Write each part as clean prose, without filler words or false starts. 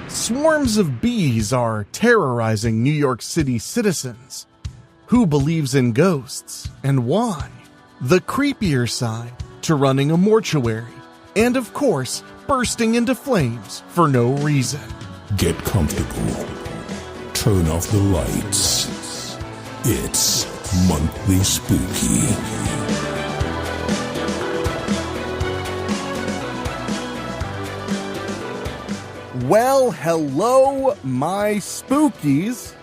Swarms of bees are terrorizing New York City citizens. Who believes in ghosts and why? The creepier side to running a mortuary. And of course, bursting into flames for no reason. Get comfortable. Turn off the lights. It's Monthly Spooky. Well, hello, my spookies.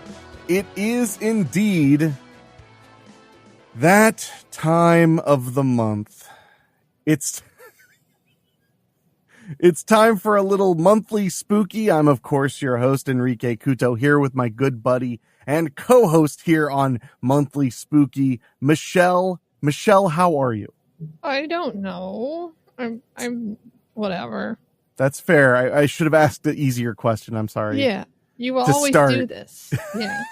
It is indeed that time of the month. It's time for a little monthly spooky. I'm, of course, your host, Henrique Couto, here with my good buddy and co-host here on Monthly Spooky, Michelle. Michelle, how are you? I don't know. I'm whatever. That's fair. I should have asked an easier question. I'm sorry. Yeah. You will always do this. Yeah.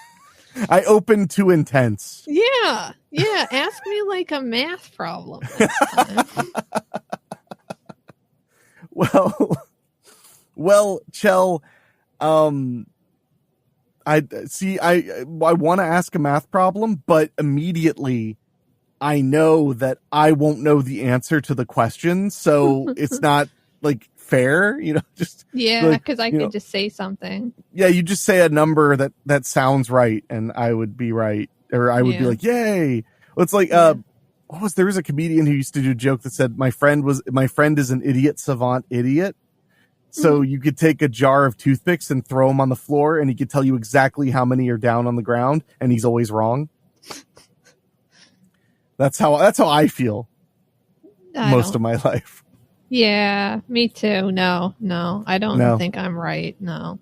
I opened too intense. Yeah. Yeah. Ask me like a math problem next time. Well, Chell, I want to ask a math problem, but immediately I know that I won't know the answer to the question. So it's not like fair, just because I could just say something. Yeah, you just say a number that sounds right, and I would be right, or I would be like, "Yay!" Well, it's like, there was a comedian who used to do a joke that said, "My friend is an idiot savant idiot." So you could take a jar of toothpicks and throw them on the floor, and he could tell you exactly how many are down on the ground, and he's always wrong. That's how I feel most of my life. Yeah, me too. No, I don't think I'm right. No,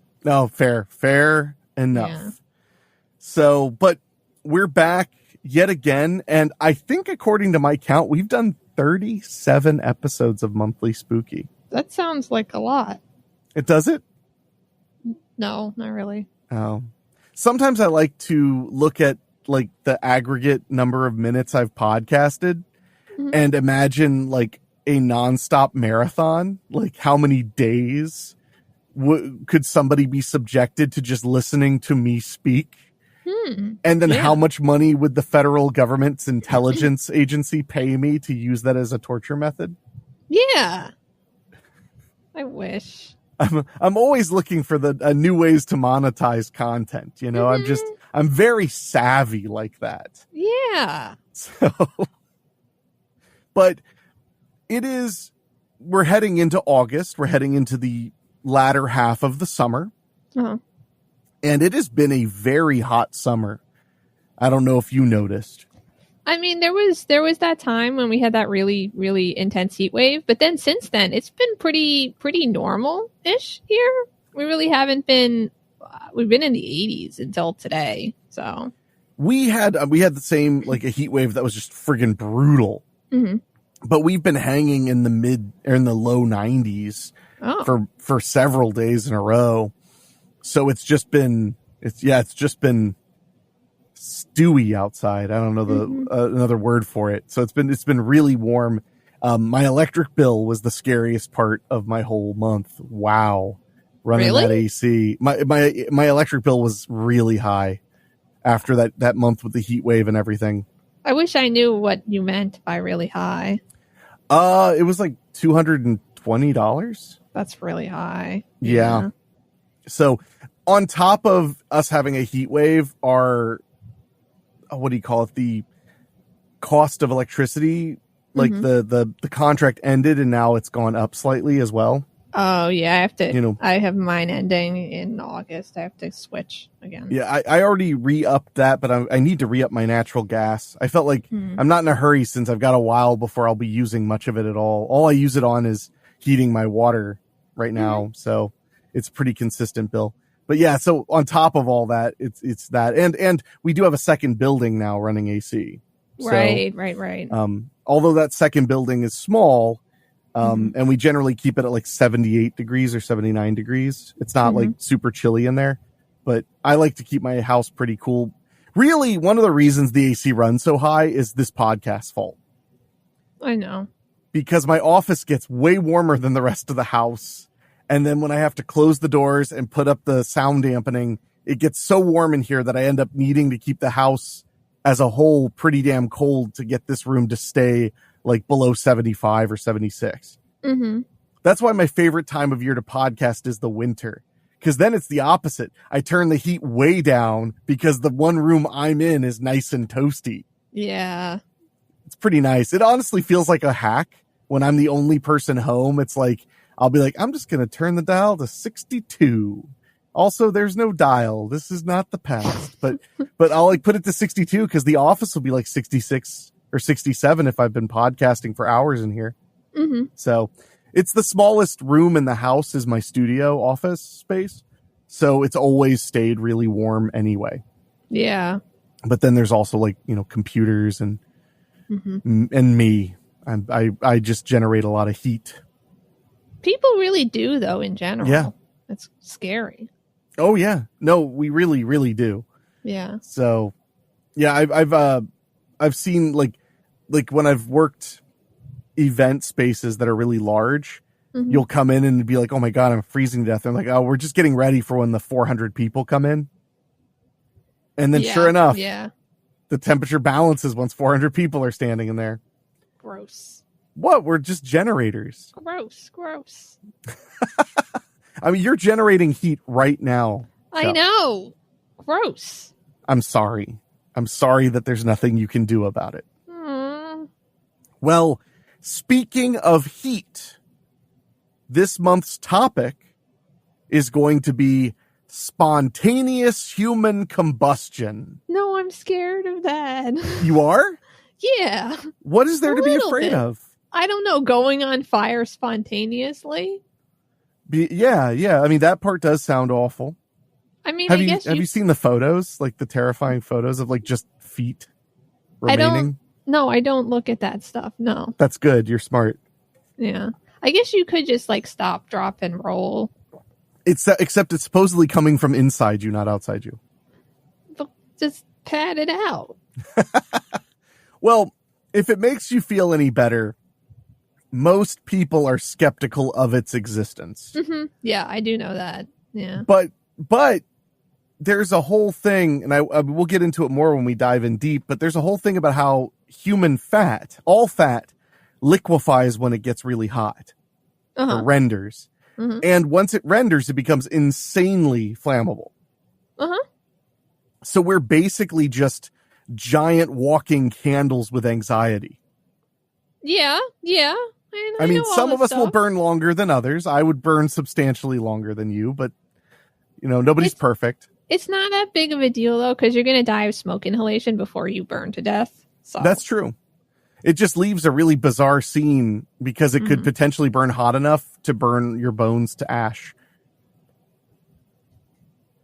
fair enough. Yeah. So, but we're back yet again, and I think according to my count, we've done 37 episodes of Monthly Spooky. That sounds like a lot. It does it? No, not really. Oh. Sometimes I like to look at like the aggregate number of minutes I've podcasted and imagine like a nonstop marathon. Like how many days could somebody be subjected to just listening to me speak? And then how much money would the federal government's intelligence agency pay me to use that as a torture method? Yeah. I wish. I'm always looking for the new ways to monetize content. I'm very savvy like that. Yeah. So, but we're heading into August. We're heading into the latter half of the summer. Uh-huh. And it has been a very hot summer. I don't know if you noticed. I mean, there was that time when we had that really, really intense heat wave. But then since then, it's been pretty normal-ish here. We really haven't been... We've been in the 80s until today. So we had the same, like a heat wave that was just friggin' brutal. Mm-hmm. But we've been hanging in the low 90s for several days in a row. So it's just been stewy outside. I don't know another word for it. So it's been really warm. My electric bill was the scariest part of my whole month. Wow. Running that AC. My electric bill was really high after that month with the heat wave and everything. I wish I knew what you meant by really high. It was like $220. That's really high. Yeah. So on top of us having a heat wave, our, what do you call it? The cost of electricity, like the contract ended and now it's gone up slightly as well. Oh yeah. I have to, I have mine ending in August. I have to switch again. Yeah. I already re-upped that, but I need to re-up my natural gas. I felt like I'm not in a hurry since I've got a while before I'll be using much of it at all. All I use it on is heating my water right now. So it's a pretty consistent bill. But yeah, so on top of all that, it's that. And we do have a second building now running AC. So, right. Although that second building is small, and we generally keep it at like 78 degrees or 79 degrees. It's not like super chilly in there, but I like to keep my house pretty cool. Really, one of the reasons the AC runs so high is this podcast's fault. I know. Because my office gets way warmer than the rest of the house. And then when I have to close the doors and put up the sound dampening, it gets so warm in here that I end up needing to keep the house as a whole pretty damn cold to get this room to stay like below 75 or 76. Mm-hmm. That's why my favorite time of year to podcast is the winter. Because then it's the opposite. I turn the heat way down because the one room I'm in is nice and toasty. Yeah. It's pretty nice. It honestly feels like a hack when I'm the only person home. It's like, I'll be like, I'm just going to turn the dial to 62. Also, there's no dial. This is not the past. But I'll like put it to 62 because the office will be like 66 or 67 if I've been podcasting for hours in here. Mm-hmm. So it's the smallest room in the house is my studio office space. So it's always stayed really warm anyway. Yeah. But then there's also like, computers and and me. I just generate a lot of heat. People really do, though, in general. Yeah. It's scary. Oh, yeah. No, we really, really do. Yeah. So, yeah, I've seen like when I've worked event spaces that are really large, you'll come in and be like, oh my God, I'm freezing to death. I'm like, oh, we're just getting ready for when the 400 people come in. And then sure enough, the temperature balances once 400 people are standing in there. Gross. What? We're just generators. Gross. I mean, you're generating heat right now. I know. Gross. I'm sorry. I'm sorry that there's nothing you can do about it. Well, speaking of heat, this month's topic is going to be spontaneous human combustion. No, I'm scared of that. You are? Yeah. What is there to be afraid of? I don't know. Going on fire spontaneously? Yeah. I mean, that part does sound awful. I mean, have you seen the photos? Like the terrifying photos of like just feet remaining? I don't look at that stuff. No. That's good. You're smart. Yeah. I guess you could just like stop, drop, and roll. Except it's supposedly coming from inside you, not outside you. But just pat it out. Well, if it makes you feel any better, most people are skeptical of its existence. Mm-hmm. Yeah, I do know that. Yeah. But there's a whole thing, and we'll get into it more when we dive in deep, but there's a whole thing about how human fat, all fat, liquefies when it gets really hot. Or renders. Mm-hmm. And once it renders, it becomes insanely flammable. So we're basically just giant walking candles with anxiety. Yeah. I mean, some of us will burn longer than others. I would burn substantially longer than you, but nobody's perfect. It's not that big of a deal though, because you're going to die of smoke inhalation before you burn to death. So that's true. It just leaves a really bizarre scene because it could potentially burn hot enough to burn your bones to ash.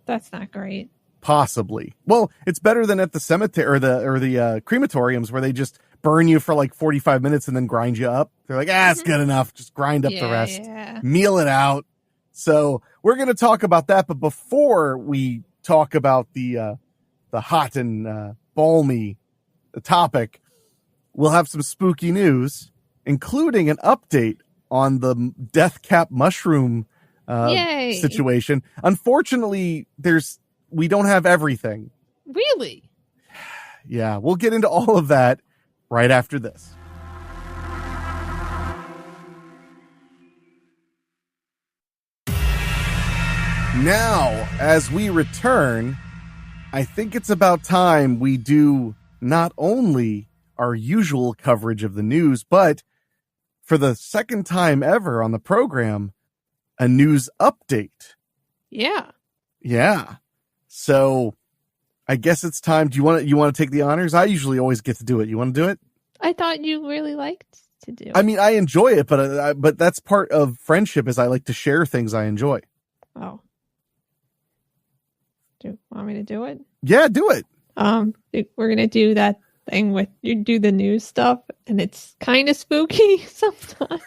That's not great. Possibly. Well, it's better than at the cemetery or the crematoriums where they just burn you for like 45 minutes and then grind you up. They're like, it's good enough. Just grind up the rest. Yeah. Meal it out. So we're going to talk about that. But before we talk about the hot and balmy topic, we'll have some spooky news, including an update on the death cap mushroom situation. Unfortunately, we don't have everything. Really? Yeah, we'll get into all of that right after this. Now, as we return, I think it's about time we do not only our usual coverage of the news, but for the second time ever on the program, a news update. Yeah. So I guess it's time. Do you want to take the honors? I usually always get to do it. You want to do it? I thought you really liked to do it. I mean, I enjoy it, but that's part of friendship is I like to share things I enjoy. Oh. Do you want me to do it? Yeah, do it. We're going to do that thing with you do the news stuff and it's kind of spooky sometimes.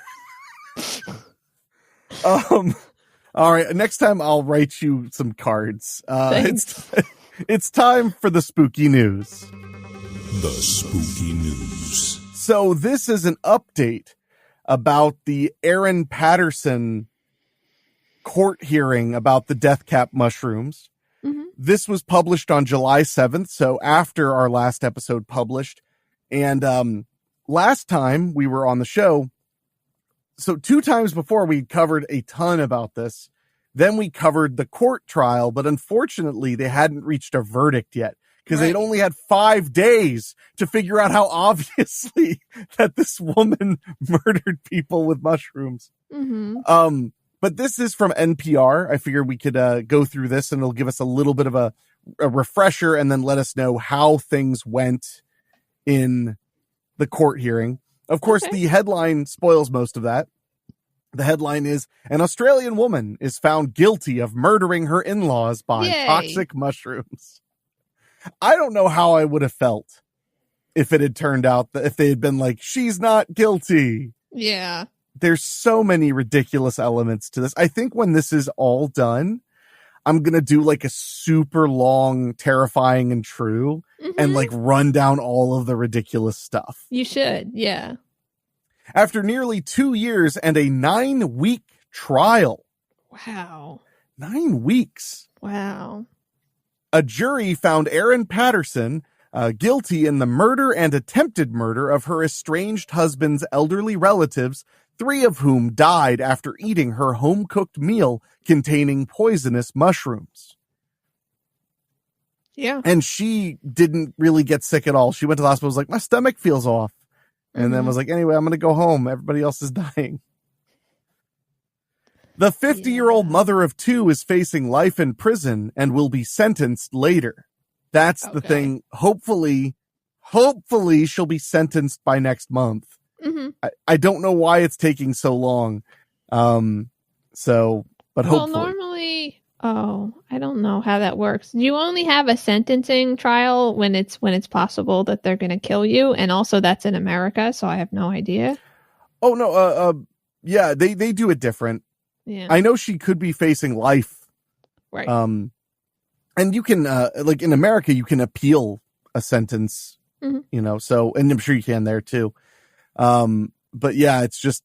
All right. Next time I'll write you some cards. It's time for the spooky news. The spooky news. So this is an update about the Aaron Patterson court hearing about the death cap mushrooms. Mm-hmm. This was published on July 7th, so after our last episode published. And last time we were on the show, so 2 times before we covered a ton about this. Then we covered the court trial, but unfortunately they hadn't reached a verdict yet because they'd only had 5 days to figure out how obviously that this woman murdered people with mushrooms. Mm-hmm. But this is from NPR. I figured we could go through this and it'll give us a little bit of a refresher and then let us know how things went in the court hearing. Of course, the headline spoils most of that. The headline is, an Australian woman is found guilty of murdering her in-laws by toxic mushrooms. I don't know how I would have felt if it had turned out that if they had been like, she's not guilty. Yeah. There's so many ridiculous elements to this. I think when this is all done, I'm going to do like a super long, terrifying and true and like run down all of the ridiculous stuff. You should. Yeah. After nearly 2 years and a 9-week trial. Wow. 9 weeks. Wow. A jury found Erin Patterson guilty in the murder and attempted murder of her estranged husband's elderly relatives, 3 of whom died after eating her home-cooked meal containing poisonous mushrooms. Yeah. And she didn't really get sick at all. She went to the hospital, was like, my stomach feels off. And then was like, anyway, I'm going to go home. Everybody else is dying. The 50-year-old mother of 2 is facing life in prison and will be sentenced later. That's the thing. Hopefully she'll be sentenced by next month. Mm-hmm. I don't know why it's taking so long. But hopefully. Normally, I don't know how that works. You only have a sentencing trial when it's possible that they're going to kill you, and also that's in America, so I have no idea. Oh no, yeah, they do it different. Yeah, I know she could be facing life. Right. And you can like in America, you can appeal a sentence. Mm-hmm. You know, so and I'm sure you can there too. But yeah, it's just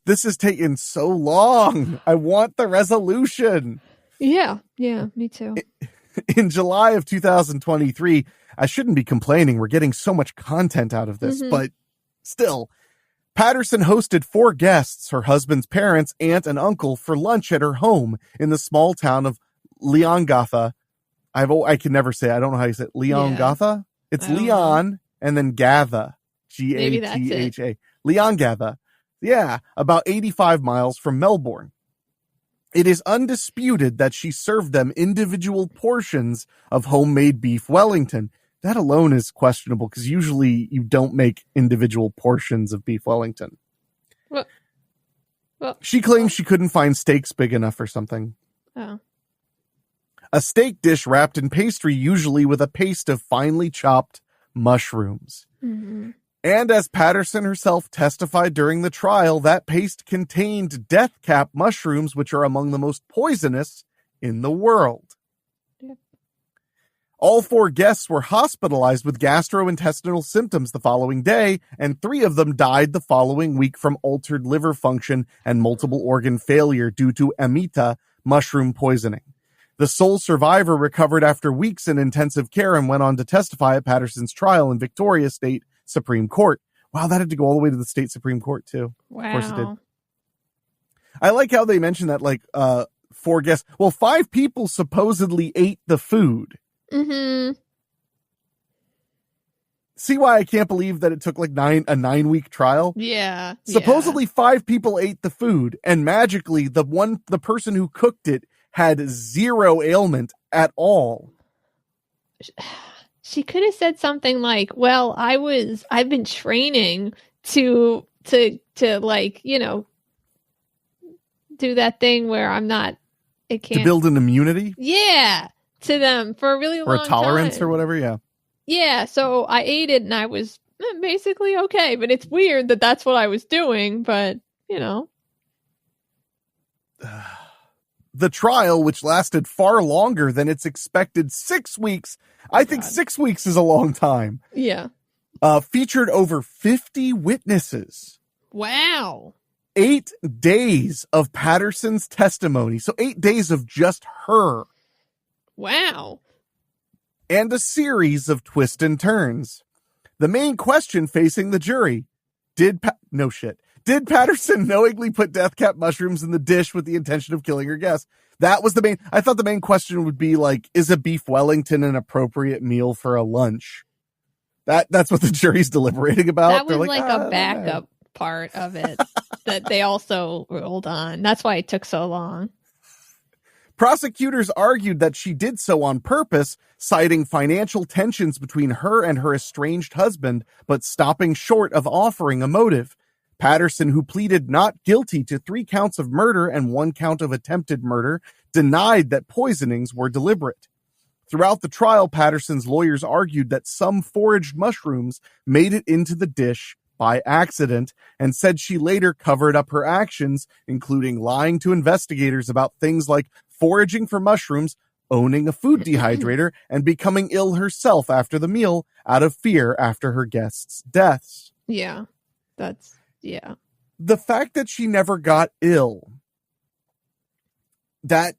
this is taking so long. I want the resolution. Yeah, me too. In July of 2023, I shouldn't be complaining. We're getting so much content out of this, but still, Patterson hosted 4 guests, her husband's parents, aunt, and uncle, for lunch at her home in the small town of Leongatha. I can never say. I don't know how you say it. Leongatha. Yeah. It's Leon and then Gatha. Gatha. Leongatha. Yeah, about 85 miles from Melbourne. It is undisputed that she served them individual portions of homemade beef Wellington. That alone is questionable because usually you don't make individual portions of beef Wellington. Well, she claims she couldn't find steaks big enough or something. Oh. A steak dish wrapped in pastry, usually with a paste of finely chopped mushrooms. Mm-hmm. And as Patterson herself testified during the trial, that paste contained death cap mushrooms, which are among the most poisonous in the world. Yep. All 4 guests were hospitalized with gastrointestinal symptoms the following day, and 3 of them died the following week from altered liver function and multiple organ failure due to amita mushroom poisoning. The sole survivor recovered after weeks in intensive care and went on to testify at Patterson's trial in Victoria State Supreme Court. Wow, that had to go all the way to the state Supreme Court too. Wow. Of course it did. I like how they mentioned that 4 guests. Well, 5 people supposedly ate the food. Mm-hmm. See why I can't believe that it took a 9-week trial? Yeah. Supposedly 5 people ate the food, and magically the person who cooked it had 0 ailment at all. She could have said something like, well, I've been training to do that thing where it can't. To build an immunity? Yeah. To them for a really long time. Or a tolerance or whatever, yeah. Yeah, so I ate it and I was basically okay, but it's weird that that's what I was doing, but, The trial, which lasted far longer than its expected 6 weeks, I think 6 weeks is a long time. Yeah. Featured over 50 witnesses. Wow. 8 days of Patterson's testimony. So 8 days of just her. Wow. And a series of twists and turns. The main question facing the jury, did Patterson knowingly put death cap mushrooms in the dish with the intention of killing her guests? That was I thought the main question would be like, is a beef Wellington an appropriate meal for a lunch? That's what the jury's deliberating about. That was like a backup part of it that they also rolled on. That's why it took so long. Prosecutors argued that she did so on purpose, citing financial tensions between her and her estranged husband, but stopping short of offering a motive. Patterson, who pleaded not guilty to 3 counts of murder and 1 count of attempted murder, denied that poisonings were deliberate. Throughout the trial, Patterson's lawyers argued that some foraged mushrooms made it into the dish by accident, and said she later covered up her actions, including lying to investigators about things like foraging for mushrooms, owning a food dehydrator, and becoming ill herself after the meal out of fear after her guests' deaths. Yeah. The fact that she never got ill, that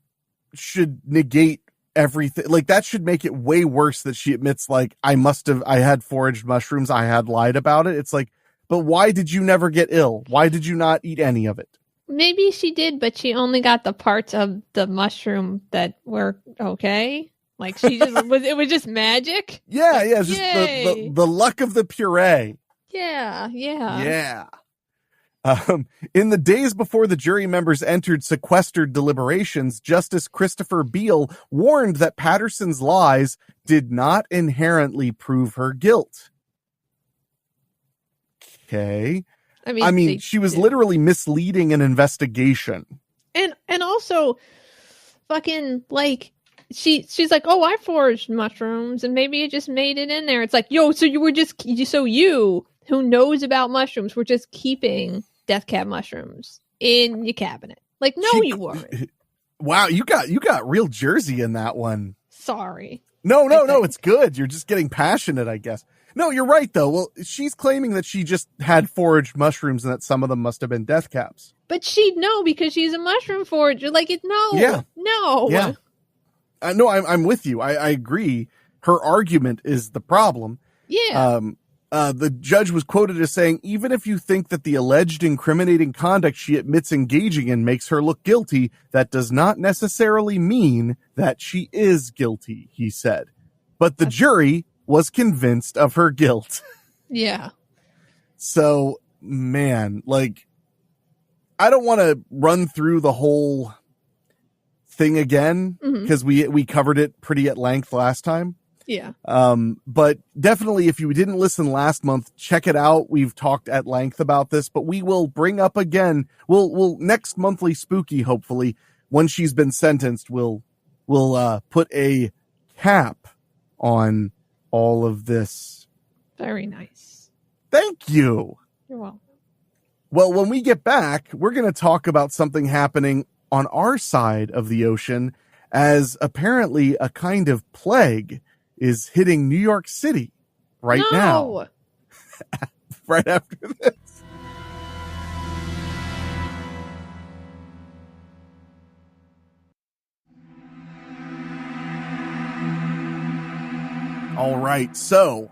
should negate everything. Like, that should make it way worse that she admits, like, I had foraged mushrooms, I had lied about it. It's like, but why did you never get ill? Why did you not eat any of it? Maybe she did, but she only got the parts of the mushroom that were okay. Like, she just it was just magic. Yeah, it's just the luck of the puree. Yeah. In the days before the jury members entered sequestered deliberations, Justice Christopher Beale warned that Patterson's lies did not inherently prove her guilt. Okay. I mean, she was literally misleading an investigation. And also, fucking, like, she's like, oh, I foraged mushrooms, and maybe you just made it in there. It's like, yo, so you, who knows about mushrooms, were just keeping death cap mushrooms in your cabinet. Like, no, you weren't. Wow, you got real Jersey in that one. Sorry. No, it's good. You're just getting passionate, I guess. No, you're right, though. Well, she's claiming that she just had foraged mushrooms and that some of them must have been death caps. But she'd know because she's a mushroom forager. Like, no. Yeah. No, I'm with you. I agree. Her argument is the problem. Yeah. The judge was quoted as saying, even if you think that the alleged incriminating conduct she admits engaging in makes her look guilty, that does not necessarily mean that she is guilty, he said. But the jury was convinced of her guilt. Yeah. So, man, like, I don't want to run through the whole thing again, because we covered it pretty at length last time. Yeah. But definitely, if you didn't listen last month, check it out. We've talked at length about this, but we will bring up again. We'll next monthly spooky, hopefully, when she's been sentenced, we'll put a cap on all of this. Very nice. Thank you. You're welcome. Well, when we get back, we're going to talk about something happening on our side of the ocean, as apparently a kind of plague is hitting New York City now. Right after this. All right, so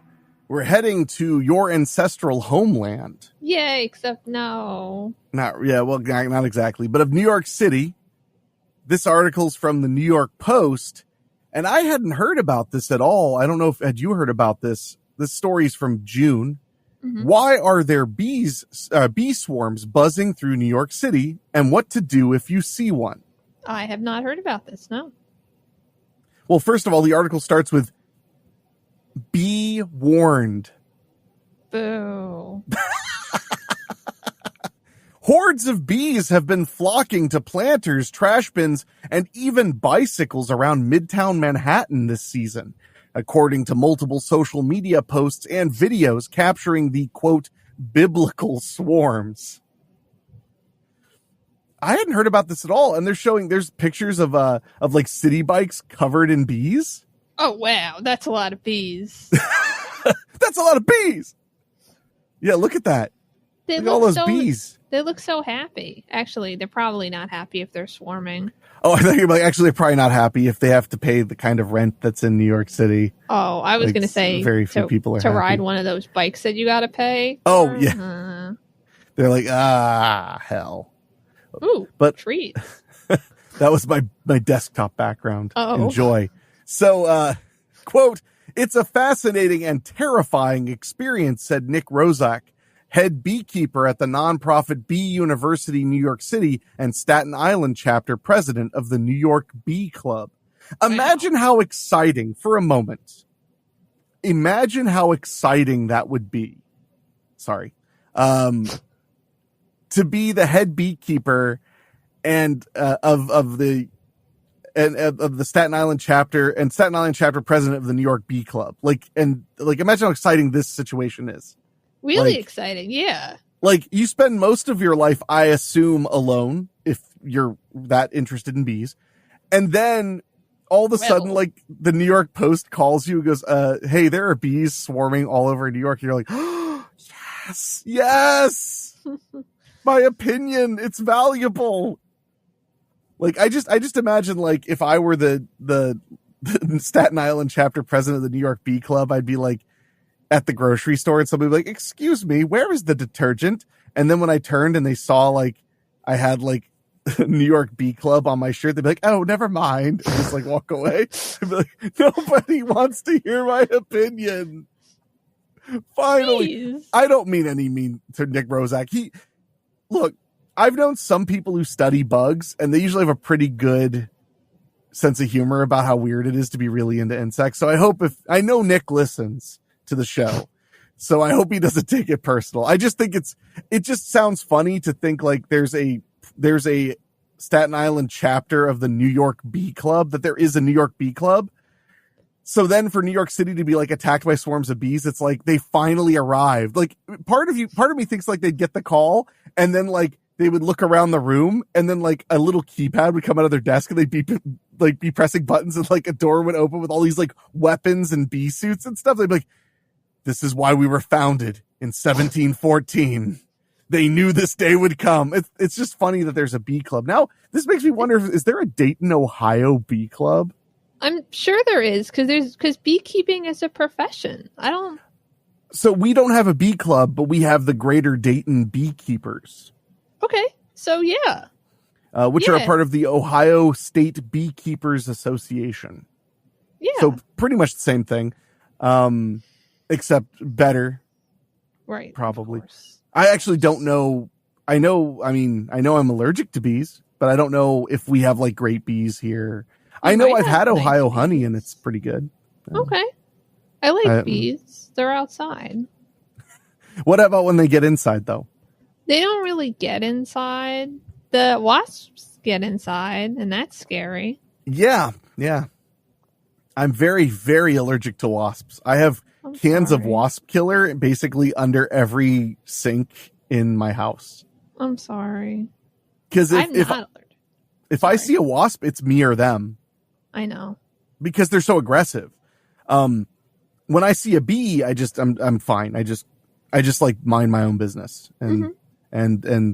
we're heading to your ancestral homeland. Yay, except no. Not exactly, but of New York City. This article's from the New York Post, and I hadn't heard about this at all. I don't know if had you heard about this. This story's from June. Mm-hmm. Why are there bee swarms buzzing through New York City, and what to do if you see one? I have not heard about this, no. Well, first of all, the article starts with, be warned. Boo. Hordes of bees have been flocking to planters, trash bins, and even bicycles around Midtown Manhattan this season, according to multiple social media posts and videos capturing the, quote, biblical swarms. I hadn't heard about this at all, and there's pictures of like city bikes covered in bees. Oh, wow. That's a lot of bees. That's a lot of bees. Yeah, look at that. Look at all those bees. They look so happy. Actually, they're probably not happy if they're swarming. Oh, I think you're like, actually, they're probably not happy if they have to pay the kind of rent that's in New York City. Oh, I was Like, going to say very few people are to happy. ride one of those bikes that you got to pay. Oh, yeah. They're like, hell. Ooh, but treat. That was my desktop background. Oh. Enjoy. So, quote, "It's a fascinating and terrifying experience," said Nick Rozak, head beekeeper at the nonprofit Bee University, New York City, and Staten Island chapter president of the New York Bee Club. Imagine how exciting, for a moment. Imagine how exciting that would be. Sorry. To be the head beekeeper and of the Staten Island chapter and Staten Island chapter president of the New York Bee Club. Imagine how exciting this situation is. Really exciting, yeah. Like, you spend most of your life, I assume, alone, if you're that interested in bees. And then all of a sudden, like, the New York Post calls you and goes, hey, there are bees swarming all over New York. And you're like, oh, yes, my opinion, it's valuable. Like, I just imagine, like, if I were the Staten Island chapter president of the New York Bee Club, I'd be like, at the grocery store, and somebody would be like, excuse me, where is the detergent? And then when I turned and they saw, like, I had, like, New York Bee Club on my shirt, they'd be like, oh, never mind. And just, like, walk away. I'd be like, nobody wants to hear my opinion. Finally. Jeez. I don't mean any mean to Nick Rozak. Look, I've known some people who study bugs, and they usually have a pretty good sense of humor about how weird it is to be really into insects. So I know Nick listens to the show, so I hope he doesn't take it personal. I just think it just sounds funny to think like there's a Staten Island chapter of the New York Bee Club, that there is a New York Bee Club. So then for New York City to be like attacked by swarms of bees, it's like they finally arrived. Like part of me thinks like they'd get the call and then like they would look around the room and then like a little keypad would come out of their desk and they'd be pressing buttons and like a door would open with all these like weapons and bee suits and stuff. They'd be like, this is why we were founded in 1714. They knew this day would come. It's just funny that there's a bee club. Now, this makes me wonder, is there a Dayton, Ohio bee club? I'm sure there is, because beekeeping is a profession. So we don't have a bee club, but we have the Greater Dayton Beekeepers. Okay, so yeah. Which are a part of the Ohio State Beekeepers Association. Yeah. So pretty much the same thing. Except better. Right. Probably. I actually don't know. I know I'm allergic to bees, but I don't know if we have like great bees here. I know I've had Ohio honey and it's pretty good. Okay. I like bees. They're outside. What about when they get inside though? They don't really get inside. The wasps get inside and that's scary. Yeah. I'm very, very allergic to wasps. I have cans of wasp killer basically under every sink in my house. I'm sorry. Because if I see a wasp, it's me or them. I know. Because they're so aggressive. When I see a bee, I'm fine. I just like mind my own business and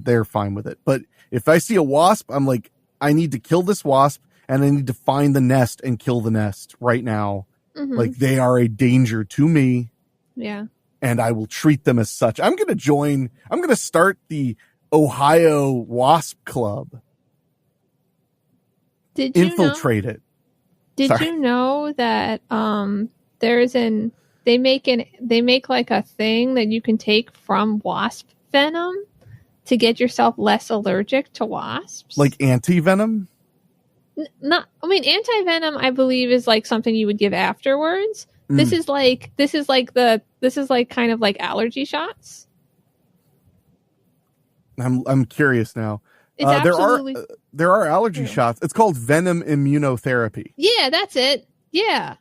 they're fine with it. But if I see a wasp, I'm like, I need to kill this wasp and I need to find the nest and kill the nest right now. Like they are a danger to me. Yeah. And I will treat them as such. I'm going to start the Ohio Wasp Club. Did you infiltrate it? Did you know that they make like a thing that you can take from wasp venom to get yourself less allergic to wasps? Like anti-venom? Anti-venom I believe is like something you would give afterwards. This is like kind of like allergy shots. I'm curious now. It's absolutely there are allergy shots. It's called venom immunotherapy. Yeah, that's it. Yeah.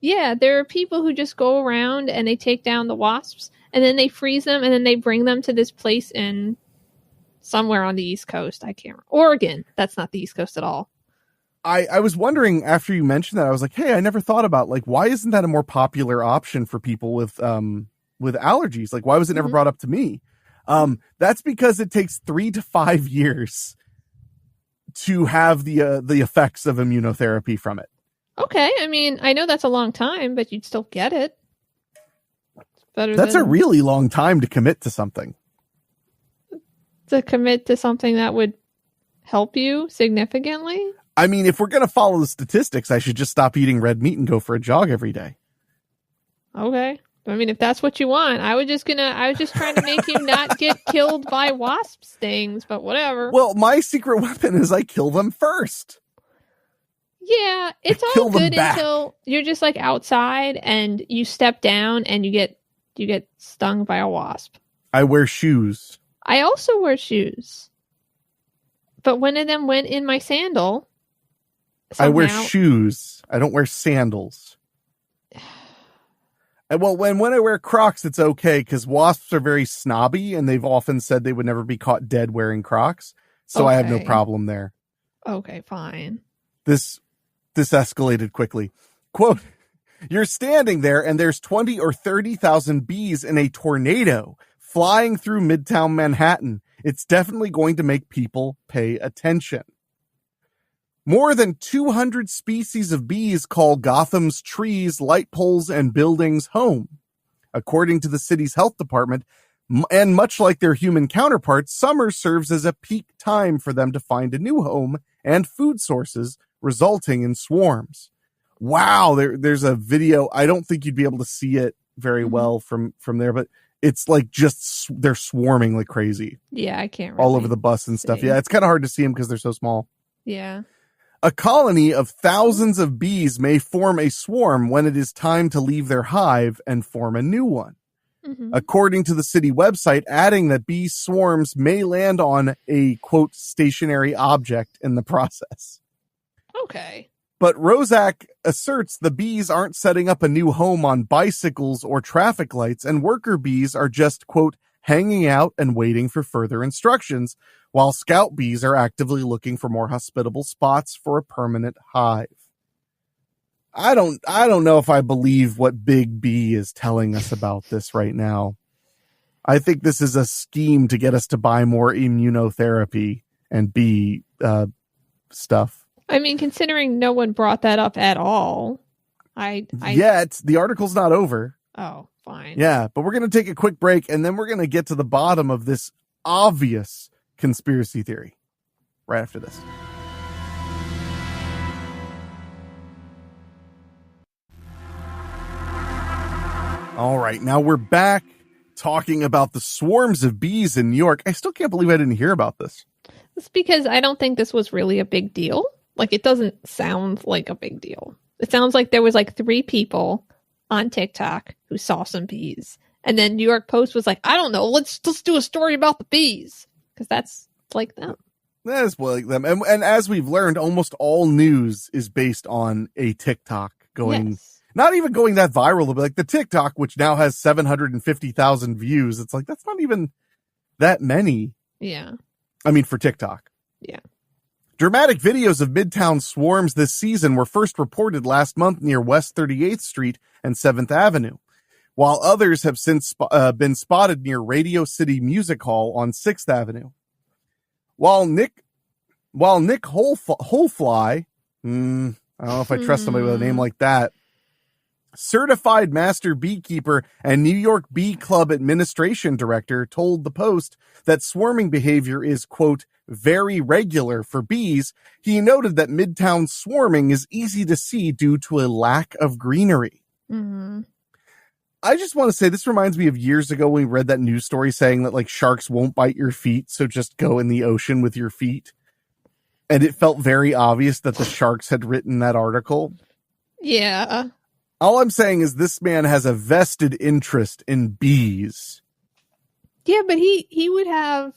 There are people who just go around and they take down the wasps and then they freeze them and then they bring them to this place in somewhere on the East Coast. I can't remember. Oregon. That's not the East Coast at all. I was wondering after you mentioned that, I was like, hey, I never thought about like, why isn't that a more popular option for people with allergies? Like, why was it never brought up to me? That's because it takes 3 to 5 years to have the effects of immunotherapy from it. Okay, I mean, I know that's a long time, but you'd still get it. That's a really long time to commit to something. To commit to something that would help you significantly? I mean, if we're going to follow the statistics, I should just stop eating red meat and go for a jog every day. Okay. I mean, if that's what you want, I was just trying to make you not get killed by wasp stings, but whatever. Well, my secret weapon is I kill them first. Yeah, it's all good until you're just like outside and you step down and you get stung by a wasp. I wear shoes. I also wear shoes. But one of them went in my sandal. Somehow. I wear shoes. I don't wear sandals. Well, when I wear Crocs, it's okay because wasps are very snobby and they've often said they would never be caught dead wearing Crocs. So I have no problem there. Okay, fine. This escalated quickly. Quote, you're standing there and there's 20 or 30,000 bees in a tornado flying through Midtown Manhattan. It's definitely going to make people pay attention. More than 200 species of bees call Gotham's trees, light poles, and buildings home. According to the city's health department, and much like their human counterparts, summer serves as a peak time for them to find a new home and food sources, resulting in swarms. Wow, there's a video. I don't think you'd be able to see it very well from there, but it's like just they're swarming like crazy. Yeah, I can't really all over the bus and stuff. Yeah, it's kind of hard to see them because they're so small. Yeah. A colony of thousands of bees may form a swarm when it is time to leave their hive and form a new one. Mm-hmm. According to the city website, adding that bee swarms may land on a, quote, stationary object in the process. Okay. But Rozak asserts the bees aren't setting up a new home on bicycles or traffic lights, and worker bees are just, quote, hanging out and waiting for further instructions, while scout bees are actively looking for more hospitable spots for a permanent hive. I don't know if I believe what Big B is telling us about this right now. I think this is a scheme to get us to buy more immunotherapy and bee stuff. I mean, considering no one brought that up at all, Yet, the article's not over. Oh, fine. Yeah, but we're going to take a quick break, and then we're going to get to the bottom of this obvious conspiracy theory right after this. All right, now we're back talking about the swarms of bees in New York. I still can't believe I didn't hear about this. It's because I don't think this was really a big deal. Like, it doesn't sound like a big deal. It sounds like there was like 3 people on TikTok who saw some bees. And then New York Post was like, I don't know, let's do a story about the bees. Because that's like them. That is like them. And as we've learned, almost all news is based on a TikTok going, not even going that viral, but like the TikTok, which now has 750,000 views. It's like, that's not even that many. Yeah. I mean, for TikTok. Yeah. Dramatic videos of Midtown swarms this season were first reported last month near West 38th Street and 7th Avenue, while others have since been spotted near Radio City Music Hall on 6th Avenue. While Nick Holefly, I don't know if I trust somebody with a name like that, certified master beekeeper and New York Bee Club administration director, told the Post that swarming behavior is, quote, very regular for bees. He noted that Midtown swarming is easy to see due to a lack of greenery. Mm-hmm. I just want to say this reminds me of years ago when we read that news story saying that like sharks won't bite your feet, so just go in the ocean with your feet. And it felt very obvious that the sharks had written that article. Yeah. All I'm saying is this man has a vested interest in bees. Yeah, but he would have...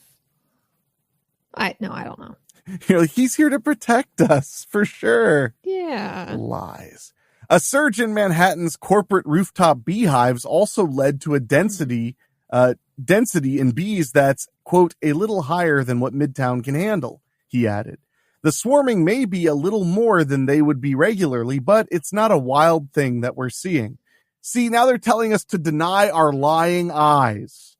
I don't know. You're like, he's here to protect us, for sure. Yeah. Lies. A surge in Manhattan's corporate rooftop beehives also led to a density in bees that's, quote, a little higher than what Midtown can handle, he added. The swarming may be a little more than they would be regularly, but it's not a wild thing that we're seeing. See, now they're telling us to deny our lying eyes.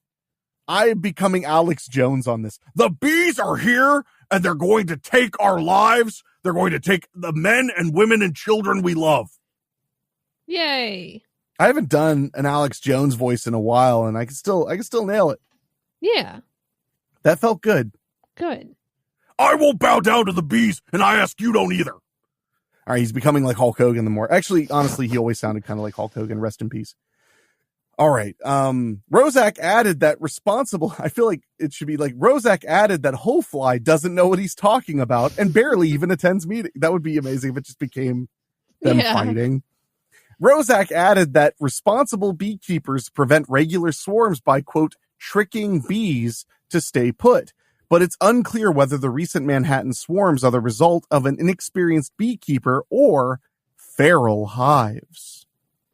I am becoming Alex Jones on this. The bees are here and they're going to take our lives. They're going to take the men and women and children we love. Yay. I haven't done an Alex Jones voice in a while, and I can still nail it. Yeah. That felt good. Good. I won't bow down to the bees, and I ask you don't either. All right, he's becoming like Hulk Hogan the more. Actually, honestly, he always sounded kind of like Hulk Hogan. Rest in peace. All right. Rozak added that responsible. I feel like it should be like Rozak added that Hofly doesn't know what he's talking about and barely even attends meetings. That would be amazing if it just became them fighting. Rozak added that responsible beekeepers prevent regular swarms by, quote, tricking bees to stay put. But it's unclear whether the recent Manhattan swarms are the result of an inexperienced beekeeper or feral hives.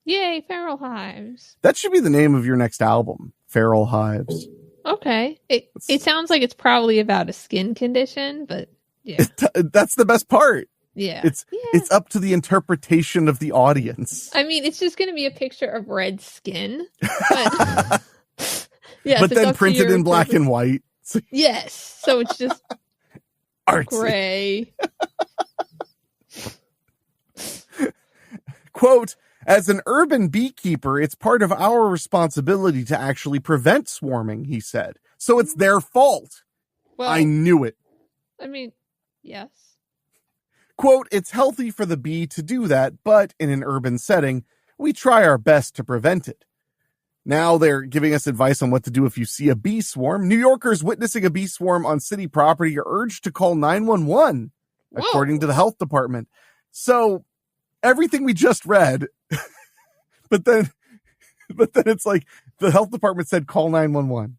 Yay, feral hives. That should be the name of your next album, Feral Hives. Okay. It sounds like it's probably about a skin condition, but yeah. That's the best part. Yeah. It's up to the interpretation of the audience. I mean, it's just going to be a picture of red skin. But, yes, but then printed in black and white. Yes. So it's just artsy. Gray. Quote, as an urban beekeeper, it's part of our responsibility to actually prevent swarming, he said. So it's their fault. Well, I knew it. I mean, yes. Quote, it's healthy for the bee to do that, but in an urban setting, we try our best to prevent it. Now they're giving us advice on what to do if you see a bee swarm. New Yorkers witnessing a bee swarm on city property are urged to call 911, according to the health department. So everything we just read, but then it's like the health department said call 911.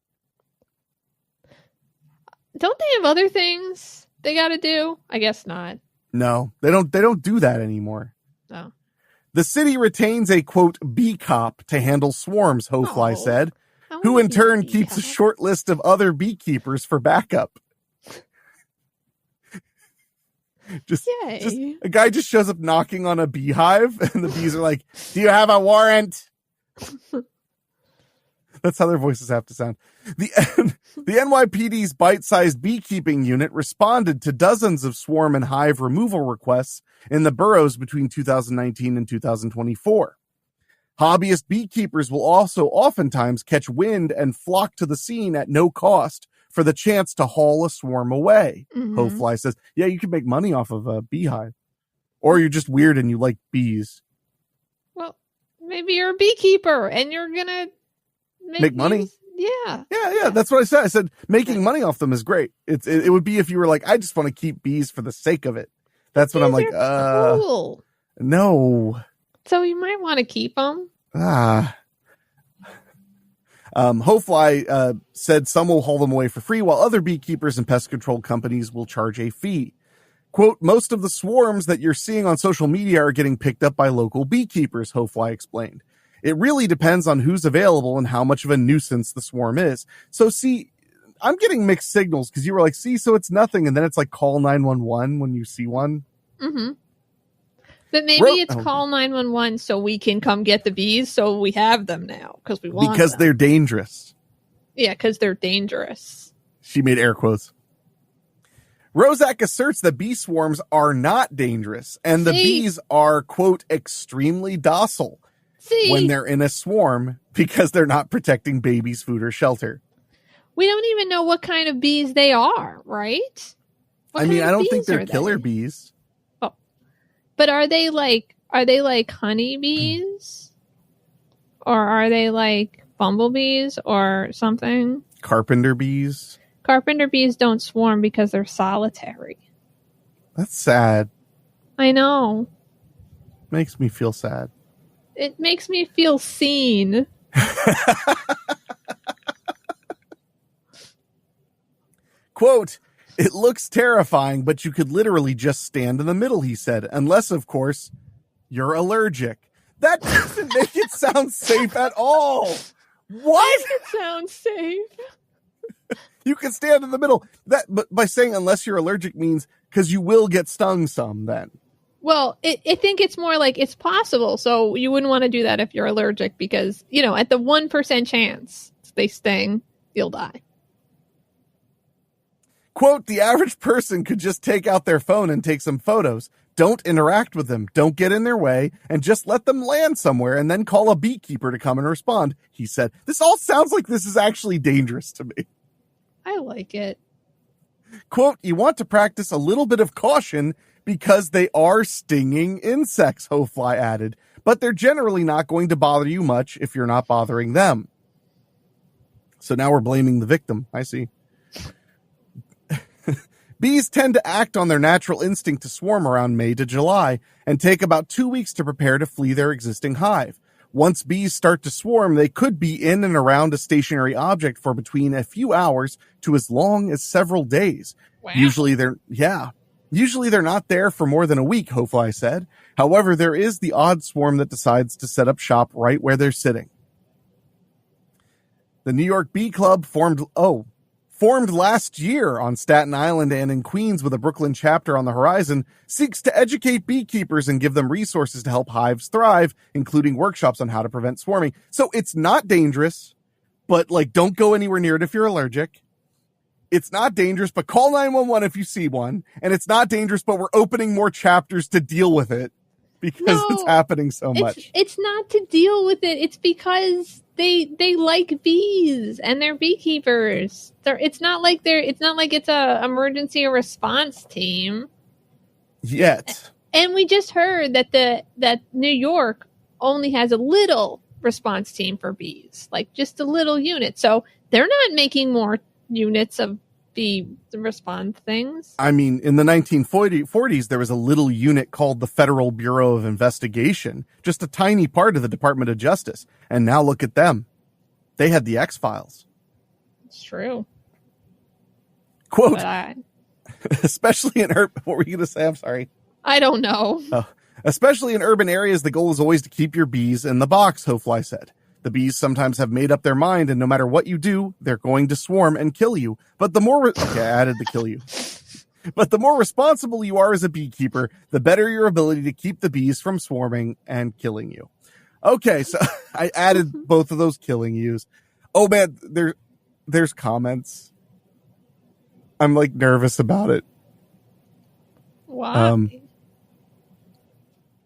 Don't they have other things they got to do? I guess not. No, they don't do that anymore. No. The city retains a, quote, bee cop to handle swarms, Hofly said, who in turn keeps a short list of other beekeepers for backup. just a guy just shows up knocking on a beehive, and the bees are like, do you have a warrant? That's how their voices have to sound. The NYPD's bite-sized beekeeping unit responded to dozens of swarm and hive removal requests in the boroughs between 2019 and 2024. Hobbyist beekeepers will also oftentimes catch wind and flock to the scene at no cost for the chance to haul a swarm away. Mm-hmm. Hofly says, yeah, you can make money off of a beehive. Or you're just weird and you like bees. Well, maybe you're a beekeeper and you're going to make money. Yeah. That's what I said. I said making money off them is great. It would be if you were like, I just want to keep bees for the sake of it. That's what I'm like. Cool. No. So you might want to keep them. Hofly said some will haul them away for free, while other beekeepers and pest control companies will charge a fee. Quote, most of the swarms that you're seeing on social media are getting picked up by local beekeepers, Hofly explained. It really depends on who's available and how much of a nuisance the swarm is. So see, I'm getting mixed signals because you were like, see, so it's nothing. And then it's like call 911 when you see one. Mm-hmm. But maybe it's call 911 so we can come get the bees. So we have them now because we want because them. They're dangerous. Yeah, because they're dangerous. She made air quotes. Rozak asserts that bee swarms are not dangerous and the bees are, quote, extremely docile. When they're in a swarm because they're not protecting babies' food or shelter. We don't even know what kind of bees they are, right? I don't think they're killer bees. Oh. But are they like honey bees? Or are they like bumblebees or something? Carpenter bees? Carpenter bees don't swarm because they're solitary. That's sad. I know. Makes me feel sad. It makes me feel seen. Quote, it looks terrifying, but you could literally just stand in the middle, he said. Unless, of course, you're allergic. That doesn't make it sound safe at all. What? It sounds safe. You can stand in the middle. But by saying unless you're allergic means because you will get stung some then. Well, I think it's more like it's possible. So you wouldn't want to do that if you're allergic because, at the 1% chance they sting, you'll die. Quote, the average person could just take out their phone and take some photos. Don't interact with them. Don't get in their way, and just let them land somewhere and then call a beekeeper to come and respond, he said. This all sounds like this is actually dangerous to me. I like it. Quote, you want to practice a little bit of caution because they are stinging insects, Hofly added, but they're generally not going to bother you much if you're not bothering them. So now we're blaming the victim. I see. Bees tend to act on their natural instinct to swarm around May to July and take about 2 weeks to prepare to flee their existing hive. Once bees start to swarm, they could be in and around a stationary object for between a few hours to as long as several days. Wow. Usually they're not there for more than a week, Hofly said. However, there is the odd swarm that decides to set up shop right where they're sitting. The New York Bee Club formed last year on Staten Island and in Queens with a Brooklyn chapter on the horizon, seeks to educate beekeepers and give them resources to help hives thrive, including workshops on how to prevent swarming. So it's not dangerous, but don't go anywhere near it if you're allergic. It's not dangerous, but call 911 if you see one. And it's not dangerous, but we're opening more chapters to deal with it because it's happening so much. It's not to deal with it. It's because they like bees and they're beekeepers. It's not like it's a emergency response team yet. And we just heard that New York only has a little response team for bees, just a little unit. So they're not making more units of bee response things. I mean, in the 1940s, there was a little unit called the Federal Bureau of Investigation, just a tiny part of the Department of Justice. And now look at them. They had the X-Files. It's true. Quote, especially in what were you going to say? I'm sorry. I don't know. Especially in urban areas, the goal is always to keep your bees in the box, Hofly said. The bees sometimes have made up their mind, and no matter what you do, they're going to swarm and kill you. But the more, I added the kill you. But the more responsible you are as a beekeeper, the better your ability to keep the bees from swarming and killing you. Okay, so I added both of those killing yous. Oh man, there's comments. I'm nervous about it. Why?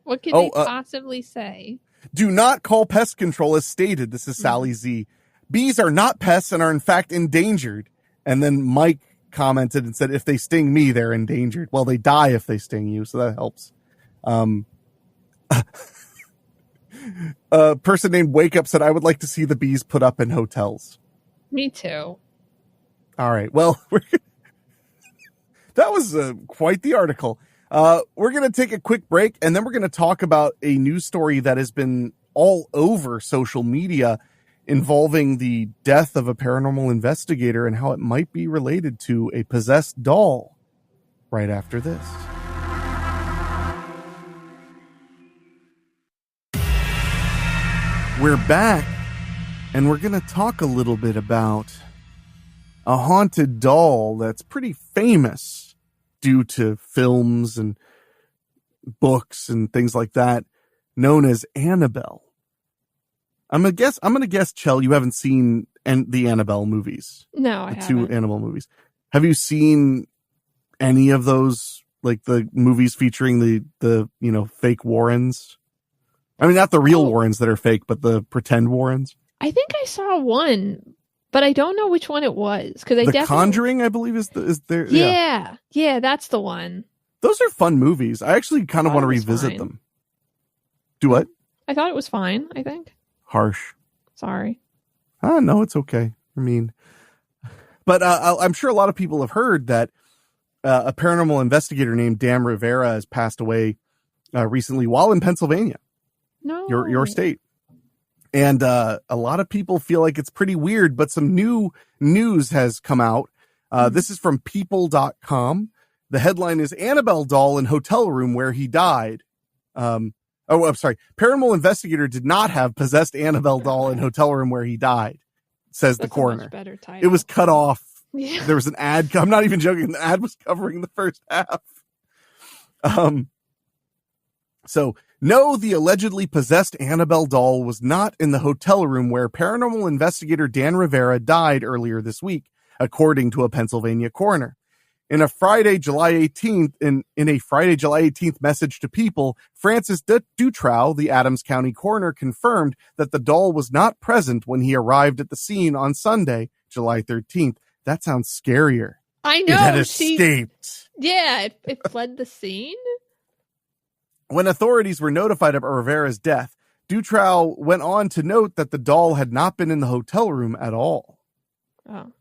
What could they possibly say? Do not call pest control as stated. This is Sally Z. Bees are not pests and are in fact endangered. And then Mike commented and said, if they sting me, they're endangered. Well, they die if they sting you, so that helps. A person named Wake Up said, I would like to see the bees put up in hotels. Me too. All right. Well, that was quite the article. We're going to take a quick break, and then we're going to talk about a news story that has been all over social media involving the death of a paranormal investigator and how it might be related to a possessed doll right after this. We're back, and we're going to talk a little bit about a haunted doll that's pretty famous due to films and books and things like that, known as Annabelle. I'm going to guess, Chell, you haven't seen the Annabelle movies. No, I haven't. The 2 Annabelle movies. Have you seen any of those, the movies featuring the fake Warrens? I mean, not the real Warrens that are fake, but the pretend Warrens. I think I saw one, but I don't know which one it was. The Conjuring, I believe, is there. Yeah, that's the one. Those are fun movies. I actually kind of want to revisit them. Do what? I thought it was fine, I think. Harsh. Sorry. No, it's okay. I mean, but I'm sure a lot of people have heard that a paranormal investigator named Dan Rivera has passed away recently while in Pennsylvania. No. Your state. And a lot of people feel like it's pretty weird, but some new news has come out. This is from people.com. The headline is Annabelle doll in hotel room where he died. I'm sorry. Paranormal investigator did not have possessed Annabelle doll in hotel room where he died, says the coroner. Better title. It was cut off. Yeah. There was an ad. I'm not even joking. The ad was covering the first half. So, no, the allegedly possessed Annabelle doll was not in the hotel room where paranormal investigator Dan Rivera died earlier this week, according to a Pennsylvania coroner. In a Friday, July 18th message to People, Francis Dutrow, the Adams County coroner, confirmed that the doll was not present when he arrived at the scene on Sunday, July 13th. That sounds scarier. I know. It had escaped. Yeah, it fled the scene. When authorities were notified of Rivera's death, Dutrow went on to note that the doll had not been in the hotel room at all. Oh.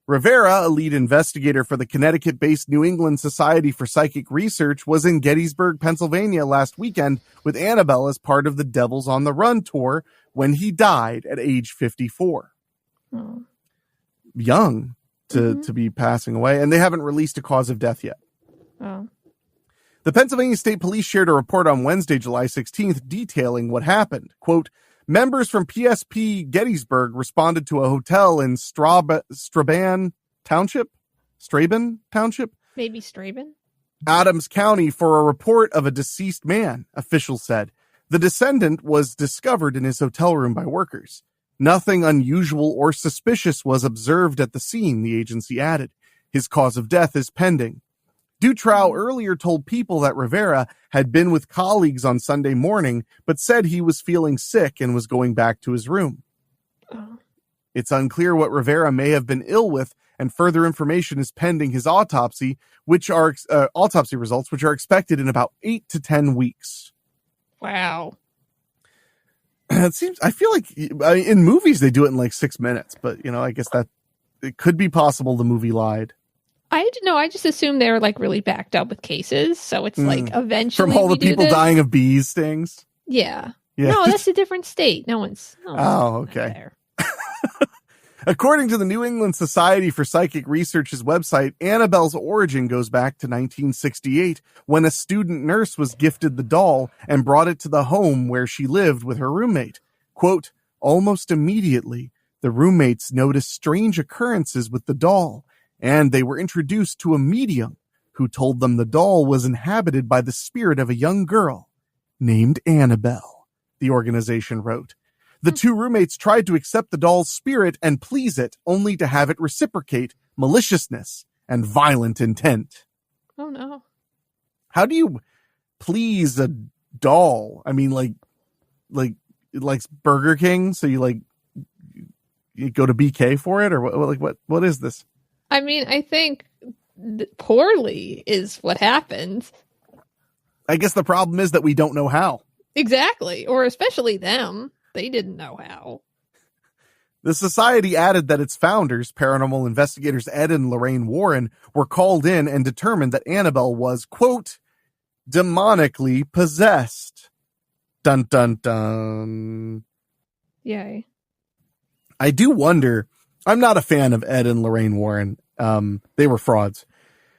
Rivera, a lead investigator for the Connecticut-based New England Society for Psychic Research, was in Gettysburg, Pennsylvania last weekend with Annabelle as part of the Devils on the Run tour when he died at age 54. Oh. Young to be passing away, and they haven't released a cause of death yet. Oh. The Pennsylvania State Police shared a report on Wednesday, July 16th, detailing what happened. Quote, members from PSP Gettysburg responded to a hotel in Straban Township? Maybe Straban? Adams County for a report of a deceased man, officials said. The descendant was discovered in his hotel room by workers. Nothing unusual or suspicious was observed at the scene, the agency added. His cause of death is pending. Dutrow earlier told People that Rivera had been with colleagues on Sunday morning, but said he was feeling sick and was going back to his room. Oh. It's unclear what Rivera may have been ill with, and further information is pending his autopsy, autopsy results, which are expected in about 8 to 10 weeks. Wow. I feel like in movies they do it in like 6 minutes, but I guess that it could be possible the movie lied. I just assumed they were like really backed up with cases, so it's like eventually from all the people dying of bee stings. Yeah. No, that's a different state. No one's okay. there. According to the New England Society for Psychic Research's website, Annabelle's origin goes back to 1968 when a student nurse was gifted the doll and brought it to the home where she lived with her roommate. Quote, almost immediately, the roommates noticed strange occurrences with the doll, and they were introduced to a medium who told them the doll was inhabited by the spirit of a young girl named Annabelle, the organization wrote. The two roommates tried to accept the doll's spirit and please it, only to have it reciprocate maliciousness and violent intent. Oh, no. How do you please a doll? I mean, like it likes Burger King, so you go to BK for it, or what is this? I mean, I think poorly is what happened. I guess the problem is that we don't know how. Exactly. Or especially them. They didn't know how. The society added that its founders, paranormal investigators Ed and Lorraine Warren, were called in and determined that Annabelle was, quote, demonically possessed. Dun, dun, dun. Yay. I do wonder, I'm not a fan of Ed and Lorraine Warren. They were frauds.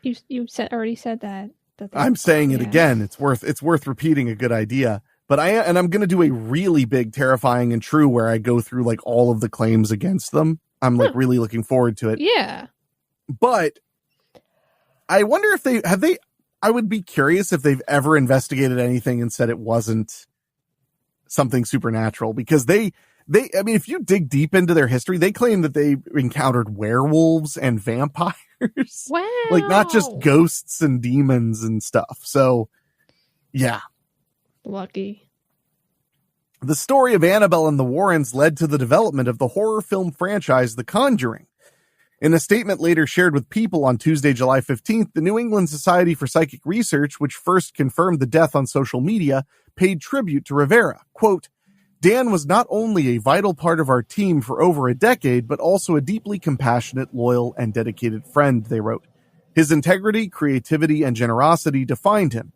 You already said that. I'm saying it again. It's worth repeating a good idea. But I'm going to do a really big, terrifying and true where I go through like all of the claims against them. I'm really looking forward to it. Yeah. But I wonder if I would be curious if they've ever investigated anything and said it wasn't something supernatural, because I mean, if you dig deep into their history, they claim that they encountered werewolves and vampires. Wow. Like not just ghosts and demons and stuff. So yeah. Lucky. The story of Annabelle and the Warrens led to the development of the horror film franchise The Conjuring. In a statement later shared with People on Tuesday, July 15th, the New England Society for Psychic Research, which first confirmed the death on social media, paid tribute to Rivera. Quote, Dan was not only a vital part of our team for over a decade, but also a deeply compassionate, loyal, and dedicated friend, they wrote. His integrity, creativity, and generosity defined him.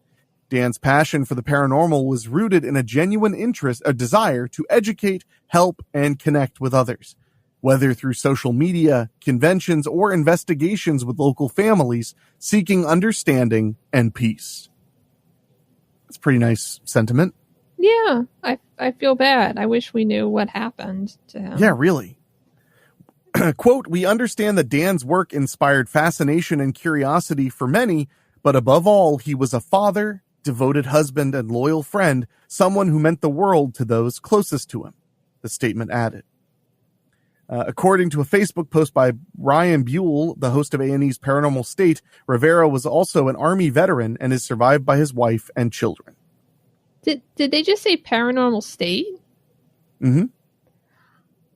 Dan's passion for the paranormal was rooted in a genuine a desire to educate, help, and connect with others. Whether through social media, conventions, or investigations with local families, seeking understanding and peace. That's a pretty nice sentiment. Yeah, I feel bad. I wish we knew what happened to him. Yeah, really. Quote, we understand that Dan's work inspired fascination and curiosity for many, but above all, he was a father, devoted husband and loyal friend, someone who meant the world to those closest to him, the statement added. According to a Facebook post by Ryan Buell, the host of A&E's Paranormal State, Rivera was also an Army veteran and is survived by his wife and children. Did they just say Paranormal State? Mm-hmm.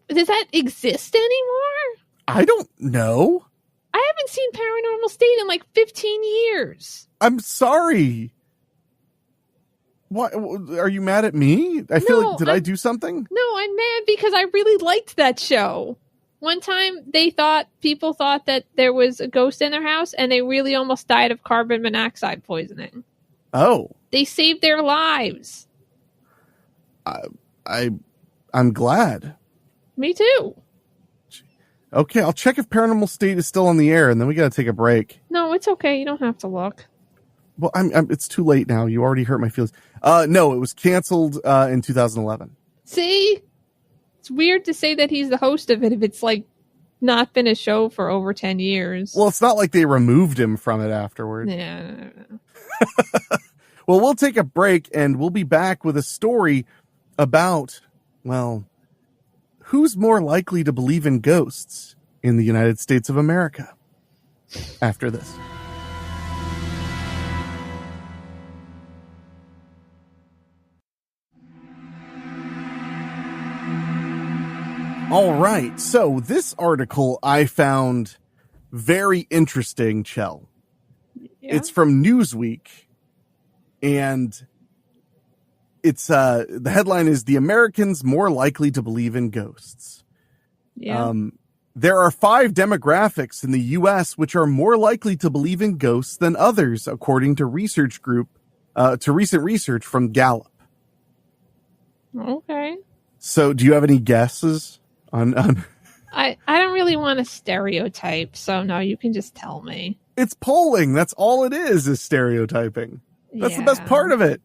Does that exist anymore? I don't know. I haven't seen Paranormal State in like 15 years. I'm sorry. What, are you mad at me? I feel like, did I do something? No, I'm mad because I really liked that show. One time people thought that there was a ghost in their house and they really almost died of carbon monoxide poisoning. Oh. They saved their lives. I'm glad. Me too. Okay, I'll check if Paranormal State is still on the air, and then we got to take a break. No, it's okay. You don't have to look. Well, it's too late now. You already hurt my feelings. No, it was canceled in 2011. See? It's weird to say that he's the host of it if it's like not been a show for over 10 years. Well, it's not like they removed him from it afterward. Yeah. Well, we'll take a break, and we'll be back with a story about, well, who's more likely to believe in ghosts in the United States of America after this. All right, so this article I found very interesting, Chell. Yeah. It's from Newsweek, and it's the headline is "The Americans More Likely to Believe in Ghosts." Yeah. There are 5 demographics in the U.S. which are more likely to believe in ghosts than others, according to recent research from Gallup. Okay. So, do you have any guesses on? I don't really want to stereotype, so no, you can just tell me. It's polling. That's all it is stereotyping. That's the best part of it.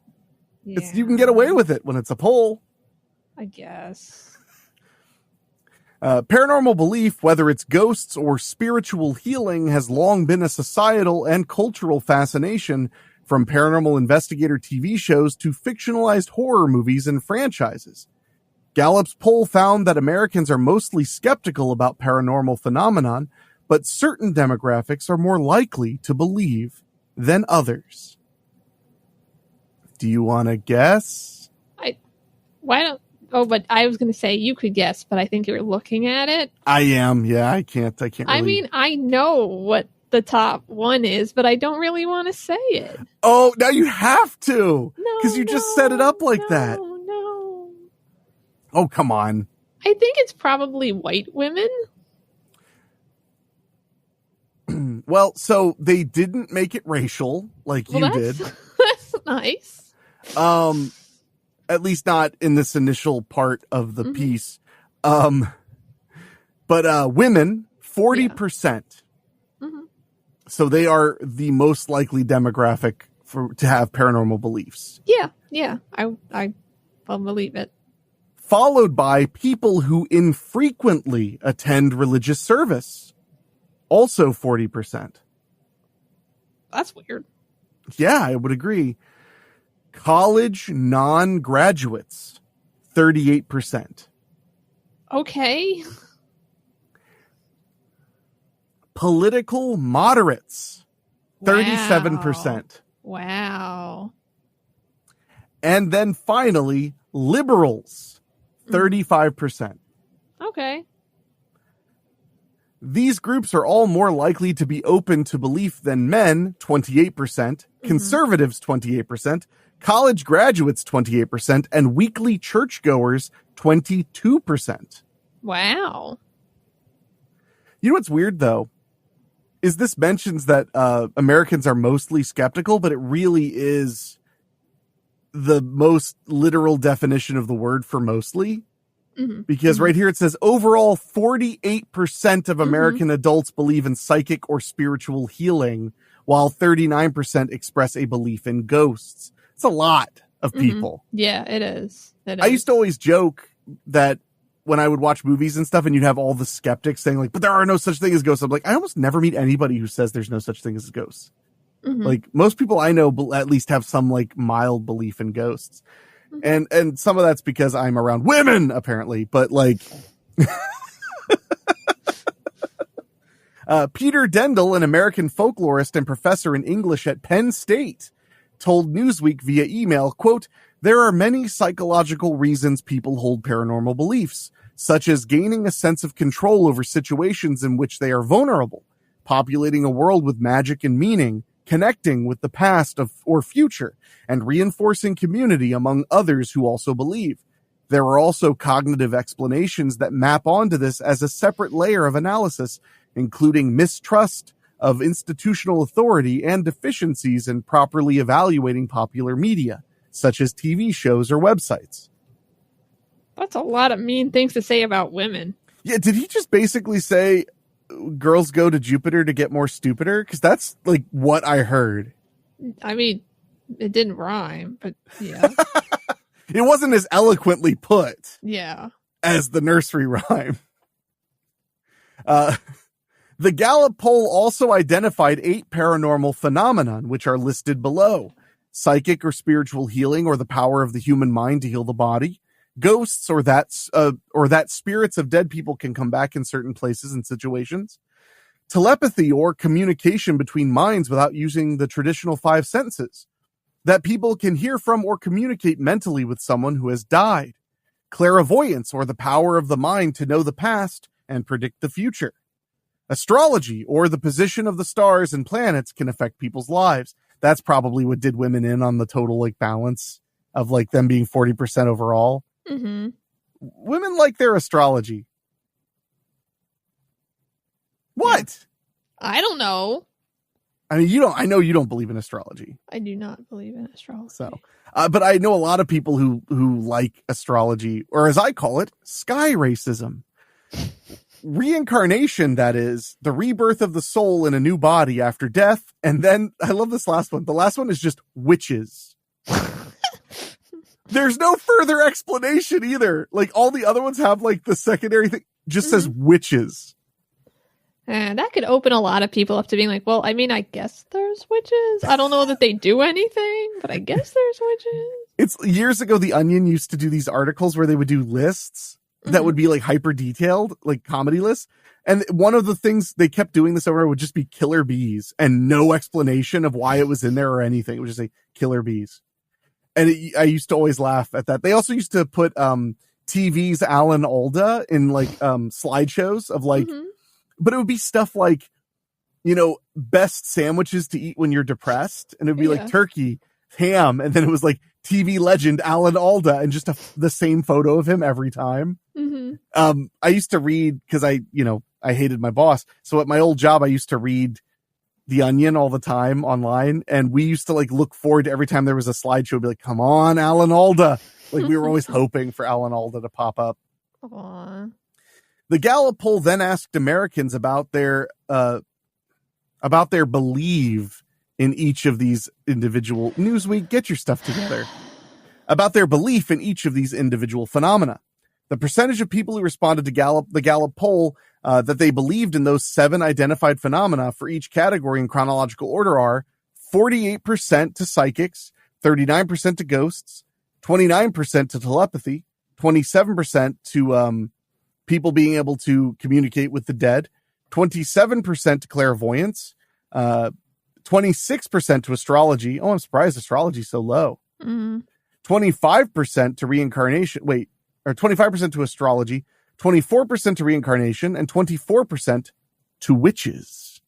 Yeah. You can get away with it when it's a poll. I guess. Paranormal belief, whether it's ghosts or spiritual healing, has long been a societal and cultural fascination, from paranormal investigator TV shows to fictionalized horror movies and franchises. Gallup's poll found that Americans are mostly skeptical about paranormal phenomenon, but certain demographics are more likely to believe than others. Do you want to guess? But I was going to say you could guess, but I think you're looking at it. I am. Yeah, I can't really... I mean, I know what the top one is, but I don't really want to say it. Oh, now you have to. Because you just set it up like that. No. Oh, come on. I think it's probably white women. Well, so they didn't make it racial like you did. That's nice. At least not in this initial part of the piece. But women, 40%. Mm-hmm. So they are the most likely demographic to have paranormal beliefs. Yeah. I believe it. Followed by people who infrequently attend religious service. Also 40%. That's weird. Yeah, I would agree. College non-graduates, 38%. Okay. Political moderates, 37%. Wow. And then finally, liberals, 35%. Okay. These groups are all more likely to be open to belief than men, 28%, conservatives, 28%, college graduates, 28%, and weekly churchgoers, 22%. Wow. You know what's weird, though? Is this mentions that Americans are mostly skeptical, but it really is the most literal definition of the word for mostly. Because right here it says overall 48% of American adults believe in psychic or spiritual healing, while 39% express a belief in ghosts. It's a lot of people. Yeah, it is. I used to always joke that when I would watch movies and stuff and you'd have all the skeptics saying like, but there are no such thing as ghosts. I'm like, I almost never meet anybody who says there's no such thing as ghosts. Like most people I know at least have some like mild belief in ghosts. And some of that's because I'm around women apparently, but like Peter Dendel, an American folklorist and professor in English at Penn State, told Newsweek via email, quote, "There are many psychological reasons people hold paranormal beliefs, such as gaining a sense of control over situations in which they are vulnerable, populating a world with magic and meaning, connecting with the past or future, and reinforcing community among others who also believe. There are also cognitive explanations that map onto this as a separate layer of analysis, including mistrust of institutional authority and deficiencies in properly evaluating popular media, such as TV shows or websites." That's a lot of mean things to say about women. Yeah, did he just basically say girls go to Jupiter to get more stupider? Because that's like what I heard. I mean, it didn't rhyme, but yeah. It wasn't as eloquently put Yeah. as the nursery rhyme. The Gallup poll also identified 8 paranormal phenomenon, which are listed below: psychic or spiritual healing, or the power of the human mind to heal the body; ghosts, or that spirits of dead people can come back in certain places and situations; telepathy, or communication between minds without using the traditional 5 senses; that people can hear from or communicate mentally with someone who has died; clairvoyance, or the power of the mind to know the past and predict the future; astrology, or the position of the stars and planets can affect people's lives. That's probably what did women in on the total like balance of like them being 40% overall. Mm-hmm. Women like their astrology. What? I don't know. I mean, I know you don't believe in astrology. I do not believe in astrology. So, but I know a lot of people who like astrology, or as I call it, sky racism. Reincarnation, that is, the rebirth of the soul in a new body after death. And then, I love this last one. The last one is just witches. There's no further explanation either. Like, all the other ones have, like, the secondary thing. Just says witches. And that could open a lot of people up to being like, well, I mean, I guess there's witches. I don't know that they do anything, but I guess there's witches. It's years ago, The Onion used to do these articles where they would do lists that would be like hyper detailed, like comedy lists. And one of the things they kept doing this over would just be killer bees and no explanation of why it was in there or anything. It would just say killer bees. And I used to always laugh at that. They also used to put TV's Alan Alda in like slideshows of like, but it would be stuff like, you know, best sandwiches to eat when you're depressed. And it would be like turkey, ham. And then it was like TV legend Alan Alda and just the same photo of him every time. I used to read because I hated my boss. So at my old job, I used to read The Onion all the time online. And we used to like look forward to every time there was a slideshow, be like, come on, Alan Alda. Like we were always hoping for Alan Alda to pop up. Aww. The Gallup poll then asked Americans about their belief in each of these individual Newsweek, get your stuff together. About their belief in each of these individual phenomena. The percentage of people who responded to the Gallup poll that they believed in those 7 identified phenomena for each category in chronological order are 48% to psychics, 39% to ghosts, 29% to telepathy, 27% to people being able to communicate with the dead, 27% to clairvoyance, 26% to astrology. Oh, I'm surprised astrology is so low. 25% to reincarnation. 25% to astrology, 24% to reincarnation, and 24% to witches.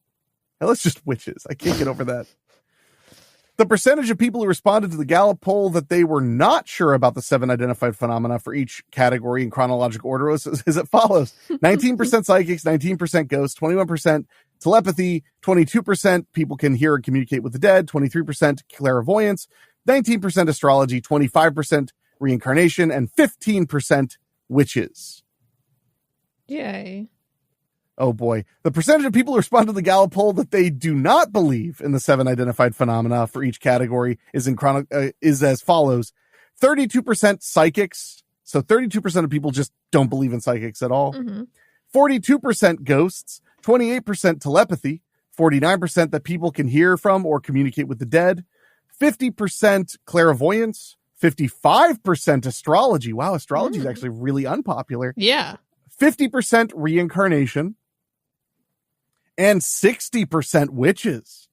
Now, that's just witches. I can't get over that. The percentage of people who responded to the Gallup poll that they were not sure about the 7 identified phenomena for each category in chronological order is as follows. 19% psychics, 19% ghosts, 21% telepathy, 22% people can hear and communicate with the dead, 23% clairvoyance, 19% astrology, 25% reincarnation, and 15% witches. Yay. Oh boy. The percentage of people who respond to the Gallup poll that they do not believe in the 7 identified phenomena for each category is as follows. 32% psychics. So 32% of people just don't believe in psychics at all. 42% ghosts, 28% telepathy, 49% that people can hear from or communicate with the dead, 50% clairvoyance, 55% astrology. Wow, astrology is actually really unpopular. Yeah. 50% reincarnation, and 60% witches.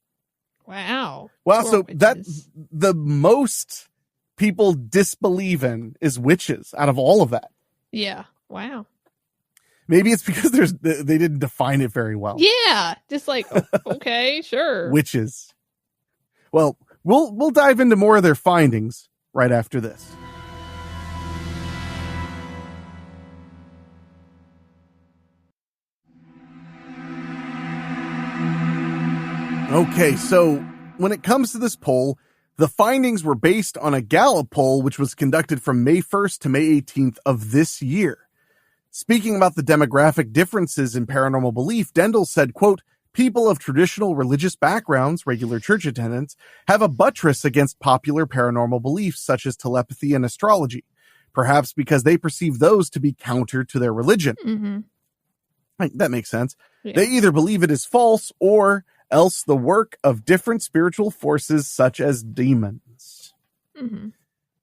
Wow. Wow, Poor so witches. that's the most people disbelieve in is witches out of all of that. Yeah. Wow. Maybe it's because they didn't define it very well. Yeah. Just like, okay, sure. Witches. Well, we'll dive into more of their findings right after this. Okay, so when it comes to this poll, the findings were based on a Gallup poll, which was conducted from May 1st to May 18th of this year. Speaking about the demographic differences in paranormal belief, Dendel said, quote, people of traditional religious backgrounds, regular church attendants, have a buttress against popular paranormal beliefs such as telepathy and astrology, perhaps because they perceive those to be counter to their religion. Mm-hmm. That makes sense. Yeah. They either believe it is false or else the work of different spiritual forces such as demons. Mm-hmm.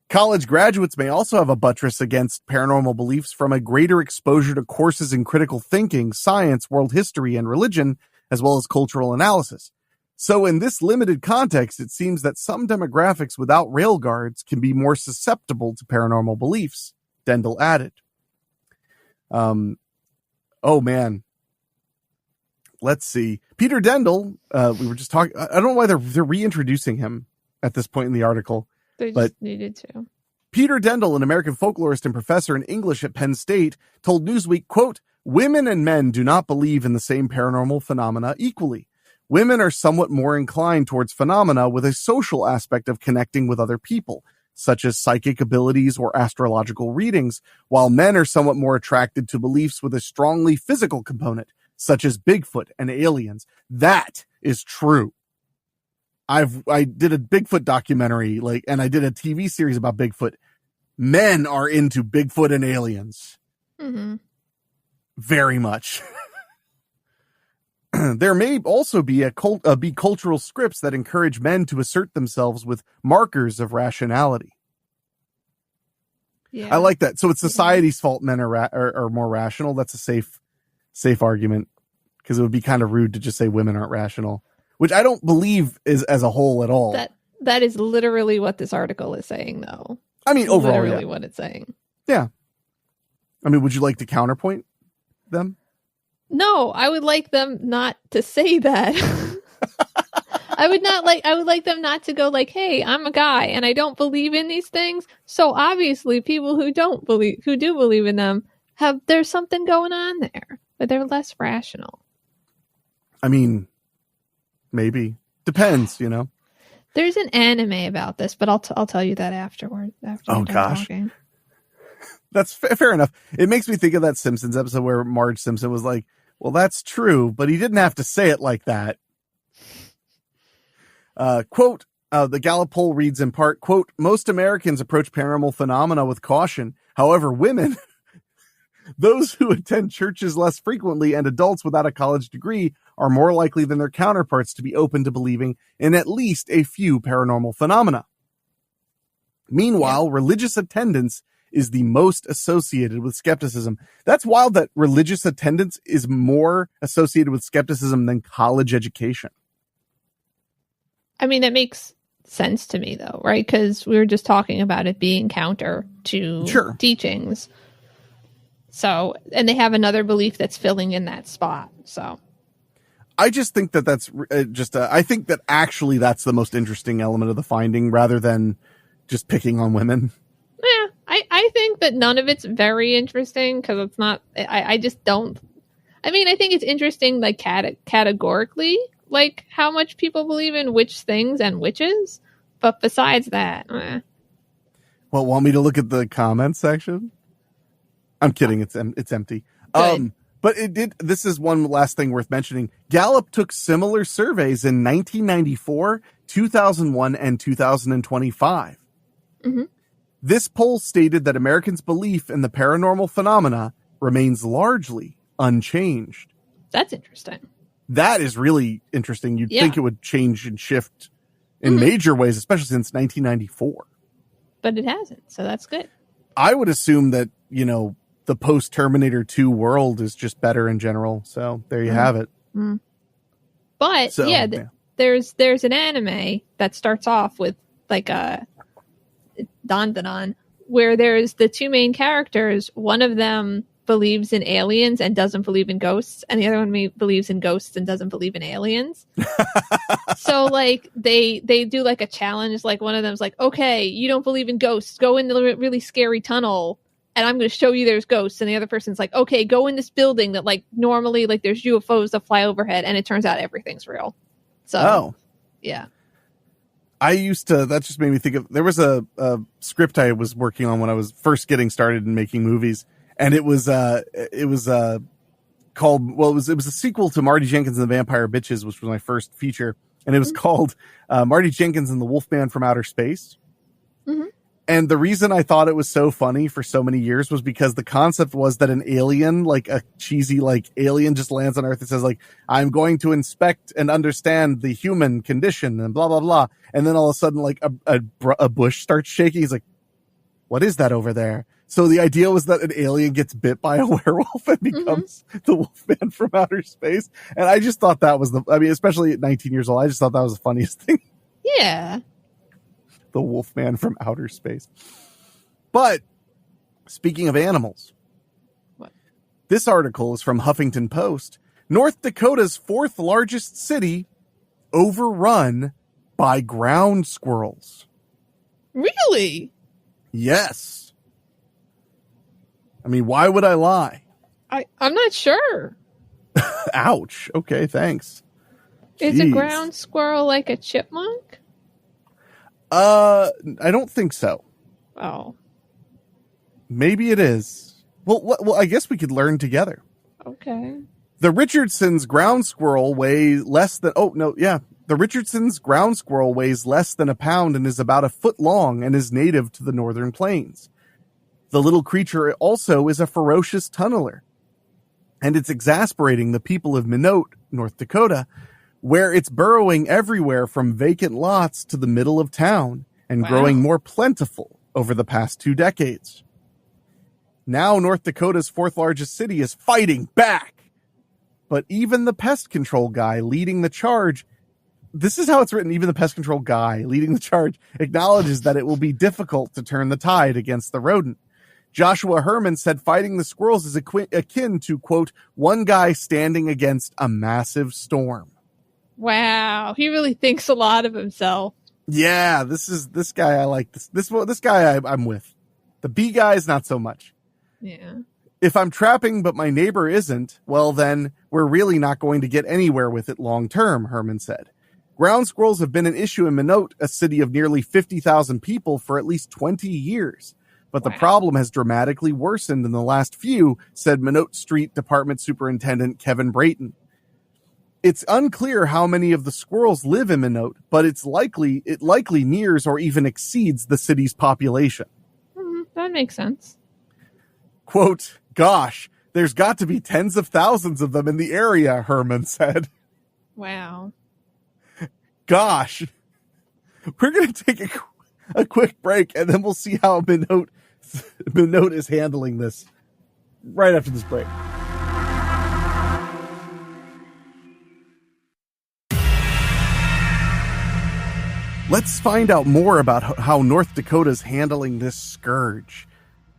College graduates may also have a buttress against paranormal beliefs from a greater exposure to courses in critical thinking, science, world history, and religion, as well as cultural analysis. So in this limited context, it seems that some demographics without rail guards can be more susceptible to paranormal beliefs, Dendel added. Oh man. Let's see. Peter Dendel, we were just talking, I don't know why they're reintroducing him at this point in the article. They just needed to. Peter Dendel, an American folklorist and professor in English at Penn State, told Newsweek, quote, women and men do not believe in the same paranormal phenomena equally. Women are somewhat more inclined towards phenomena with a social aspect of connecting with other people, such as psychic abilities or astrological readings, while men are somewhat more attracted to beliefs with a strongly physical component, such as Bigfoot and aliens. That is true. I did a Bigfoot documentary, and I did a TV series about Bigfoot. Men are into Bigfoot and aliens. Mm-hmm. Very much. There may also be be cultural scripts that encourage men to assert themselves with markers of rationality. Yeah. I like that. So it's society's fault men are more rational. That's a safe argument, because it would be kind of rude to just say women aren't rational, which I don't believe is as a whole at all. That is literally what this article is saying, though. I mean, overall, literally what it's saying. Yeah. I mean, would you like to counterpoint them? No, I would like them not to say that. I would like them not to go like, hey, I'm a guy and I don't believe in these things. So obviously people who do believe in them there's something going on there, but they're less rational. I mean, maybe. Depends, you know. There's an anime about this, but I'll tell you that afterward. Oh gosh. Talking. That's fair enough. It makes me think of that Simpsons episode where Marge Simpson was like, well, that's true, but he didn't have to say it like that. Quote, the Gallup poll reads in part, quote, most Americans approach paranormal phenomena with caution. However, women, those who attend churches less frequently, and adults without a college degree are more likely than their counterparts to be open to believing in at least a few paranormal phenomena. Meanwhile, religious attendance is the most associated with skepticism. That's wild that religious attendance is more associated with skepticism than college education. I mean, it makes sense to me, though, right? Because we were just talking about it being counter to teachings. So, and they have another belief that's filling in that spot. So, I just think that's I think that actually that's the most interesting element of the finding rather than just picking on women. Yeah, I think that none of it's very interesting because it's not, I just don't, I mean, I think it's interesting, like categorically, like how much people believe in which things and witches. But besides that, Well, want me to look at the comments section? I'm kidding. It's empty. But this is one last thing worth mentioning. Gallup took similar surveys in 1994, 2001, and 2025. Mm-hmm. This poll stated that Americans' belief in the paranormal phenomena remains largely unchanged. That's interesting. That is really interesting. You'd Yeah. think it would change and shift in major ways, especially since 1994. But it hasn't, so that's good. I would assume that, the post-Terminator 2 world is just better in general. So there you have it. But So, there's an anime that starts off with like a Dandadan, where there's the two main characters. One of them believes in aliens and doesn't believe in ghosts, and the other one believes in ghosts and doesn't believe in aliens. So like they do like a challenge. Like one of them's like, okay, you don't believe in ghosts, go in the really scary tunnel and I'm going to show you there's ghosts. And the other person's like, okay, go in this building that like normally like there's UFOs that fly overhead, and it turns out everything's real. So yeah. That just made me think of, there was a script I was working on when I was first getting started in making movies. And it was called, well, it was a sequel to Marty Jenkins and the Vampire Bitches, which was my first feature. And it was called Marty Jenkins and the Wolfman from Outer Space. Mm-hmm. And the reason I thought it was so funny for so many years was because the concept was that an alien, like a cheesy, like alien just lands on Earth and says like, I'm going to inspect and understand the human condition and blah, blah, blah. And then all of a sudden, like a bush starts shaking. He's like, what is that over there? So the idea was that an alien gets bit by a werewolf and becomes the Wolfman from Outer Space. And I just thought that was especially at 19 years old, I just thought that was the funniest thing. Yeah. The Wolfman from Outer Space. But speaking of animals, what? This article is from Huffington Post. North Dakota's fourth largest city overrun by ground squirrels. Really? Yes. I mean, why would I lie? I'm not sure. Ouch. Okay, thanks. Is a ground squirrel like a chipmunk? I don't think so. Oh. Maybe it is. Well, I guess we could learn together. Okay. The Richardson's ground squirrel weighs less than... The Richardson's ground squirrel weighs less than a pound and is about a foot long and is native to the northern plains. The little creature also is a ferocious tunneler. And it's exasperating the people of Minot, North Dakota, where it's burrowing everywhere from vacant lots to the middle of town and growing more plentiful over the past 2 decades. Now North Dakota's fourth largest city is fighting back. But even the pest control guy leading the charge, this is how it's written, even the pest control guy leading the charge acknowledges that it will be difficult to turn the tide against the rodent. Joshua Herman said fighting the squirrels is akin to, quote, one guy standing against a massive storm. Wow, he really thinks a lot of himself. Yeah, this guy I like. This guy I'm with. The bee guys, not so much. Yeah. If I'm trapping but my neighbor isn't, well then, we're really not going to get anywhere with it long term, Herman said. Ground squirrels have been an issue in Minot, a city of nearly 50,000 people, for at least 20 years. But the problem has dramatically worsened in the last few, said Minot Street Department Superintendent Kevin Brayton. It's unclear how many of the squirrels live in Minot, but it likely nears or even exceeds the city's population. That makes sense. Quote, gosh, there's got to be tens of thousands of them in the area, Herman said. Wow. Gosh. We're going to take a quick break, and then we'll see how Minot is handling this right after this break. Let's find out more about how North Dakota's handling this scourge.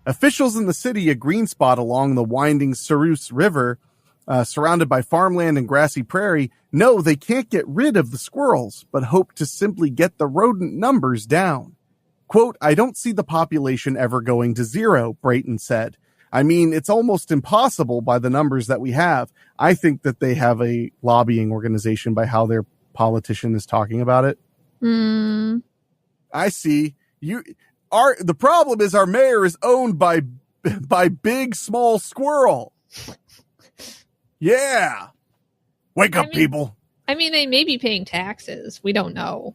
Officials in the city, a green spot along the winding Cyrus River, surrounded by farmland and grassy prairie, know they can't get rid of the squirrels, but hope to simply get the rodent numbers down. Quote, I don't see the population ever going to zero, Brayton said. I mean, it's almost impossible by the numbers that we have. I think that they have a lobbying organization by how their politician is talking about it. I see. The problem is our mayor is owned by Big Small Squirrel. Yeah. Wake up, people. I mean, they may be paying taxes. We don't know.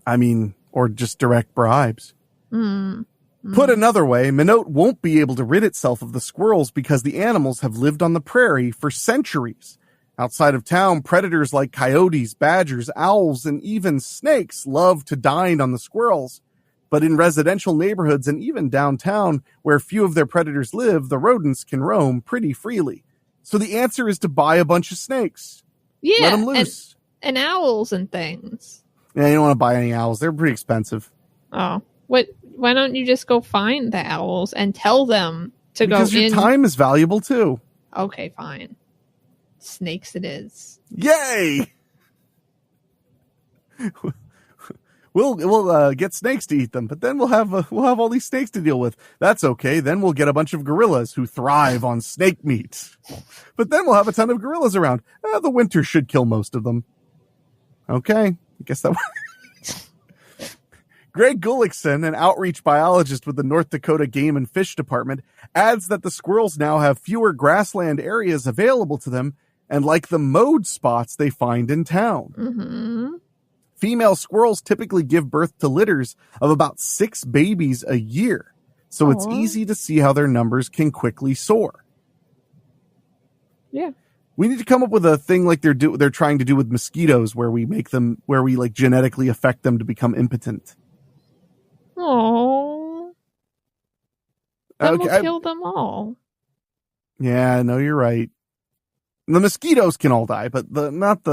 I mean, or just direct bribes. Put another way, Minot won't be able to rid itself of the squirrels because the animals have lived on the prairie for centuries. Outside of town, predators like coyotes, badgers, owls, and even snakes love to dine on the squirrels. But in residential neighborhoods and even downtown, where few of their predators live, the rodents can roam pretty freely. So the answer is to buy a bunch of snakes. Yeah. Let them loose. And owls and things. Yeah, you don't want to buy any owls. They're pretty expensive. Oh. Why don't you just go find the owls and tell them to go in? Because your time is valuable too. Okay, fine. Snakes it is. Yay! We'll get snakes to eat them, but then we'll have all these snakes to deal with. That's okay. Then we'll get a bunch of gorillas who thrive on snake meat. But then we'll have a ton of gorillas around. The winter should kill most of them. Okay, I guess that. Greg Gullickson, an outreach biologist with the North Dakota Game and Fish Department, adds that the squirrels now have fewer grassland areas available to them, and like the mowed spots they find in town. Mm-hmm. Female squirrels typically give birth to litters of about 6 babies a year, so it's easy to see how their numbers can quickly soar. Yeah. We need to come up with a thing like they're trying to do with mosquitoes, where we like genetically affect them to become impotent. Oh. Then we'll kill them all. Yeah, no, you're right. The mosquitoes can all die, but not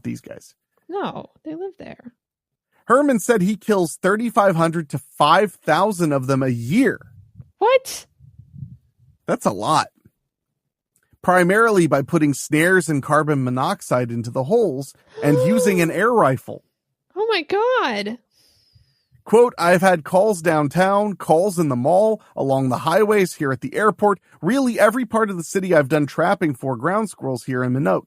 these guys. No, they live there. Herman said he kills 3,500 to 5,000 of them a year. What? That's a lot. Primarily by putting snares and carbon monoxide into the holes and using an air rifle. Oh my God. Quote, I've had calls downtown, calls in the mall, along the highways, here at the airport, really every part of the city I've done trapping for ground squirrels here in Minot.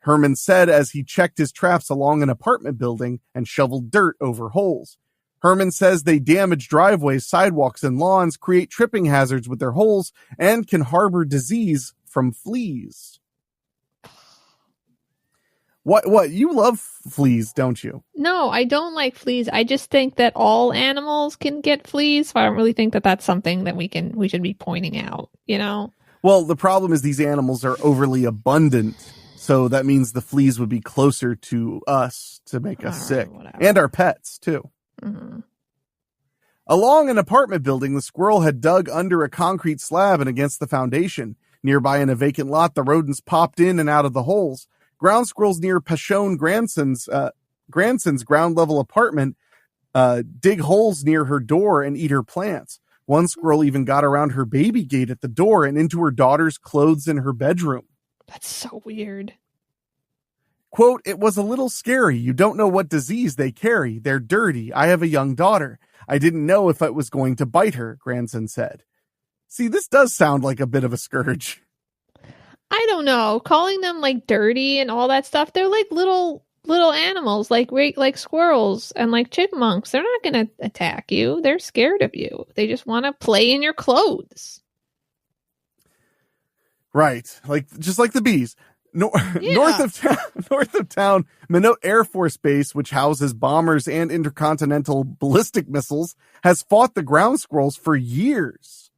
Herman said as he checked his traps along an apartment building and shoveled dirt over holes. Herman says they damage driveways, sidewalks, and lawns, create tripping hazards with their holes, and can harbor disease from fleas. What? You love fleas, don't you? No, I don't like fleas. I just think that all animals can get fleas, so I don't really think that that's something that we should be pointing out, you know? Well, the problem is these animals are overly abundant, so that means the fleas would be closer to us to make us sick. Whatever. And our pets, too. Mm-hmm. Along an apartment building, the squirrel had dug under a concrete slab and against the foundation. Nearby in a vacant lot, the rodents popped in and out of the holes. Ground squirrels near Pashone Granson's ground-level apartment dig holes near her door and eat her plants. One squirrel even got around her baby gate at the door and into her daughter's clothes in her bedroom. That's so weird. Quote, it was a little scary. You don't know what disease they carry. They're dirty. I have a young daughter. I didn't know if it was going to bite her, Granson said. See, this does sound like a bit of a scourge. I don't know. Calling them like dirty and all that stuff, they're like little animals, like squirrels and like chipmunks. They're not going to attack you. They're scared of you. They just want to play in your clothes. Right. Just like the bees. North of town, Minot Air Force Base, which houses bombers and intercontinental ballistic missiles, has fought the ground squirrels for years.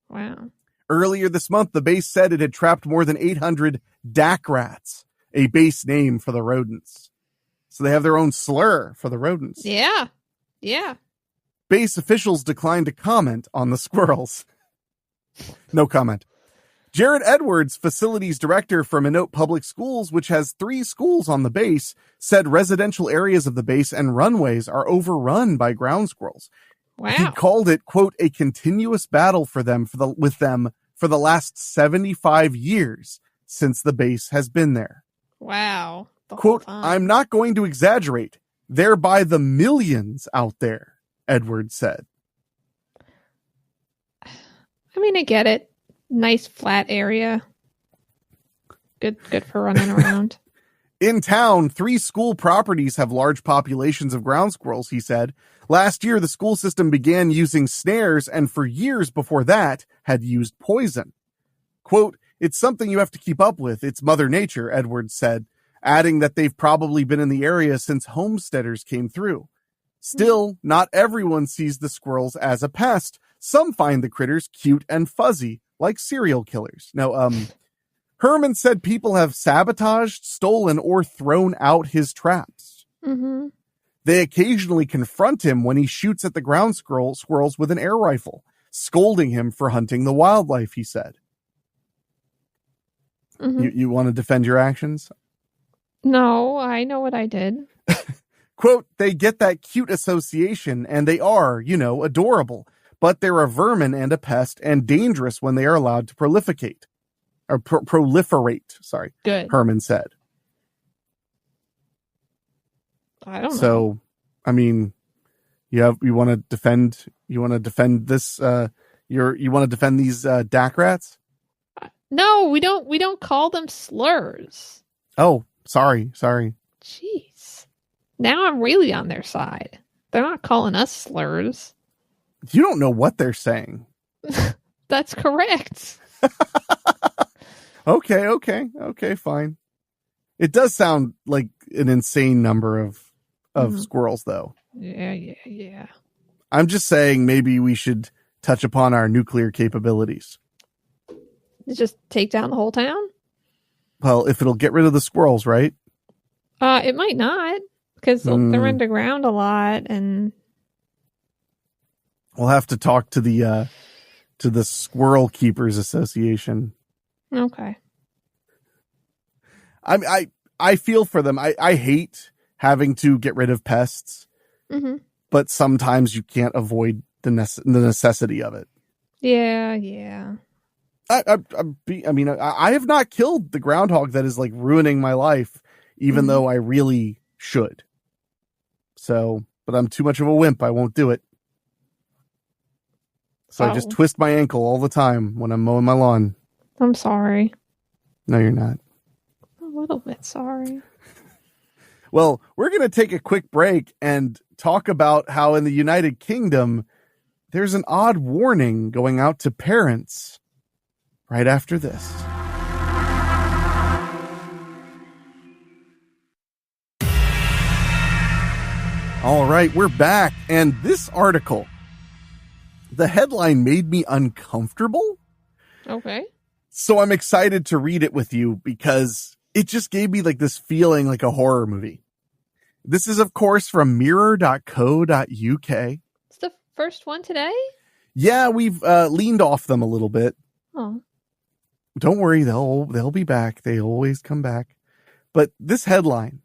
Wow. Earlier this month, the base said it had trapped more than 800 dak rats, a base name for the rodents. So they have their own slur for the rodents. Yeah. Yeah. Base officials declined to comment on the squirrels. No comment. Jared Edwards, facilities director for Minot Public Schools, which has 3 schools on the base, said residential areas of the base and runways are overrun by ground squirrels. Wow. He called it, quote, a continuous battle with them for the last 75 years since the base has been there. Wow. Quote, I'm not going to exaggerate. They're by the millions out there, Edwards said. I mean, I get it. Nice flat area. Good for running around. In town, 3 school properties have large populations of ground squirrels, he said. Last year, the school system began using snares, and for years before that, had used poison. Quote, it's something you have to keep up with. It's Mother Nature, Edwards said, adding that they've probably been in the area since homesteaders came through. Still, not everyone sees the squirrels as a pest. Some find the critters cute and fuzzy, like serial killers. Now, Herman said people have sabotaged, stolen, or thrown out his traps. Mm-hmm. They occasionally confront him when he shoots at the ground squirrels with an air rifle, scolding him for hunting the wildlife, he said. Mm-hmm. You want to defend your actions? No, I know what I did. Quote, they get that cute association and they are, adorable, but they're a vermin and a pest and dangerous when they are allowed to proliferate. Or proliferate, sorry. Good. Herman said. I don't know. So, I mean, you want to defend this, you want to defend these DAC rats? No, we don't call them slurs. Oh, sorry. Jeez. Now I'm really on their side. They're not calling us slurs. You don't know what they're saying. That's correct. Okay, fine. It does sound like an insane number of squirrels, though. Yeah. I'm just saying maybe we should touch upon our nuclear capabilities. Just take down the whole town? Well, if it'll get rid of the squirrels, right? It might not, because they're underground a lot, and we'll have to talk to the Squirrel Keepers Association. Okay. I feel for them. I hate having to get rid of pests, but sometimes you can't avoid the necessity of it. Yeah. I have not killed the groundhog that is like ruining my life, even though I really should. So, but I'm too much of a wimp. I won't do it. So I just twist my ankle all the time when I'm mowing my lawn. I'm sorry. No, you're not. A little bit sorry. Well, we're going to take a quick break and talk about how in the United Kingdom, there's an odd warning going out to parents right after this. All right, we're back. And this article, the headline made me uncomfortable. Okay. So I'm excited to read it with you because it just gave me like this feeling like a horror movie. This is, of course, from mirror.co.uk. It's the first one today? Yeah, we've leaned off them a little bit. Oh. Don't worry, they'll be back. They always come back. But this headline,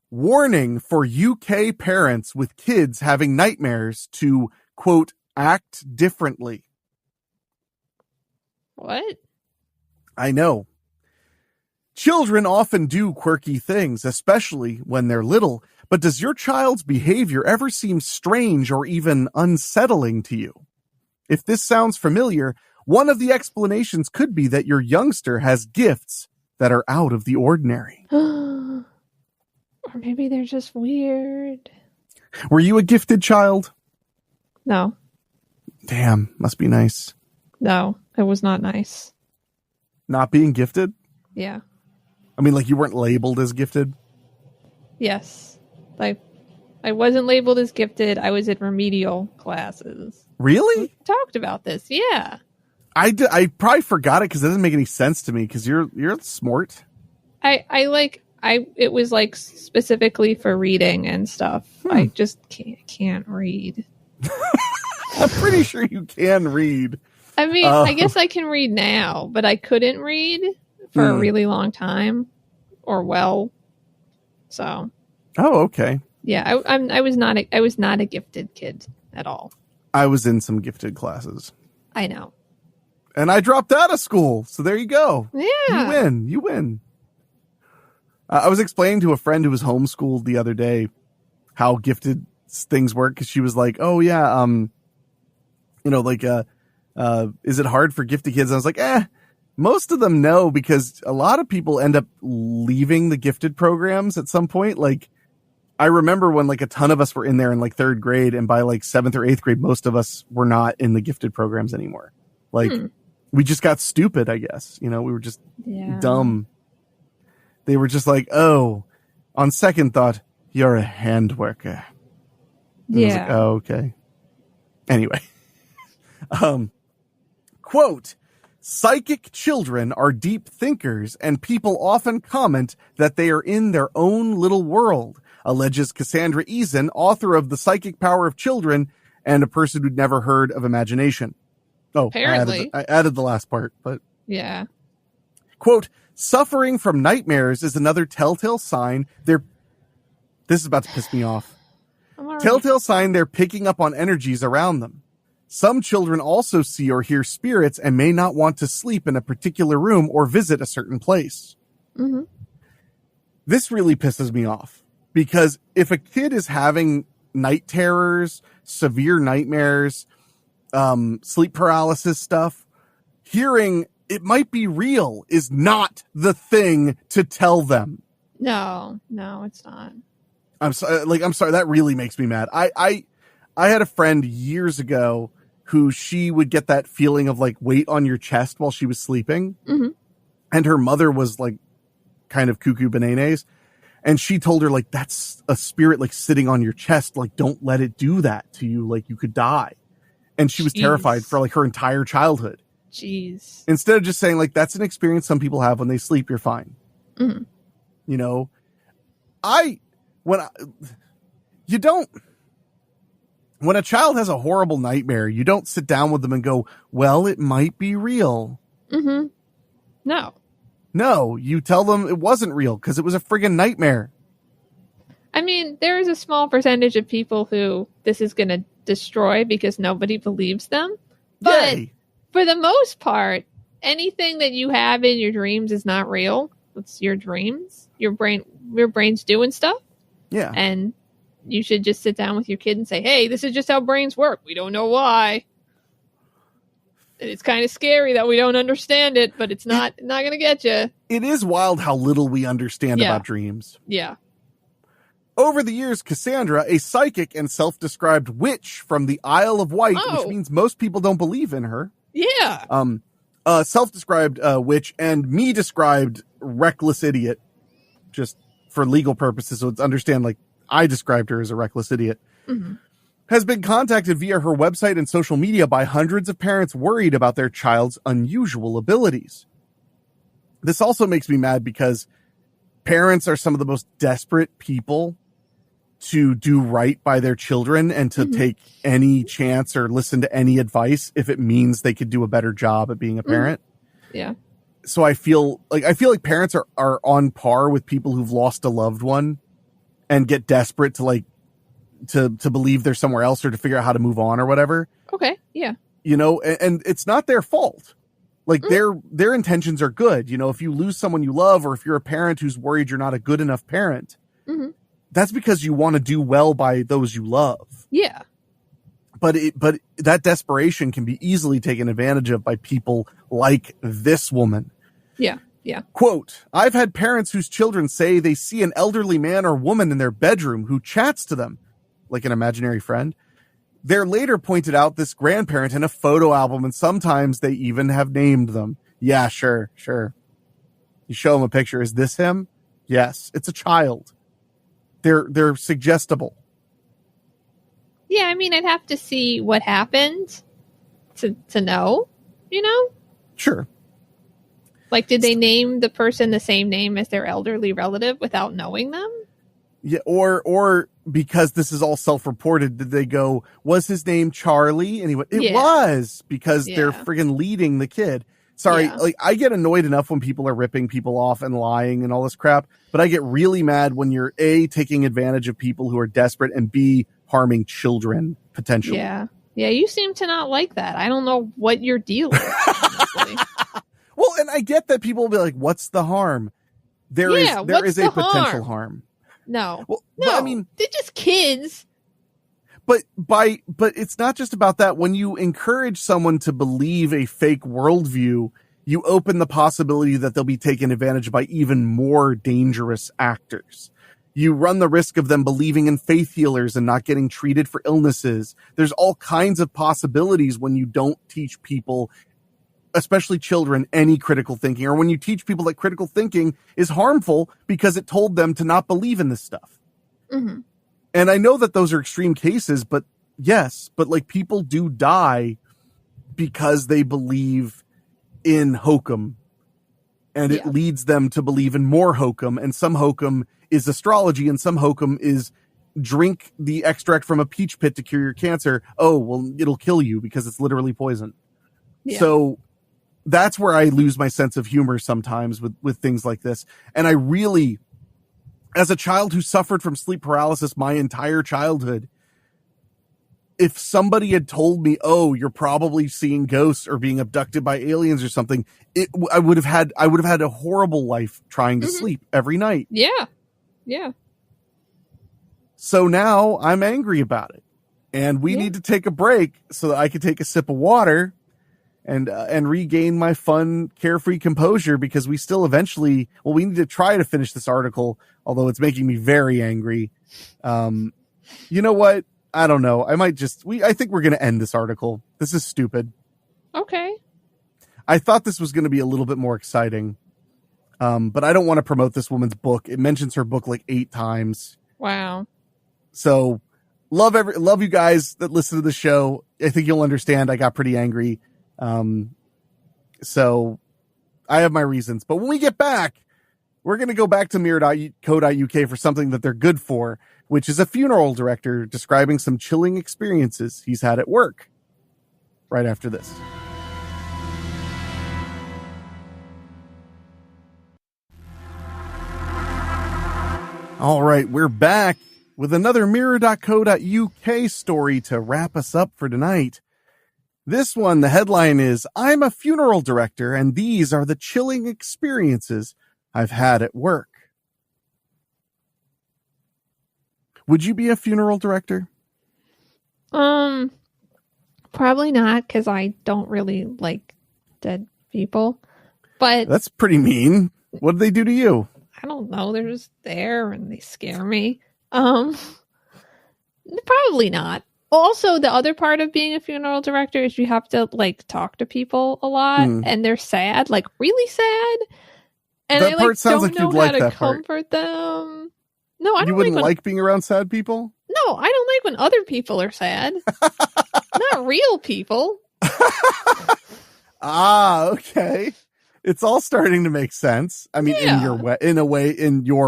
warning for UK parents with kids having nightmares to, quote, act differently. What? I know. Children often do quirky things, especially when they're little. But does your child's behavior ever seem strange or even unsettling to you? If this sounds familiar, one of the explanations could be that your youngster has gifts that are out of the ordinary. Or maybe they're just weird. Were you a gifted child? No. Damn, must be nice. No, it was not nice. Not being gifted? Yeah. I mean, like you weren't labeled as gifted? Yes. I wasn't labeled as gifted. I was in remedial classes. Really? We talked about this. Yeah. I probably forgot it because it doesn't make any sense to me because you're smart. It was like specifically for reading and stuff. I just can't read. I'm pretty sure you can read. I mean, I guess I can read now, but I couldn't read for a really long time, so. Oh, okay. Yeah, I was not a gifted kid at all. I was in some gifted classes. I know. And I dropped out of school, so there you go. Yeah, you win. I was explaining to a friend who was homeschooled the other day how gifted things work because she was like, "Oh yeah, is it hard for gifted kids?" And I was like, most of them no, because a lot of people end up leaving the gifted programs at some point. Like, I remember when like a ton of us were in there in like third grade, and by like 7th or 8th grade, most of us were not in the gifted programs anymore. Like, we just got stupid, I guess. We were just dumb. They were just like, "Oh, on second thought, you're a hand worker." And I was like, "Oh, okay." Anyway, quote, Psychic children are deep thinkers, and people often comment that they are in their own little world, alleges Cassandra Eason, author of The Psychic Power of Children and a person who'd never heard of imagination. Oh, Apparently. I added the last part, but... Yeah. Quote, suffering from nightmares is another telltale sign they're... This is about to piss me off. Telltale sign they're picking up on energies around them. Some children also see or hear spirits and may not want to sleep in a particular room or visit a certain place. Mm-hmm. This really pisses me off because if a kid is having night terrors, severe nightmares, sleep paralysis stuff, hearing it might be real is not the thing to tell them. No, it's not. I'm sorry. That really makes me mad. I had a friend years ago who she would get that feeling of like weight on your chest while she was sleeping. Mm-hmm. And her mother was like kind of cuckoo bananas. And she told her like, that's a spirit like sitting on your chest. Like, don't let it do that to you. Like you could die. And she was terrified for like her entire childhood. Jeez. Instead of just saying like, that's an experience some people have when they sleep, you're fine. Mm-hmm. You know, when a child has a horrible nightmare, you don't sit down with them and go, well, it might be real. Mm-hmm. No, you tell them it wasn't real because it was a friggin' nightmare. I mean, there is a small percentage of people who this is going to destroy because nobody believes them. But Yay. For the most part, anything that you have in your dreams is not real. It's your dreams. Your brain's doing stuff. Yeah. And you should just sit down with your kid and say, hey, this is just how brains work. We don't know why. And it's kind of scary that we don't understand it, but it's not going to get you. It is wild how little we understand about dreams. Yeah. Over the years, Cassandra, a psychic and self-described witch from the Isle of Wight, which means most people don't believe in her. Yeah. Self-described witch and me described reckless idiot, just for legal purposes. So it's understand like I described her as a reckless idiot. Mm-hmm. Has been contacted via her website and social media by hundreds of parents worried about their child's unusual abilities. This also makes me mad because parents are some of the most desperate people to do right by their children and to take any chance or listen to any advice if it means they could do a better job at being a parent. Yeah. So I feel like parents are on par with people who've lost a loved one and get desperate to like to believe they're somewhere else or to figure out how to move on or whatever. Okay. Yeah. You know, and it's not their fault. Like their intentions are good. You know, if you lose someone you love, or if you're a parent who's worried you're not a good enough parent, that's because you want to do well by those you love. Yeah. But that desperation can be easily taken advantage of by people like this woman. Yeah. Yeah. Quote, I've had parents whose children say they see an elderly man or woman in their bedroom who chats to them like an imaginary friend. They're later pointed out this grandparent in a photo album, and sometimes they even have named them. Yeah, sure. You show them a picture. Is this him? Yes, it's a child. They're suggestible. Yeah, I mean, I'd have to see what happened to know, you know? Sure. Like, did they name the person the same name as their elderly relative without knowing them? Yeah, or because this is all self-reported, did they go, was his name Charlie? And he went, it was, because they're friggin' leading the kid. Sorry, like I get annoyed enough when people are ripping people off and lying and all this crap, but I get really mad when you're A, taking advantage of people who are desperate, and B, harming children potentially. Yeah. Yeah, you seem to not like that. I don't know what your deal is, honestly. Well, and I get that people will be like, what's the harm? There is a potential harm. No. Well, no. I mean, they're just kids. But it's not just about that. When you encourage someone to believe a fake worldview, you open the possibility that they'll be taken advantage of by even more dangerous actors. You run the risk of them believing in faith healers and not getting treated for illnesses. There's all kinds of possibilities when you don't teach people, especially children, any critical thinking, or when you teach people that critical thinking is harmful because it told them to not believe in this stuff. Mm-hmm. And I know that those are extreme cases, but yes, but like people do die because they believe in hokum, and it leads them to believe in more hokum, and some hokum is astrology, and some hokum is drink the extract from a peach pit to cure your cancer. Oh, well, it'll kill you because it's literally poison. Yeah. So that's where I lose my sense of humor sometimes with things like this. And I really, as a child who suffered from sleep paralysis my entire childhood, if somebody had told me, oh, you're probably seeing ghosts or being abducted by aliens or something, I would have had a horrible life trying to sleep every night. Yeah. Yeah. So now I'm angry about it, and we need to take a break so that I can take a sip of water and regain my fun, carefree composure, because we still eventually, we need to try to finish this article, although it's making me very angry. You know what? I don't know. I think we're going to end this article. This is stupid. Okay. I thought this was going to be a little bit more exciting. But I don't want to promote this woman's book. It mentions her book like 8 times. Wow. So love you guys that listen to the show. I think you'll understand I got pretty angry. So I have my reasons, but when we get back, we're going to go back to mirror.co.uk for something that they're good for, which is a funeral director describing some chilling experiences he's had at work. Right after this. All right, we're back with another mirror.co.uk story to wrap us up for tonight. This one, the headline is, I'm a funeral director, and these are the chilling experiences I've had at work. Would you be a funeral director? Probably not, because I don't really like dead people. But that's pretty mean. What did they do to you? I don't know. They're just there and they scare me. Probably not. Also, the other part of being a funeral director is you have to like talk to people a lot, and they're sad, like really sad. And that I part sounds don't like know you'd like how to that part. comfort them. No, I don't. You wouldn't like being around sad people? No, I don't like when other people are sad. Not real people. Okay. It's all starting to make sense. I mean, in your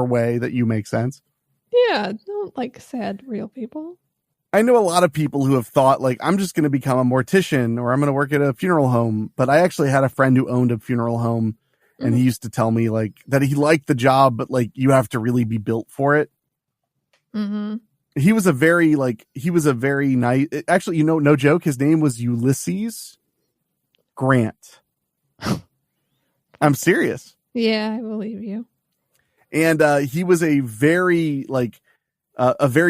way that you make sense. Yeah, don't like sad real people. I know a lot of people who have thought, like, I'm just going to become a mortician or I'm going to work at a funeral home. But I actually had a friend who owned a funeral home, and he used to tell me, like, that he liked the job, but, like, you have to really be built for it. Mm-hmm. He was a very nice, actually, no joke, his name was Ulysses Grant. I'm serious. Yeah, I believe you. And he was a very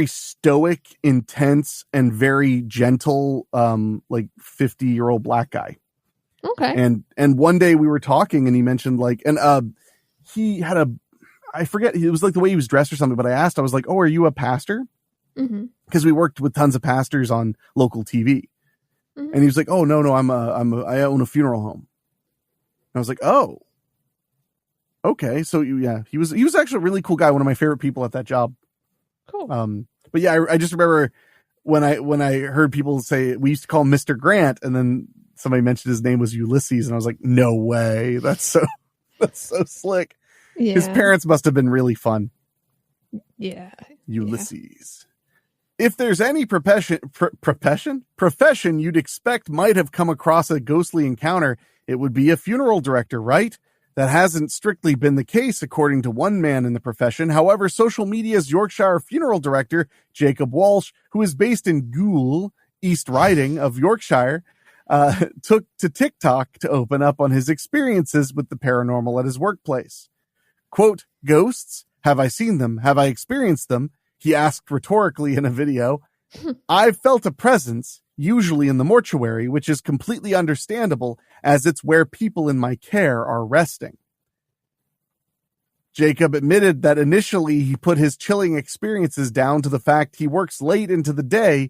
stoic, intense, and very gentle, 50-year-old black guy. Okay. And one day we were talking, and he mentioned he had I forget, it was like the way he was dressed or something, but I was like, oh, are you a pastor? Mm-hmm. Because we worked with tons of pastors on local TV. Mm-hmm. And he was like, oh, no, I own a funeral home. And I was like, oh, okay. So he was actually a really cool guy. One of my favorite people at that job. Cool. But yeah, I just remember when I heard people say, we used to call him Mr. Grant, and then somebody mentioned his name was Ulysses, and I was like, no way. That's so slick. Yeah. His parents must have been really fun. Yeah. Ulysses. Yeah. If there's any profession you'd expect might have come across a ghostly encounter, it would be a funeral director, right? That hasn't strictly been the case, according to one man in the profession. However, social media's Yorkshire funeral director, Jacob Walsh, who is based in Goole, East Riding of Yorkshire, took to TikTok to open up on his experiences with the paranormal at his workplace. Quote, ghosts? Have I seen them? Have I experienced them? He asked rhetorically in a video. I've felt a presence, usually in the mortuary, which is completely understandable as it's where people in my care are resting. Jacob admitted that initially he put his chilling experiences down to the fact he works late into the day,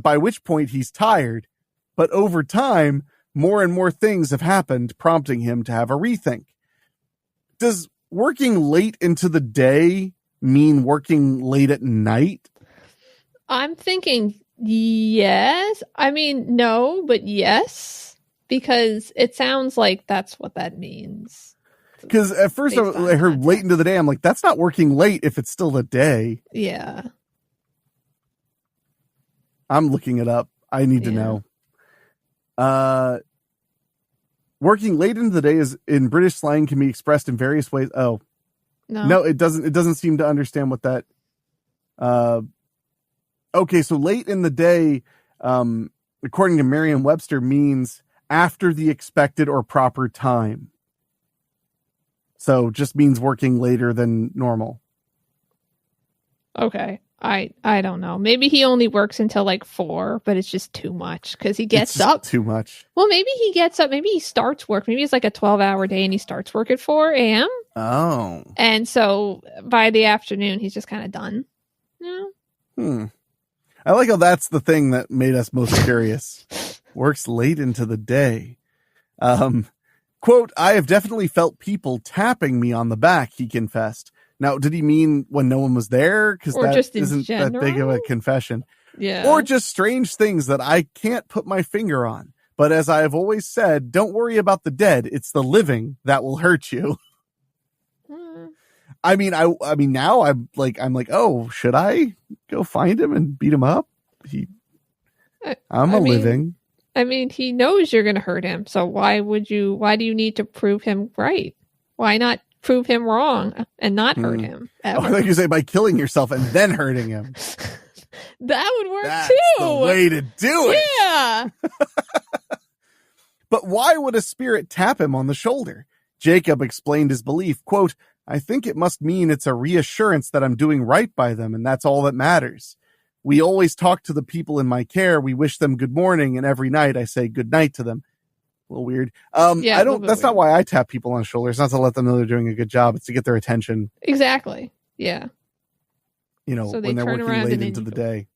by which point he's tired. But over time, more and more things have happened, prompting him to have a rethink. Does working late into the day mean working late at night? I'm thinking yes. I mean, no, but yes. because it sounds like that's what that means. Because at first Based on I heard context. late into the day. I'm like, that's not working late if it's still the day. Yeah. I'm looking it up. I need to know. Working late into the day is in British slang can be expressed in various ways. Oh, no, it doesn't. It doesn't seem to understand what that. Okay, so late in the day, according to Merriam-Webster, means after the expected or proper time. So just means working later than normal. Okay. I don't know. Maybe he only works until like 4, but it's just too much because he gets up. Too much. Well, maybe he gets up. Maybe he starts work. Maybe it's like a 12-hour day and he starts work at 4 a.m. Oh. And so by the afternoon, he's just kind of done. Yeah. I like how that's the thing that made us most curious. Works late into the day. Quote, I have definitely felt people tapping me on the back, he confessed. Now, did he mean when no one was there? Because that just in isn't that big of a confession. Yeah. Or just strange things that I can't put my finger on. But as I have always said, don't worry about the dead. It's the living that will hurt you. I mean, now I'm like, oh, should I go find him and beat him up? I'm living. I mean, he knows you're going to hurt him. So why do you need to prove him right? Why not prove him wrong and not hurt him? I thought you say by killing yourself and then hurting him. That would work That's too. the way to do it. Yeah. But why would a spirit tap him on the shoulder? Jacob explained his belief, quote, I think it must mean it's a reassurance that I'm doing right by them, and that's all that matters. We always talk to the people in my care. We wish them good morning, and every night I say good night to them. A little weird. Yeah, that's not why I tap people on the shoulder. It's not to let them know they're doing a good job. It's to get their attention. Exactly. Yeah. You know, So when they're working late into the day.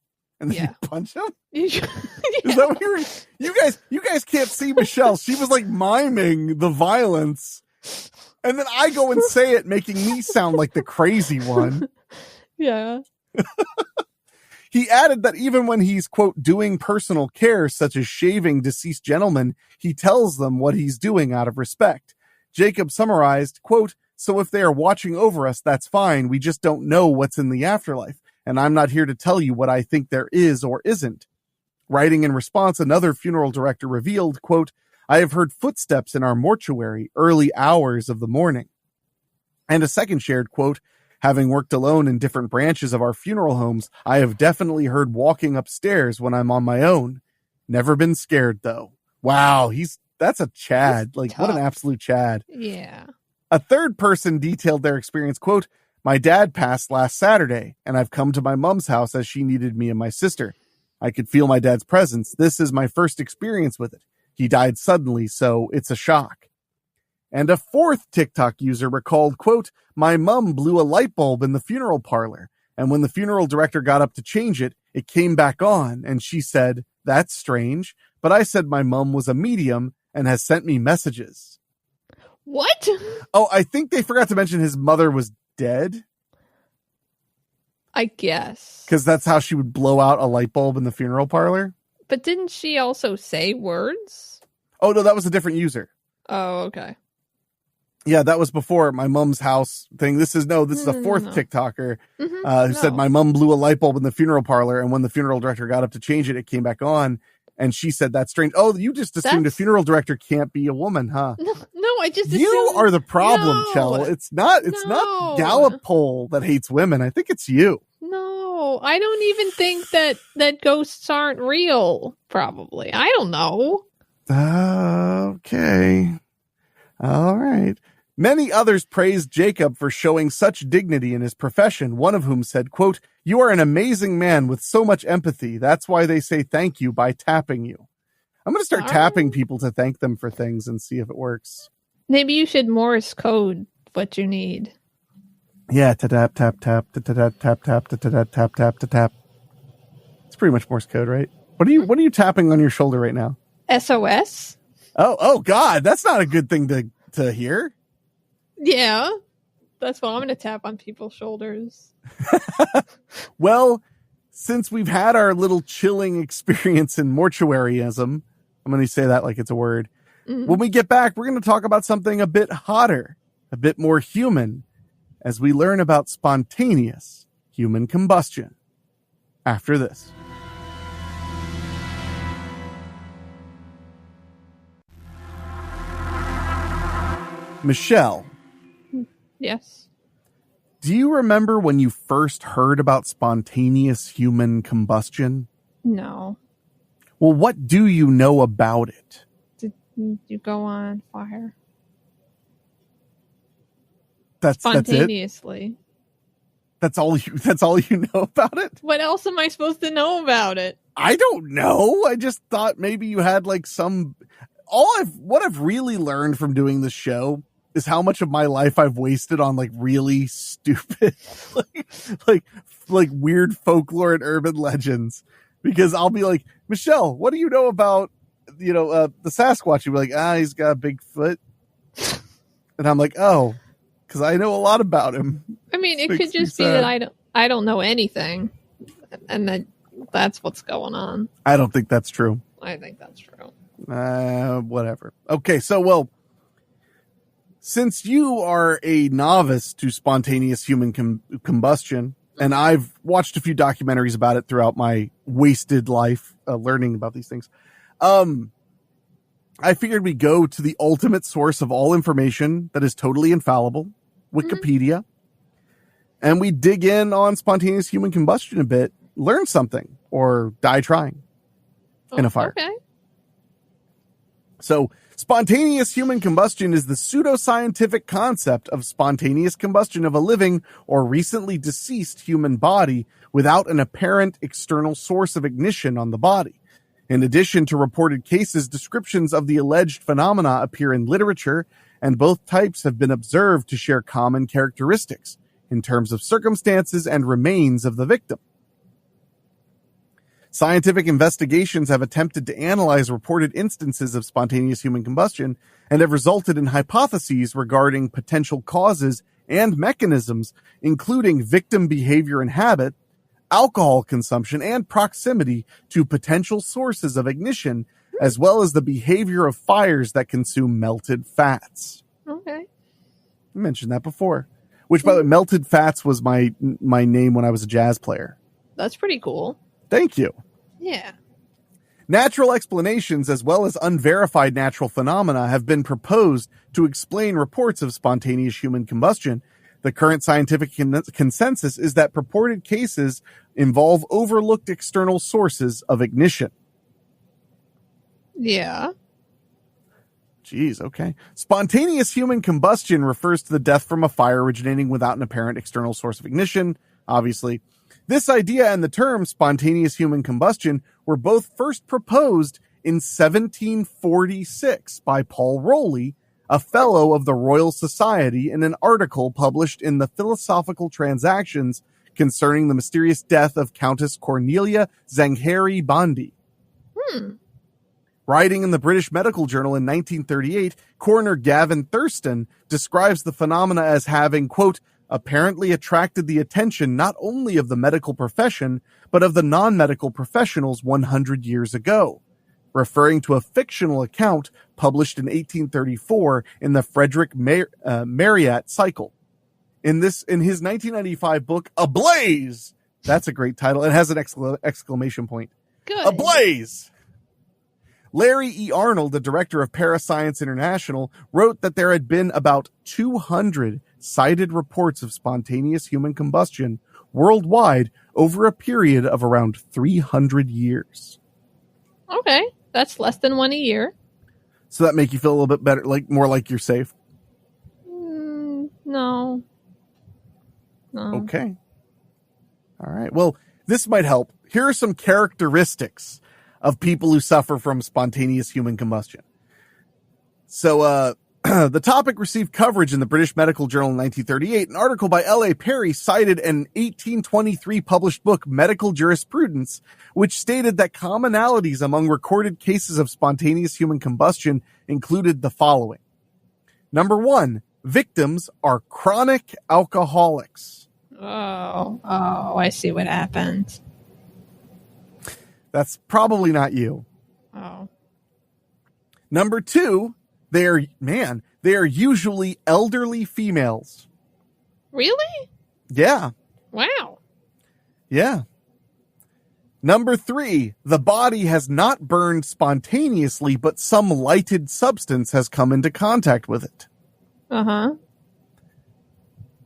And then you punch them? Is that what you guys can't see Michelle. She was like miming the violence. And then I go and say it, making me sound like the crazy one. Yeah. He added that even when he's, quote, doing personal care, such as shaving deceased gentlemen, he tells them what he's doing out of respect. Jacob summarized, quote, so if they are watching over us, that's fine. We just don't know what's in the afterlife. And I'm not here to tell you what I think there is or isn't. Writing in response, another funeral director revealed, quote, I have heard footsteps in our mortuary early hours of the morning. And a second shared, quote, having worked alone in different branches of our funeral homes, I have definitely heard walking upstairs when I'm on my own. Never been scared, though. Wow, that's a Chad. He's like, tough. What an absolute Chad. Yeah. A third person detailed their experience, quote, my dad passed last Saturday, and I've come to my mom's house as she needed me and my sister. I could feel my dad's presence. This is my first experience with it. He died suddenly, so it's a shock. And a fourth TikTok user recalled, quote, my mom blew a light bulb in the funeral parlor, and when the funeral director got up to change it, it came back on, and she said, that's strange, but I said my mom was a medium and has sent me messages. What? Oh, I think they forgot to mention his mother was dead. I guess. Because that's how she would blow out a light bulb in the funeral parlor. But didn't she also say words? Oh, no, that was a different user. Oh, okay. Yeah, that was before my mom's house thing. This is a fourth TikToker who said my mom blew a light bulb in the funeral parlor, and when the funeral director got up to change it, it came back on. And she said, that's strange. Oh, you just assumed a funeral director can't be a woman, huh? No, I just assumed... You are the problem, Chell. It's not Gallup poll that hates women. I think it's you. No, I don't even think that ghosts aren't real, probably. I don't know. Okay. All right. Many others praised Jacob for showing such dignity in his profession, one of whom said, quote, you are an amazing man with so much empathy. That's why they say thank you by tapping you. I'm going to start tapping people to thank them for things and see if it works. Maybe you should Morse code what you need. Yeah, tap, tap, tap, tap, tap, tap, tap, tap, tap, tap, tap. It's pretty much Morse code, right? What are you tapping on your shoulder right now? SOS? Oh God, that's not a good thing to hear. Yeah, that's what I'm going to tap on people's shoulders. Well, since we've had our little chilling experience in mortuaryism, I'm going to say that like it's a word. When we get back, we're going to talk about something a bit hotter, a bit more human, as we learn about spontaneous human combustion. After this. Michelle. Yes. Do you remember when you first heard about spontaneous human combustion? No. Well, what do you know about it? Did you go on fire? That's it? Spontaneously. That's all you know about it? What else am I supposed to know about it? I don't know. I just thought maybe you had like what I've really learned from doing this show is how much of my life I've wasted on like really stupid, like weird folklore and urban legends. Because I'll be like, Michelle, what do you know about, the Sasquatch? You'll be like, he's got a big foot. And I'm like, oh, because I know a lot about him. I mean, it could just be that I don't know anything. And that's what's going on. I don't think that's true. I think that's true. Whatever. Okay, so, since you are a novice to spontaneous human combustion, and I've watched a few documentaries about it throughout my wasted life, learning about these things, I figured we'd go to the ultimate source of all information that is totally infallible, Wikipedia, and we dig in on spontaneous human combustion a bit, learn something, or die trying in a fire. Okay. So, spontaneous human combustion is the pseudoscientific concept of spontaneous combustion of a living or recently deceased human body without an apparent external source of ignition on the body. In addition to reported cases, descriptions of the alleged phenomena appear in literature, and both types have been observed to share common characteristics in terms of circumstances and remains of the victim. Scientific investigations have attempted to analyze reported instances of spontaneous human combustion and have resulted in hypotheses regarding potential causes and mechanisms, including victim behavior and habit, alcohol consumption, and proximity to potential sources of ignition, as well as the behavior of fires that consume melted fats. Okay. I mentioned that before. Which, by the way, melted fats was my name when I was a jazz player. That's pretty cool. Thank you. Yeah. Natural explanations as well as unverified natural phenomena have been proposed to explain reports of spontaneous human combustion. The current scientific consensus is that purported cases involve overlooked external sources of ignition. Yeah. Jeez, okay. Spontaneous human combustion refers to the death from a fire originating without an apparent external source of ignition, obviously. This idea and the term spontaneous human combustion were both first proposed in 1746 by Paul Rowley, a fellow of the Royal Society, in an article published in the Philosophical Transactions concerning the mysterious death of Countess Cornelia Zangheri Bondi. Writing in the British Medical Journal in 1938, coroner Gavin Thurston describes the phenomena as having, quote, apparently attracted the attention not only of the medical profession, but of the non-medical professionals 100 years ago, referring to a fictional account published in 1834 in the Frederick Marryat cycle. In his 1995 book, Ablaze! That's a great title. It has an exclamation point. Good. Ablaze! Larry E. Arnold, the director of Parascience International, wrote that there had been about 200 cited reports of spontaneous human combustion worldwide over a period of around 300 years. Okay. That's less than one a year. So that make you feel a little bit better, more like you're safe? No. Okay. All right. Well, this might help. Here are some characteristics of people who suffer from spontaneous human combustion. So, the topic received coverage in the British Medical Journal in 1938. An article by L.A. Perry cited an 1823 published book, Medical Jurisprudence, which stated that commonalities among recorded cases of spontaneous human combustion included the following. Number 1, victims are chronic alcoholics. Oh, I see what happened. That's probably not you. Oh. Number 2, they are usually elderly females. Really? Yeah. Wow. Yeah. Number 3, the body has not burned spontaneously, but some lighted substance has come into contact with it. Uh-huh.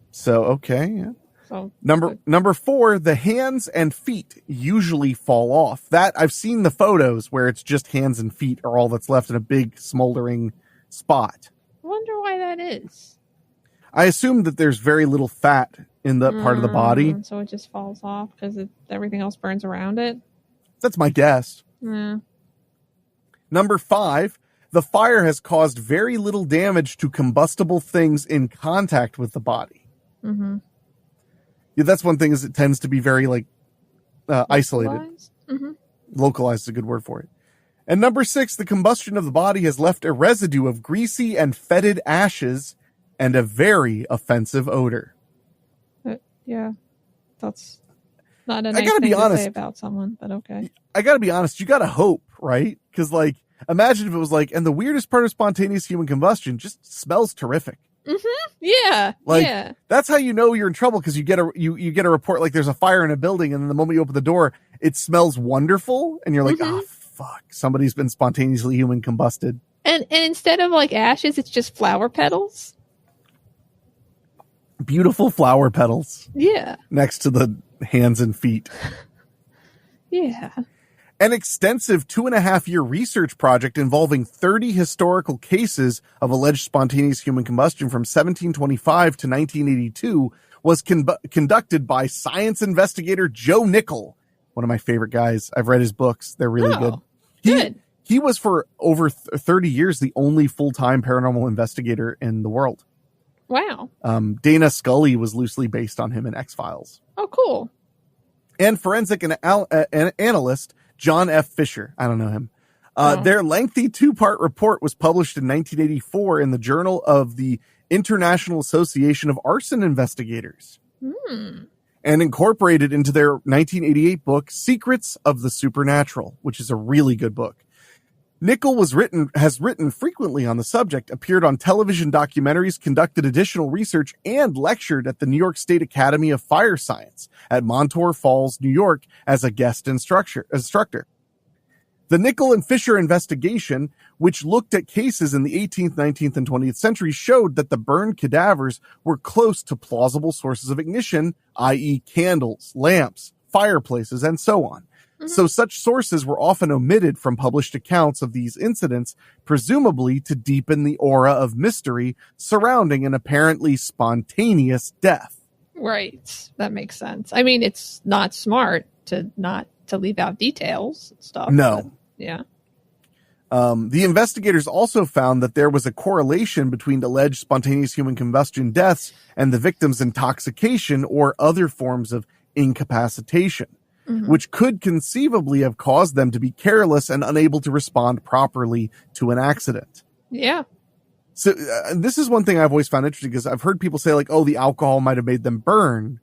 So, okay. Yeah. So Number 4, the hands and feet usually fall off. That I've seen the photos where it's just hands and feet are all that's left in a big smoldering spot. I wonder why that is. I assume that there's very little fat in that part of the body. So it just falls off because everything else burns around it. That's my guess. Yeah. Number 5, the fire has caused very little damage to combustible things in contact with the body. Mm-hmm. Yeah, that's one thing, is it tends to be very isolated. Mm-hmm. Localized is a good word for it. And number 6, the combustion of the body has left a residue of greasy and fetid ashes and a very offensive odor. Yeah, that's not a nice gotta thing be to honest. say about someone, but okay. I gotta be honest, you gotta hope, right? Because, imagine if it was and the weirdest part of spontaneous human combustion just smells terrific. Mm-hmm. Yeah. Yeah. That's how you know you're in trouble, because you get a report there's a fire in a building, and then the moment you open the door, it smells wonderful, and you're like, oh fuck, somebody's been spontaneously human combusted. And instead of ashes, it's just flower petals. Beautiful flower petals. Yeah. Next to the hands and feet. Yeah. An extensive 2.5-year research project involving 30 historical cases of alleged spontaneous human combustion from 1725 to 1982 was conducted by science investigator Joe Nickell, one of my favorite guys. I've read his books. They're really good. Good. He was for over 30 years the only full-time paranormal investigator in the world. Wow. Dana Scully was loosely based on him in X-Files. Oh, cool. And forensic analyst John F. Fisher. I don't know him. Their lengthy 2-part report was published in 1984 in the Journal of the International Association of Arson Investigators. And incorporated into their 1988 book, Secrets of the Supernatural, which is a really good book. Nickell has written frequently on the subject, appeared on television documentaries, conducted additional research, and lectured at the New York State Academy of Fire Science at Montour Falls, New York, as a guest instructor. The Nickell and Fisher investigation, which looked at cases in the 18th, 19th, and 20th centuries, showed that the burned cadavers were close to plausible sources of ignition, i.e. candles, lamps, fireplaces, and so on. So such sources were often omitted from published accounts of these incidents, presumably to deepen the aura of mystery surrounding an apparently spontaneous death. Right. That makes sense. I mean, it's not smart to leave out details and stuff. No. But, yeah. The investigators also found that there was a correlation between alleged spontaneous human combustion deaths and the victim's intoxication or other forms of incapacitation, which could conceivably have caused them to be careless and unable to respond properly to an accident. Yeah. So this is one thing I've always found interesting, because I've heard people say the alcohol might have made them burn.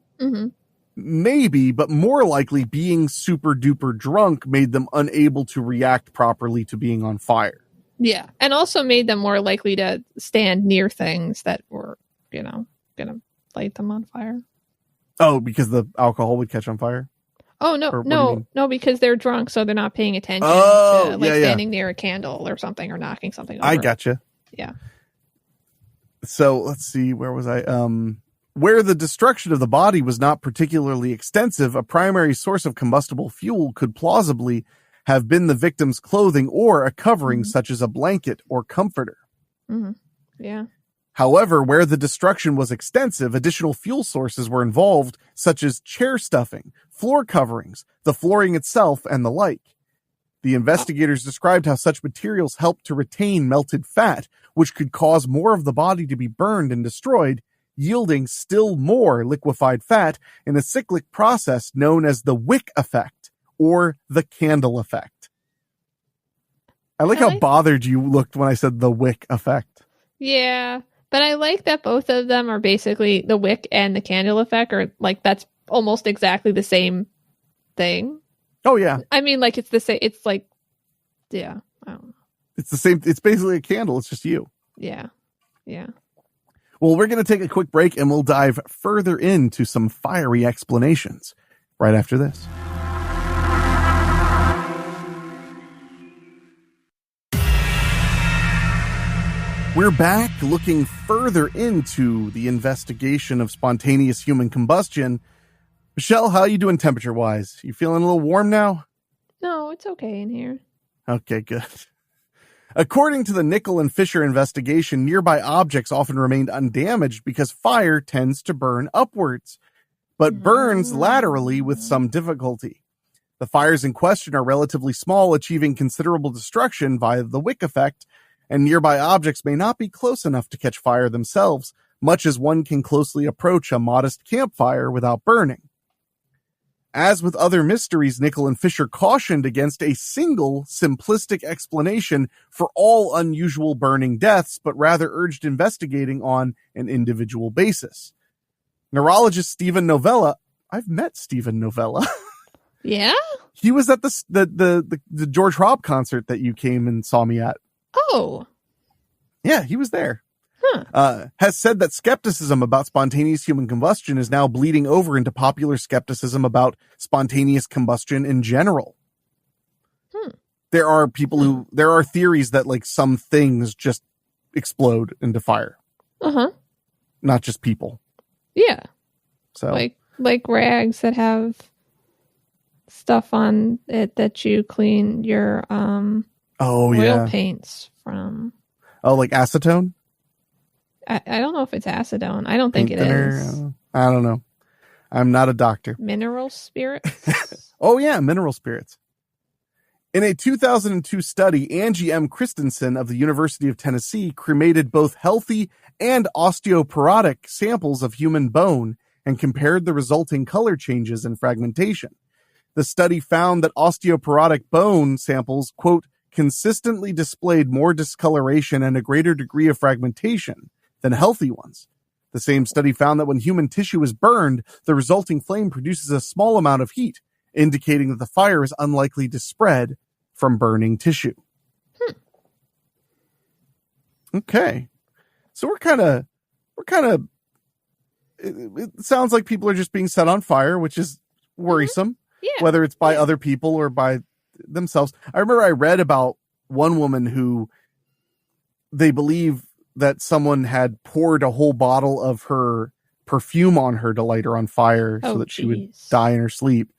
Maybe, but more likely being super duper drunk made them unable to react properly to being on fire. Yeah. And also made them more likely to stand near things that were, going to light them on fire. Oh, because the alcohol would catch on fire? Oh, no, because they're drunk, so they're not paying attention to standing near a candle or something, or knocking something over. I gotcha. Yeah. So let's see, where was I? Where the destruction of the body was not particularly extensive, a primary source of combustible fuel could plausibly have been the victim's clothing or a covering such as a blanket or comforter. Yeah. However, where the destruction was extensive, additional fuel sources were involved, such as chair stuffing, floor coverings, the flooring itself, and the like. The investigators described how such materials helped to retain melted fat, which could cause more of the body to be burned and destroyed, yielding still more liquefied fat in a cyclic process known as the wick effect, or the candle effect. I like how bothered you looked when I said the wick effect. Yeah. But I like that both of them are basically the wick and the candle effect, or that's almost exactly the same thing. Oh, yeah. I mean, it's the same. It's yeah. I don't know. It's the same. It's basically a candle. It's just you. Yeah. Yeah. Well, we're going to take a quick break and we'll dive further into some fiery explanations right after this. We're back looking further into the investigation of spontaneous human combustion. Michelle, how are you doing temperature-wise? You feeling a little warm now? No, it's okay in here. Okay, good. According to the Nickel and Fisher investigation, nearby objects often remained undamaged because fire tends to burn upwards, but burns laterally with some difficulty. The fires in question are relatively small, achieving considerable destruction via the wick effect, and nearby objects may not be close enough to catch fire themselves, much as one can closely approach a modest campfire without burning. As with other mysteries, Nickel and Fisher cautioned against a single, simplistic explanation for all unusual burning deaths, but rather urged investigating on an individual basis. Neurologist Stephen Novella, I've met Stephen novella. Yeah? He was at the George Robb concert that you came and saw me at. Oh. Yeah, he was there. Has said that skepticism about spontaneous human combustion is now bleeding over into popular skepticism about spontaneous combustion in general. There are theories that like some things just explode into fire. Not just people. Yeah. So like rags that have stuff on it that you clean your oil paints from. Oh, like acetone? I don't know if it's acetone. I don't think it thinner? is. I don't know. I'm not a doctor. Mineral spirits? Oh, yeah, mineral spirits. In a 2002 study, Angie M. Christensen of the University of Tennessee cremated both healthy and osteoporotic samples of human bone and compared the resulting color changes and fragmentation. The study found that osteoporotic bone samples, quote, consistently displayed more discoloration and a greater degree of fragmentation than healthy ones. The same study found that when human tissue is burned, the resulting flame produces a small amount of heat, indicating that the fire is unlikely to spread from burning tissue. Okay. So we're kind of, it sounds like people are just being set on fire, which is worrisome, whether it's by other people or by themselves. I remember I read about one woman who they believe that someone had poured a whole bottle of her perfume on her to light her on fire so that she would die in her sleep.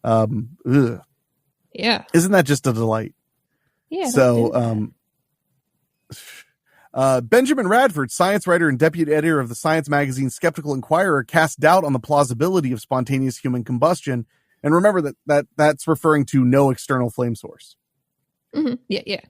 Ugh. Yeah. Isn't that just a delight? Yeah. So, Benjamin Radford, science writer and deputy editor of the science magazine Skeptical Inquirer, cast doubt on the plausibility of spontaneous human combustion. And remember that's referring to no external flame source. Yeah.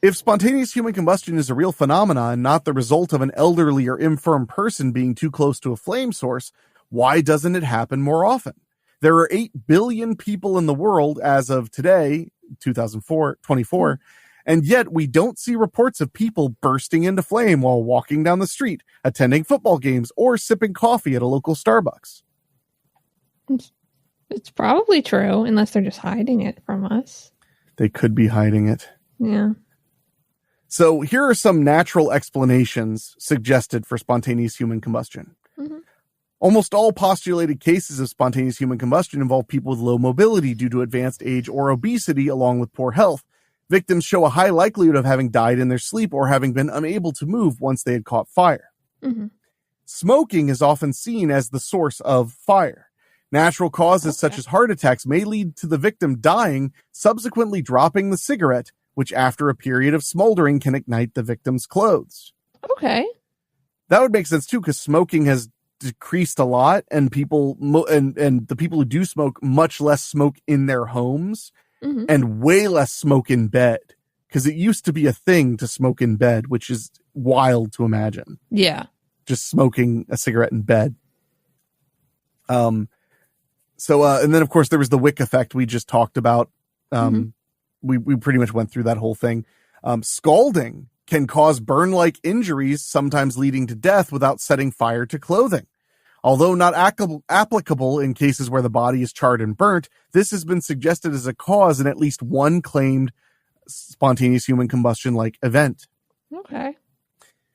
If spontaneous human combustion is a real phenomenon and not the result of an elderly or infirm person being too close to a flame source, why doesn't it happen more often? There are 8 billion people in the world as of today, 2024, and yet we don't see reports of people bursting into flame while walking down the street, attending football games, or sipping coffee at a local Starbucks. It's probably true, unless they're just hiding it from us. They could be hiding it. Yeah. So here are some natural explanations suggested for spontaneous human combustion. Almost all postulated cases of spontaneous human combustion involve people with low mobility due to advanced age or obesity, along with poor health. Victims show a high likelihood of having died in their sleep or having been unable to move once they had caught fire. Smoking is often seen as the source of fire. Natural causes such as heart attacks may lead to the victim dying, subsequently dropping the cigarette, which after a period of smoldering can ignite the victim's clothes. Okay. That would make sense too, because smoking has decreased a lot, and people and the people who do smoke much less smoke in their homes and way less smoke in bed, because it used to be a thing to smoke in bed, which is wild to imagine. Yeah. Just smoking a cigarette in bed. So, and then of course there was the wick effect we just talked about. We pretty much went through that whole thing. Scalding can cause burn-like injuries, sometimes leading to death without setting fire to clothing. Although not applicable in cases where the body is charred and burnt, this has been suggested as a cause in at least one claimed spontaneous human combustion-like event. Okay.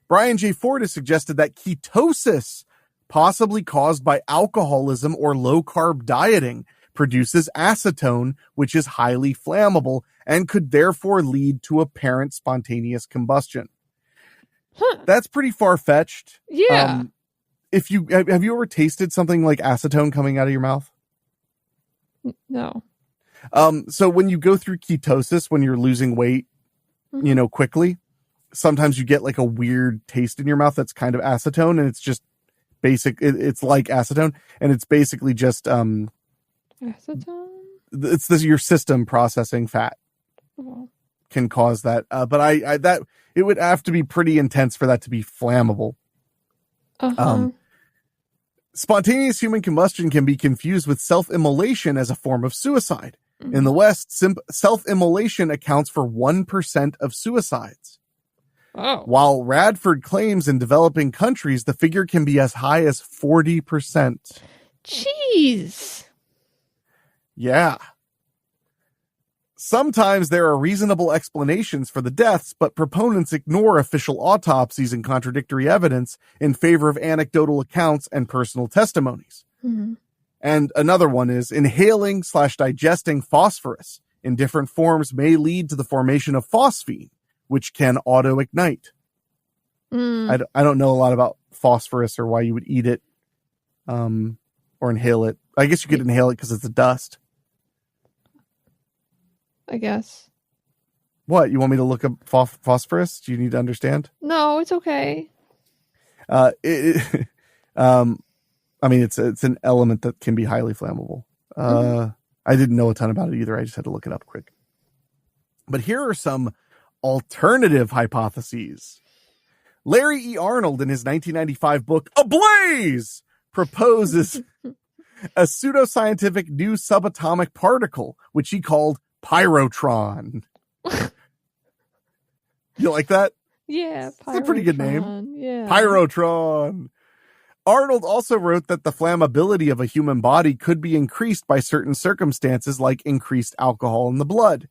Brian J. Ford has suggested that ketosis, possibly caused by alcoholism or low-carb dieting, produces acetone, which is highly flammable and could therefore lead to apparent spontaneous combustion. Huh. That's pretty far-fetched. Yeah. If you have you ever tasted something like acetone coming out of your mouth? No. So when you go through ketosis, when you're losing weight, quickly, sometimes you get like a weird taste in your mouth that's kind of acetone, and it's just basic. It's like acetone, and it's basically just acetone. It's your system processing fat can cause that. But I that it would have to be pretty intense for that to be flammable. Spontaneous human combustion can be confused with self-immolation as a form of suicide. In the West, self-immolation accounts for 1% of suicides. Oh. While Radford claims in developing countries, the figure can be as high as 40%. Jeez. Yeah. Sometimes there are reasonable explanations for the deaths, but proponents ignore official autopsies and contradictory evidence in favor of anecdotal accounts and personal testimonies. Mm-hmm. And another one is inhaling/digesting phosphorus in different forms may lead to the formation of phosphine, which can auto-ignite. I don't know a lot about phosphorus or why you would eat it or inhale it. I guess you could inhale it because it's a dust. I guess. What? You want me to look up phosphorus? Do you need to understand? No, it's okay. I mean, it's an element that can be highly flammable. I didn't know a ton about it either. I just had to look it up quick. But here are some alternative hypotheses. Larry E. Arnold, in his 1995 book, Ablaze, proposes a pseudoscientific new subatomic particle, which he called pyrotron. You like that? Yeah, It's a pretty good name. Yeah. Pyrotron. Arnold also wrote that the flammability of a human body could be increased by certain circumstances, like increased alcohol in the blood.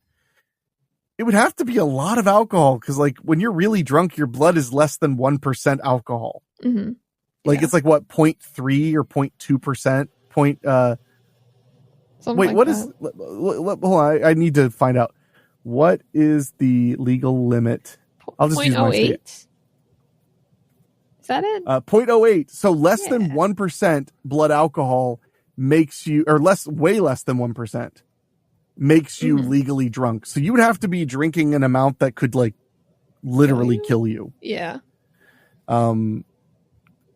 It would have to be a lot of alcohol, because like when you're really drunk, your blood is less than 1% alcohol. Mm-hmm. Like it's like what, 0.3 or 0.2%? Wait, what is? Hold on, I need to find out. What is the legal limit? I'll just use my state. Is that it? 0.08. So less than 1% blood alcohol makes you, or way less than 1% makes you legally drunk. So you would have to be drinking an amount that could like literally kill you. Yeah.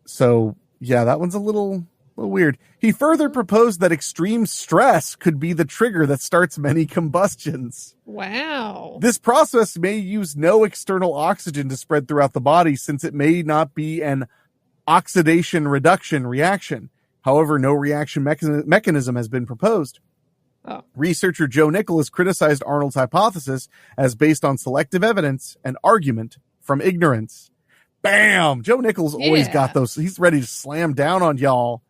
So yeah, that one's a little weird. He further proposed that extreme stress could be the trigger that starts many combustions. Wow. This process may use no external oxygen to spread throughout the body, since it may not be an oxidation reduction reaction. However, no reaction mechanism has been proposed. Oh. Researcher Joe Nicholas criticized Arnold's hypothesis as based on selective evidence and argument from ignorance. Bam! Joe Nichols always got those. He's ready to slam down on y'all.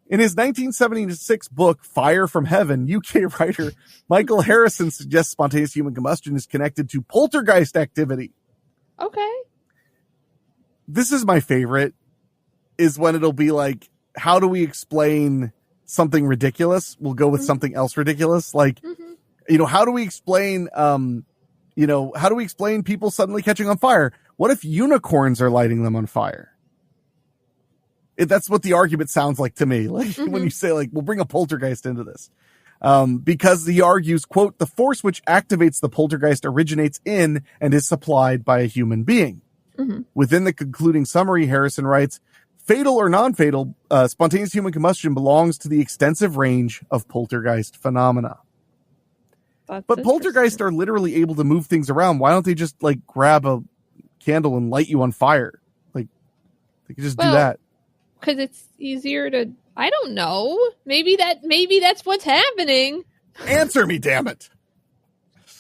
In his 1976 book, Fire from Heaven, UK writer Michael Harrison suggests spontaneous human combustion is connected to poltergeist activity. Okay. This is my favorite, is when it'll be like, how do we explain something ridiculous? We'll go with something else ridiculous. Like, how do we explain, how do we explain people suddenly catching on fire? What if unicorns are lighting them on fire? That's what the argument sounds like to me. Like when you say like, we'll bring a poltergeist into this. Because he argues, quote, the force which activates the poltergeist originates in and is supplied by a human being. Within the concluding summary, Harrison writes, fatal or non-fatal, spontaneous human combustion belongs to the extensive range of poltergeist phenomena. But poltergeists are literally able to move things around. Why don't they just like grab a candle and light you on fire? Like they could just do that. Because it's easier to, I don't know. Maybe that's what's happening. Answer me, damn it.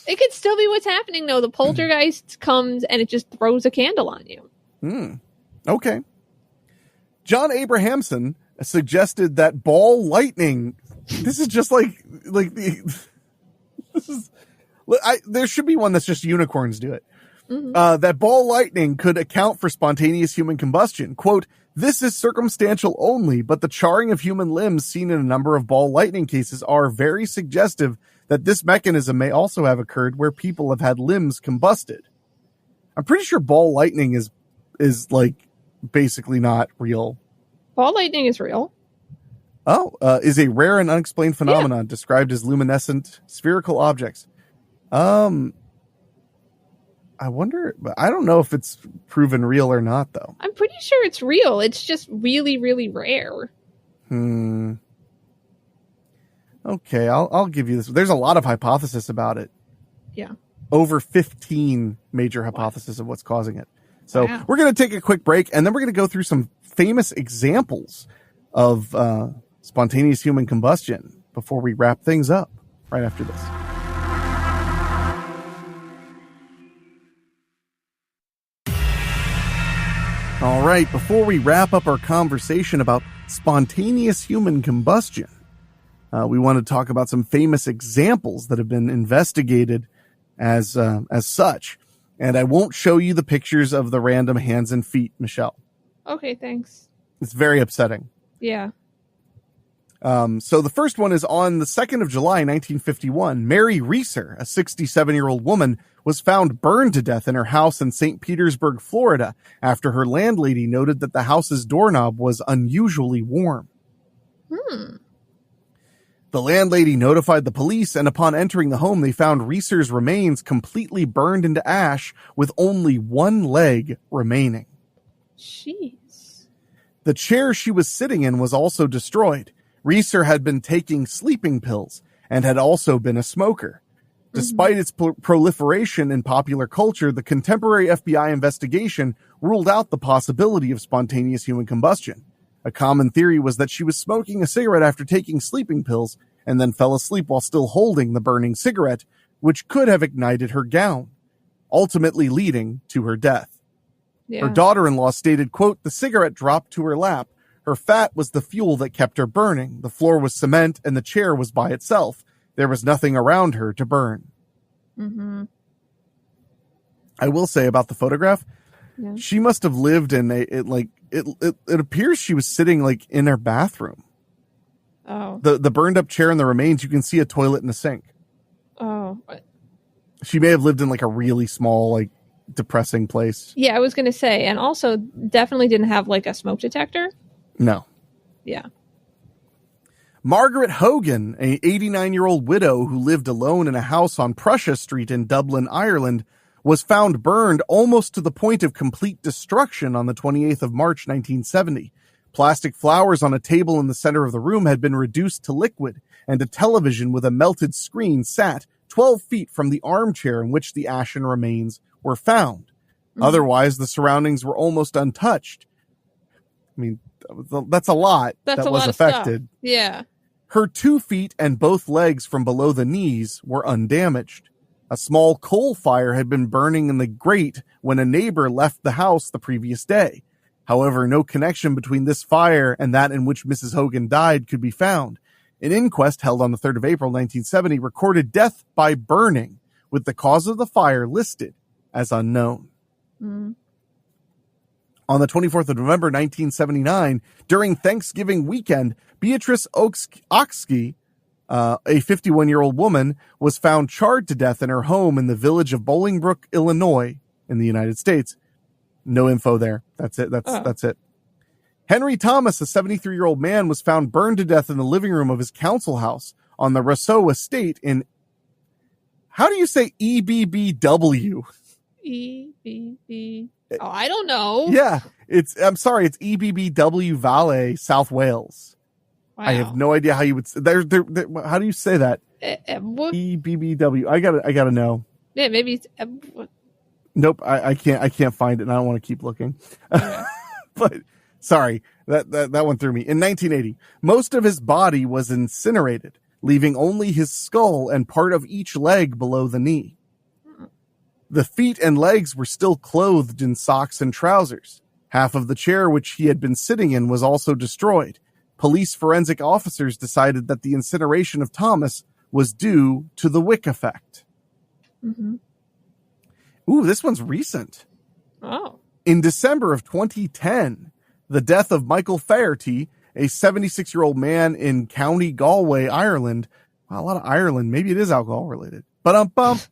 It could still be what's happening though. The poltergeist comes and it just throws a candle on you. Okay. John Abrahamson suggested that ball lightning. This is just like this is There should be one that's just unicorns do it. Mhm. That ball lightning could account for spontaneous human combustion. Quote, this is circumstantial only, but the charring of human limbs seen in a number of ball lightning cases are very suggestive that this mechanism may also have occurred where people have had limbs combusted. I'm pretty sure ball lightning is like basically not real. Ball lightning is real. Is a rare and unexplained phenomenon described as luminescent spherical objects. I wonder, but I don't know if it's proven real or not, though. I'm pretty sure it's real. It's just really, really rare. Okay, I'll give you this. There's a lot of hypotheses about it. Yeah. Over 15 major hypotheses of what's causing it. So Wow. we're going to take a quick break, and then we're going to go through some famous examples of spontaneous human combustion before we wrap things up right after this. All right, before we wrap up our conversation about spontaneous human combustion, we want to talk about some famous examples that have been investigated as such. And I won't show you the pictures of the random hands and feet, Michelle. Okay, thanks. It's very upsetting. Yeah. So the first one is on the 2nd of July, 1951. Mary Reeser, a 67-year-old woman, was found burned to death in her house in St. Petersburg, Florida, after her landlady noted that the house's doorknob was unusually warm. The landlady notified the police, and upon entering the home, they found Reeser's remains completely burned into ash with only one leg remaining. Jeez. The chair she was sitting in was also destroyed. Reeser had been taking sleeping pills and had also been a smoker. Despite its proliferation in popular culture, the contemporary FBI investigation ruled out the possibility of spontaneous human combustion. A common theory was that she was smoking a cigarette after taking sleeping pills and then fell asleep while still holding the burning cigarette, which could have ignited her gown, ultimately leading to her death. Yeah. Her daughter-in-law stated, quote, the cigarette dropped to her lap. Her fat was the fuel that kept her burning. The floor was cement and the chair was by itself. There was nothing around her to burn. Mm-hmm. I will say about the photograph, Yeah. she must have lived in it appears she was sitting like in her bathroom. Oh. The burned up chair and the remains, you can see a toilet and a sink. Oh. She may have lived in like a really small, like depressing place. Yeah, I was going to say, and also definitely didn't have like a smoke detector. No. Yeah. Margaret Hogan, a 89-year-old widow who lived alone in a house on Prussia Street in Dublin, Ireland, was found burned almost to the point of complete destruction on the 28th of March, 1970. Plastic flowers on a table in the center of the room had been reduced to liquid, and a television with a melted screen sat 12 feet from the armchair in which the ashen remains were found. Otherwise, the surroundings were almost untouched. I mean, that's a lot That's that a was lot affected. of stuff. Yeah. Her 2 feet and both legs from below the knees were undamaged. A small coal fire had been burning in the grate when a neighbor left the house the previous day. However, no connection between this fire and that in which Mrs. Hogan died could be found. An inquest held on the 3rd of April, 1970, recorded death by burning, with the cause of the fire listed as unknown. On the 24th of November, 1979, during Thanksgiving weekend, Beatrice Oxke, a 51-year-old woman, was found charred to death in her home in the village of Bolingbrook, Illinois, in the United States. No info there. That's it. That's it. Henry Thomas, a 73-year-old man, was found burned to death in the living room of his council house on the Rousseau estate in, how do you say EBBW? EBB. Oh, I don't know. Yeah, I'm sorry, it's EBBW Valley, South Wales. Wow. I have no idea how you would how do you say that? EBBW. I gotta know. Yeah, maybe it's, Nope, I can't find it, and I don't want to keep looking. Okay. But sorry, that one threw me. In 1980, most of his body was incinerated, leaving only his skull and part of each leg below the knee. The feet and legs were still clothed in socks and trousers. Half of the chair which he had been sitting in was also destroyed. Police forensic officers decided that the incineration of Thomas was due to the wick effect. Mm-hmm. Ooh, this one's recent. Oh. In December of 2010, the death of Michael Faherty, a 76-year-old man in County Galway, Ireland. Wow, a lot of Ireland. Maybe it is alcohol related. But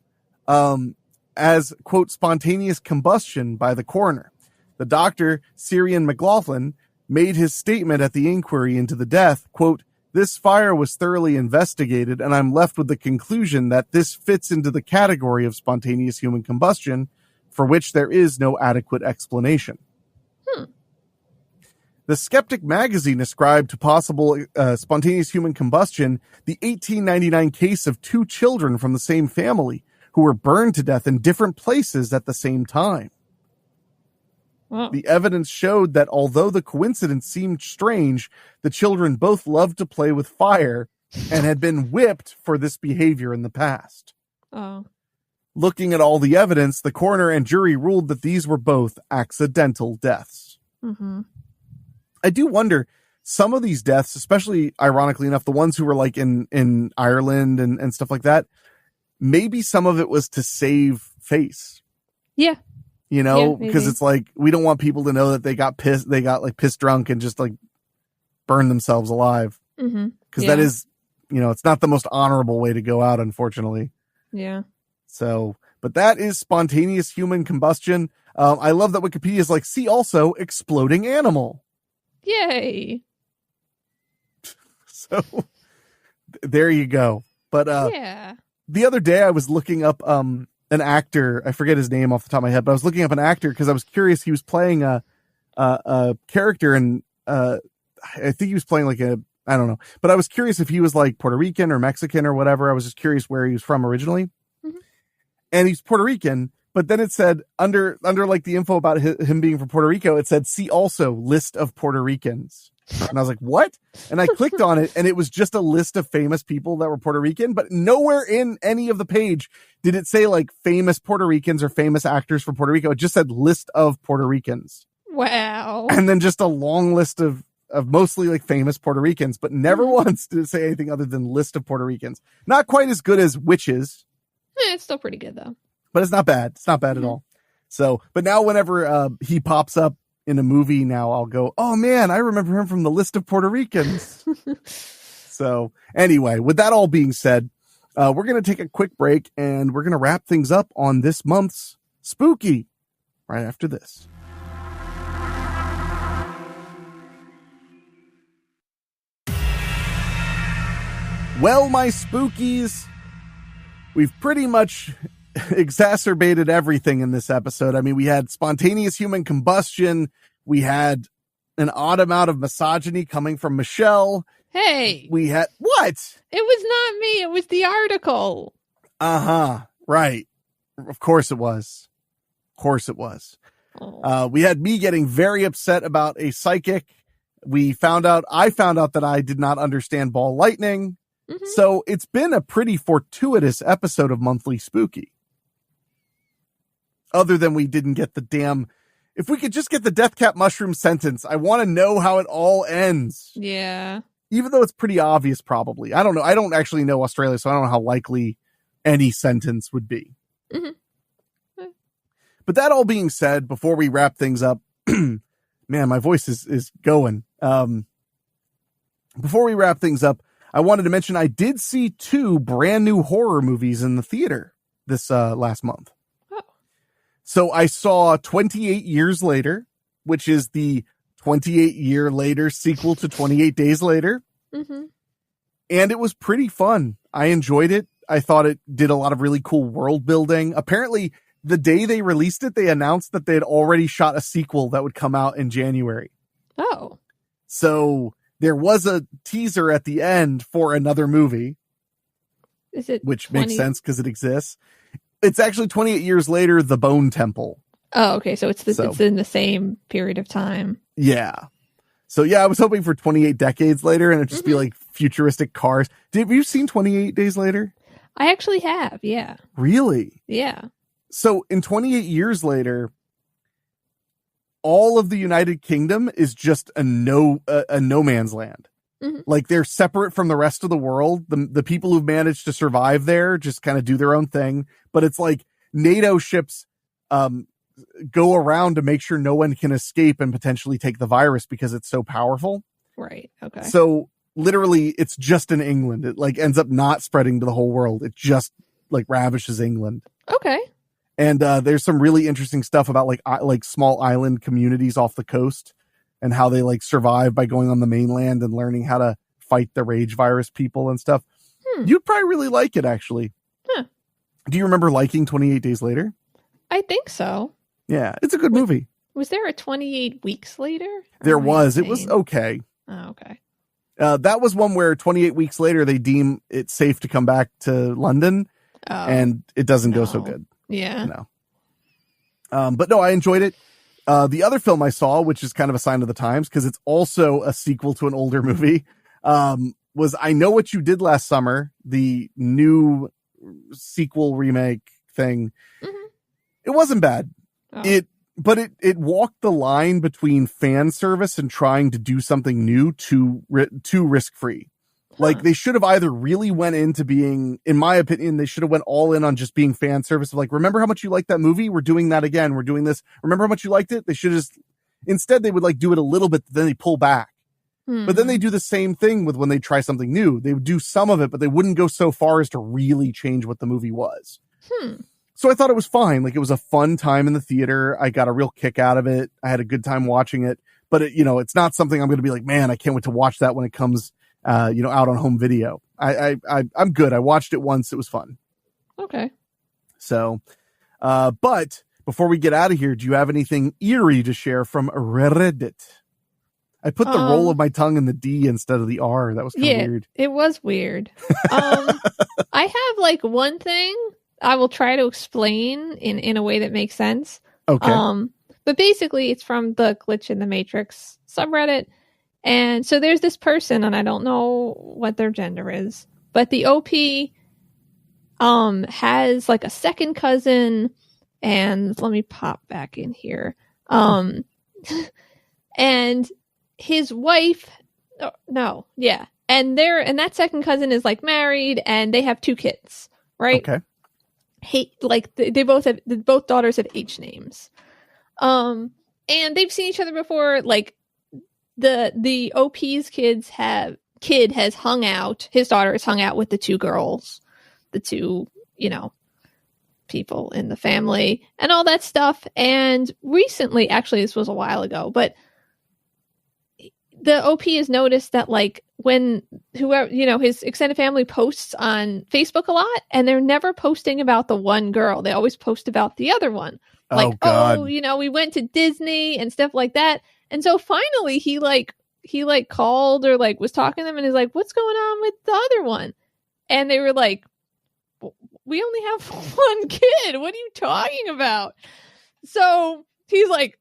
as, quote, spontaneous combustion by the coroner. The doctor, Syrian McLaughlin, made his statement at the inquiry into the death, quote, "This fire was thoroughly investigated, and I'm left with the conclusion that this fits into the category of spontaneous human combustion, for which there is no adequate explanation." The Skeptic magazine ascribed to possible spontaneous human combustion the 1899 case of two children from the same family who were burned to death in different places at the same time. Wow. The evidence showed that although the coincidence seemed strange, the children both loved to play with fire and had been whipped for this behavior in the past. Oh. Looking at all the evidence, the coroner and jury ruled that these were both accidental deaths. Mm-hmm. I do wonder, some of these deaths, especially ironically enough, the ones who were like in Ireland and stuff like that, maybe some of it was to save face. Yeah. You know, Yeah, because maybe. it's like, we don't want people to know that they got pissed drunk and just like burned themselves alive. Mm-hmm. Because that is, it's not the most honorable way to go out, unfortunately. Yeah. So, but that is spontaneous human combustion. I love that Wikipedia is like, see also exploding animal. Yay. So there you go. But yeah. the other day I was looking up an actor. I forget his name off the top of my head, but I was looking up an actor because I was curious. He was playing a character, and I think he was playing like I don't know, but I was curious if he was like Puerto Rican or Mexican or whatever. I was just curious where he was from originally. Mm-hmm. And he's Puerto Rican, but then it said under like the info about him being from Puerto Rico, it said, see also list of Puerto Ricans. And I was like, what? And I clicked on it, and it was just a list of famous people that were Puerto Rican, but nowhere in any of the page did it say like famous Puerto Ricans or famous actors from Puerto Rico. It just said list of Puerto Ricans. Wow. And then just a long list of mostly like famous Puerto Ricans, but never once did it say anything other than list of Puerto Ricans. Not quite as good as witches. It's still pretty good though. But it's not bad. It's not bad at all. So, but now whenever he pops up in a movie now, I'll go, oh man, I remember him from the list of Puerto Ricans. So anyway, with that all being said, we're going to take a quick break, and we're going to wrap things up on this month's Spooky right after this. Well, my spookies, we've pretty much exacerbated everything in this episode. I mean, we had spontaneous human combustion. We had an odd amount of misogyny coming from Michelle. Hey. We had what? It was not me. It was the article. Uh-huh. Right. Of course it was. Of course it was. Oh. We had me getting very upset about a psychic. I found out that I did not understand ball lightning. Mm-hmm. So it's been a pretty fortuitous episode of Monthly Spooky. Other than we didn't get the damn... If we could just get the death cap mushroom sentence, I want to know how it all ends. Yeah. Even though it's pretty obvious, probably. I don't know. I don't actually know Australia, so I don't know how likely any sentence would be. Mm-hmm. But that all being said, before we wrap things up, man, my voice is going. Before we wrap things up, I wanted to mention I did see 2 brand new horror movies in the theater this last month. Oh. So I saw 28 Years Later, which is the 28 year later sequel to 28 Days Later. Mm-hmm. And it was pretty fun. I enjoyed it. I thought it did a lot of really cool world building. Apparently, the day they released it, they announced that they had already shot a sequel that would come out in January. Oh. So there was a teaser at the end for another movie. Is it which makes sense because it exists. It's actually 28 Years Later, The Bone Temple. Oh, okay. So it's in the same period of time. Yeah. So yeah, I was hoping for 28 decades later, and it'd just be like futuristic cars. Have you seen 28 Days Later? I actually have. Yeah. Really? Yeah. So in 28 Years Later, all of the United Kingdom is just a no man's land. Mhm. Like they're separate from the rest of the world. The people who've managed to survive there just kind of do their own thing. But it's like NATO ships go around to make sure no one can escape and potentially take the virus because it's so powerful. Right. Okay. So literally it's just in England. It like ends up not spreading to the whole world. It just like ravishes England. Okay. And there's some really interesting stuff about like small island communities off the coast and how they like survive by going on the mainland and learning how to fight the rage virus people and stuff. You'd probably really like it, actually. Huh. Do you remember liking 28 Days Later? I think so. Yeah, it's a good movie. Was there a 28 Weeks Later? There was. It was okay. Oh, okay. That was one where 28 weeks later they deem it safe to come back to London, and it doesn't go so good. Yeah. No. But no, I enjoyed it. The other film I saw, which is kind of a sign of the times because it's also a sequel to an older movie, was I Know What You Did Last Summer, the new sequel remake thing. Mm-hmm. It wasn't bad. Oh. It walked the line between fan service and trying to do something new too risk-free. Like they should have either really went into being, in my opinion, they should have went all in on just being fan service of like, remember how much you liked that movie? We're doing that again. We're doing this. Remember how much you liked it? They should just, instead they would like do it a little bit, then they pull back. But then they do the same thing with when they try something new. They would do some of it, but they wouldn't go so far as to really change what the movie was. So I thought it was fine. Like it was a fun time in the theater. I got a real kick out of it. I had a good time watching it, but it's not something I'm going to be like, man, I can't wait to watch that when it comes out on home video. I'm good. I watched it once. It was fun. Okay. So, but before we get out of here, do you have anything eerie to share from Reddit? I put the roll of my tongue in the D instead of the R. That was kind of weird. It was weird. I have like one thing I will try to explain in a way that makes sense. Okay. But basically it's from the Glitch in the Matrix subreddit. And so there's this person, and I don't know what their gender is, but the OP has like a second cousin, and let me pop back in here. And his wife, and that second cousin is like married, and they have 2 kids, right? Okay. Both daughters have H names. And they've seen each other before, like the OP's kid has hung out, his daughter has hung out with the 2 girls, the 2, people in the family and all that stuff. And recently, actually this was a while ago, but the OP has noticed that like when whoever, his extended family posts on Facebook a lot, and they're never posting about the one girl. They always post about the other one. Like, we went to Disney and stuff like that. And so finally he called or like was talking to them and is like, what's going on with the other one? And they were like, we only have 1 kid. What are you talking about? So he's like,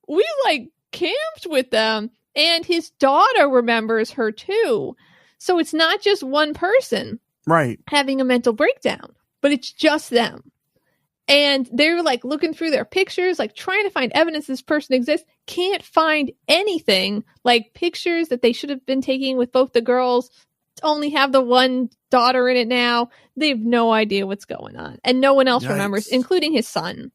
we like camped with them, and his daughter remembers her too. So it's not just one person having a mental breakdown, but it's just them. And they're like looking through their pictures, like trying to find evidence this person exists. Can't find anything, like pictures that they should have been taking with both the girls only have the one daughter in it now. They have no idea what's going on. And no one else remembers, including his son.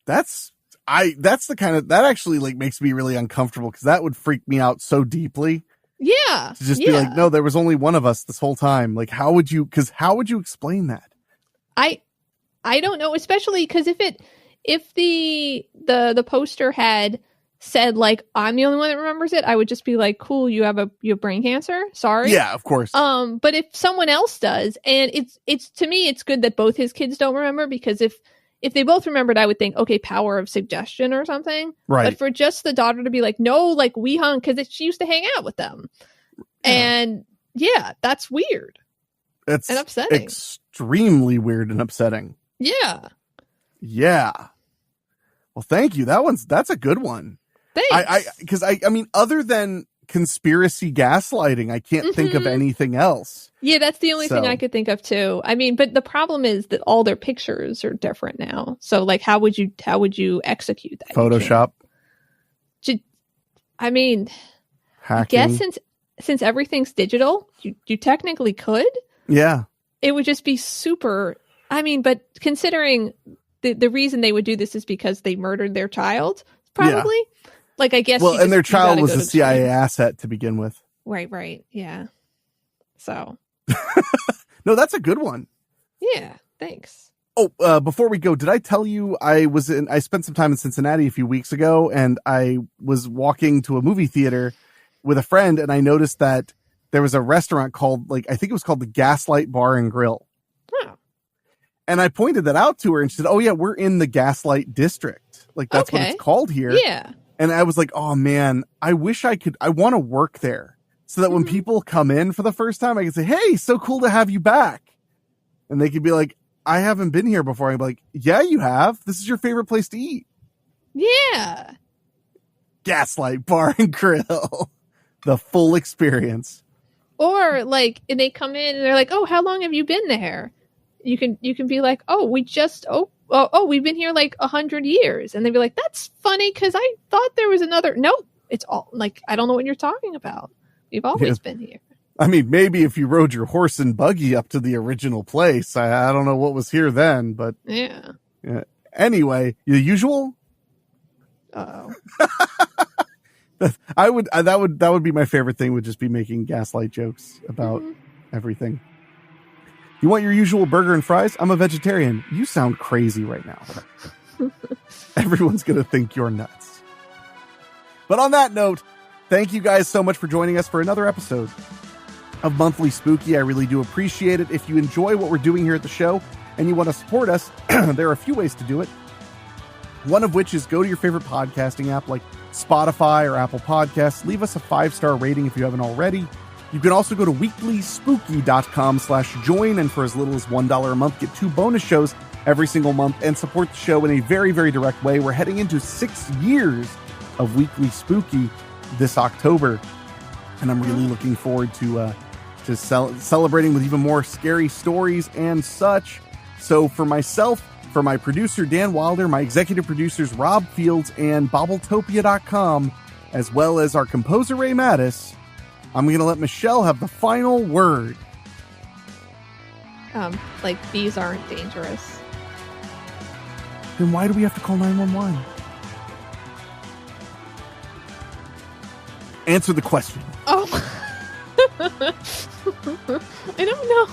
That's the kind of, that actually like makes me really uncomfortable, because that would freak me out so deeply. Yeah. To just be like, no, there was only one of us this whole time. Like, how would you explain that? I don't know, especially because if the poster had said like, I'm the only one that remembers it, I would just be like, cool, you have brain cancer. Sorry. Yeah, of course. But if someone else does, and it's to me, it's good that both his kids don't remember, because if they both remembered, I would think, okay, power of suggestion or something. Right. But for just the daughter to be like, no, like we hung, because she used to hang out with them. Yeah. And that's weird. It's and upsetting. Extremely weird and upsetting. Yeah. Yeah. Well, thank you. That's a good one. Thanks. Because I mean, other than conspiracy gaslighting, I can't think of anything else. Yeah, that's the only thing I could think of too. I mean, but the problem is that all their pictures are different now. So like, how would you execute that? Photoshop. I mean, hacking. I guess since everything's digital, you technically could. Yeah. It would just be super. I mean, but considering the reason they would do this is because they murdered their child, probably. Yeah. Like, I guess. Well, and their child was a CIA asset to begin with. Right. Yeah. So. No, that's a good one. Yeah. Thanks. Oh, before we go, did I tell you I spent some time in Cincinnati a few weeks ago, and I was walking to a movie theater with a friend, and I noticed that there was a restaurant called, I think it was called the Gaslight Bar and Grill. Oh. And I pointed that out to her, and she said, "Oh yeah, we're in the Gaslight District. That's what it's called here." Yeah. And I was like, "Oh man, I wish I want to work there so that when people come in for the first time, I can say, 'Hey, so cool to have you back.'" And they could be like, "I haven't been here before." I'd be like, "Yeah, you have. This is your favorite place to eat." Yeah. Gaslight Bar and Grill. The full experience. Or they come in and they're like, "Oh, how long have you been there?" You can be like, "Oh, we've been here 100 years." And they'd be like, "That's funny because I thought there was another." Nope. It's all I don't know what you're talking about. We've always been here. I mean, maybe if you rode your horse and buggy up to the original place, I don't know what was here then, but yeah. Anyway, the usual. Uh-oh. That would be my favorite thing. Would just be making gaslight jokes about everything. You want your usual burger and fries? I'm a vegetarian. You sound crazy right now. Everyone's gonna think you're nuts. But on that note, thank you guys so much for joining us for another episode of Monthly Spooky. I really do appreciate it. If you enjoy what we're doing here at the show and you want to support us, there are a few ways to do it. One of which is go to your favorite podcasting app like Spotify or Apple Podcasts. Leave us a 5-star rating if you haven't already. You can also go to weeklyspooky.com/join, and for as little as $1 a month, get 2 bonus shows every single month and support the show in a very, very direct way. We're heading into 6 years of Weekly Spooky this October, and I'm really looking forward to celebrating with even more scary stories and such. So for myself, for my producer Dan Wilder, my executive producers Rob Fields and Bobbletopia.com, as well as our composer Ray Mattis, I'm going to let Michelle have the final word. Bees aren't dangerous. Then why do we have to call 911? Answer the question. Oh. I don't know.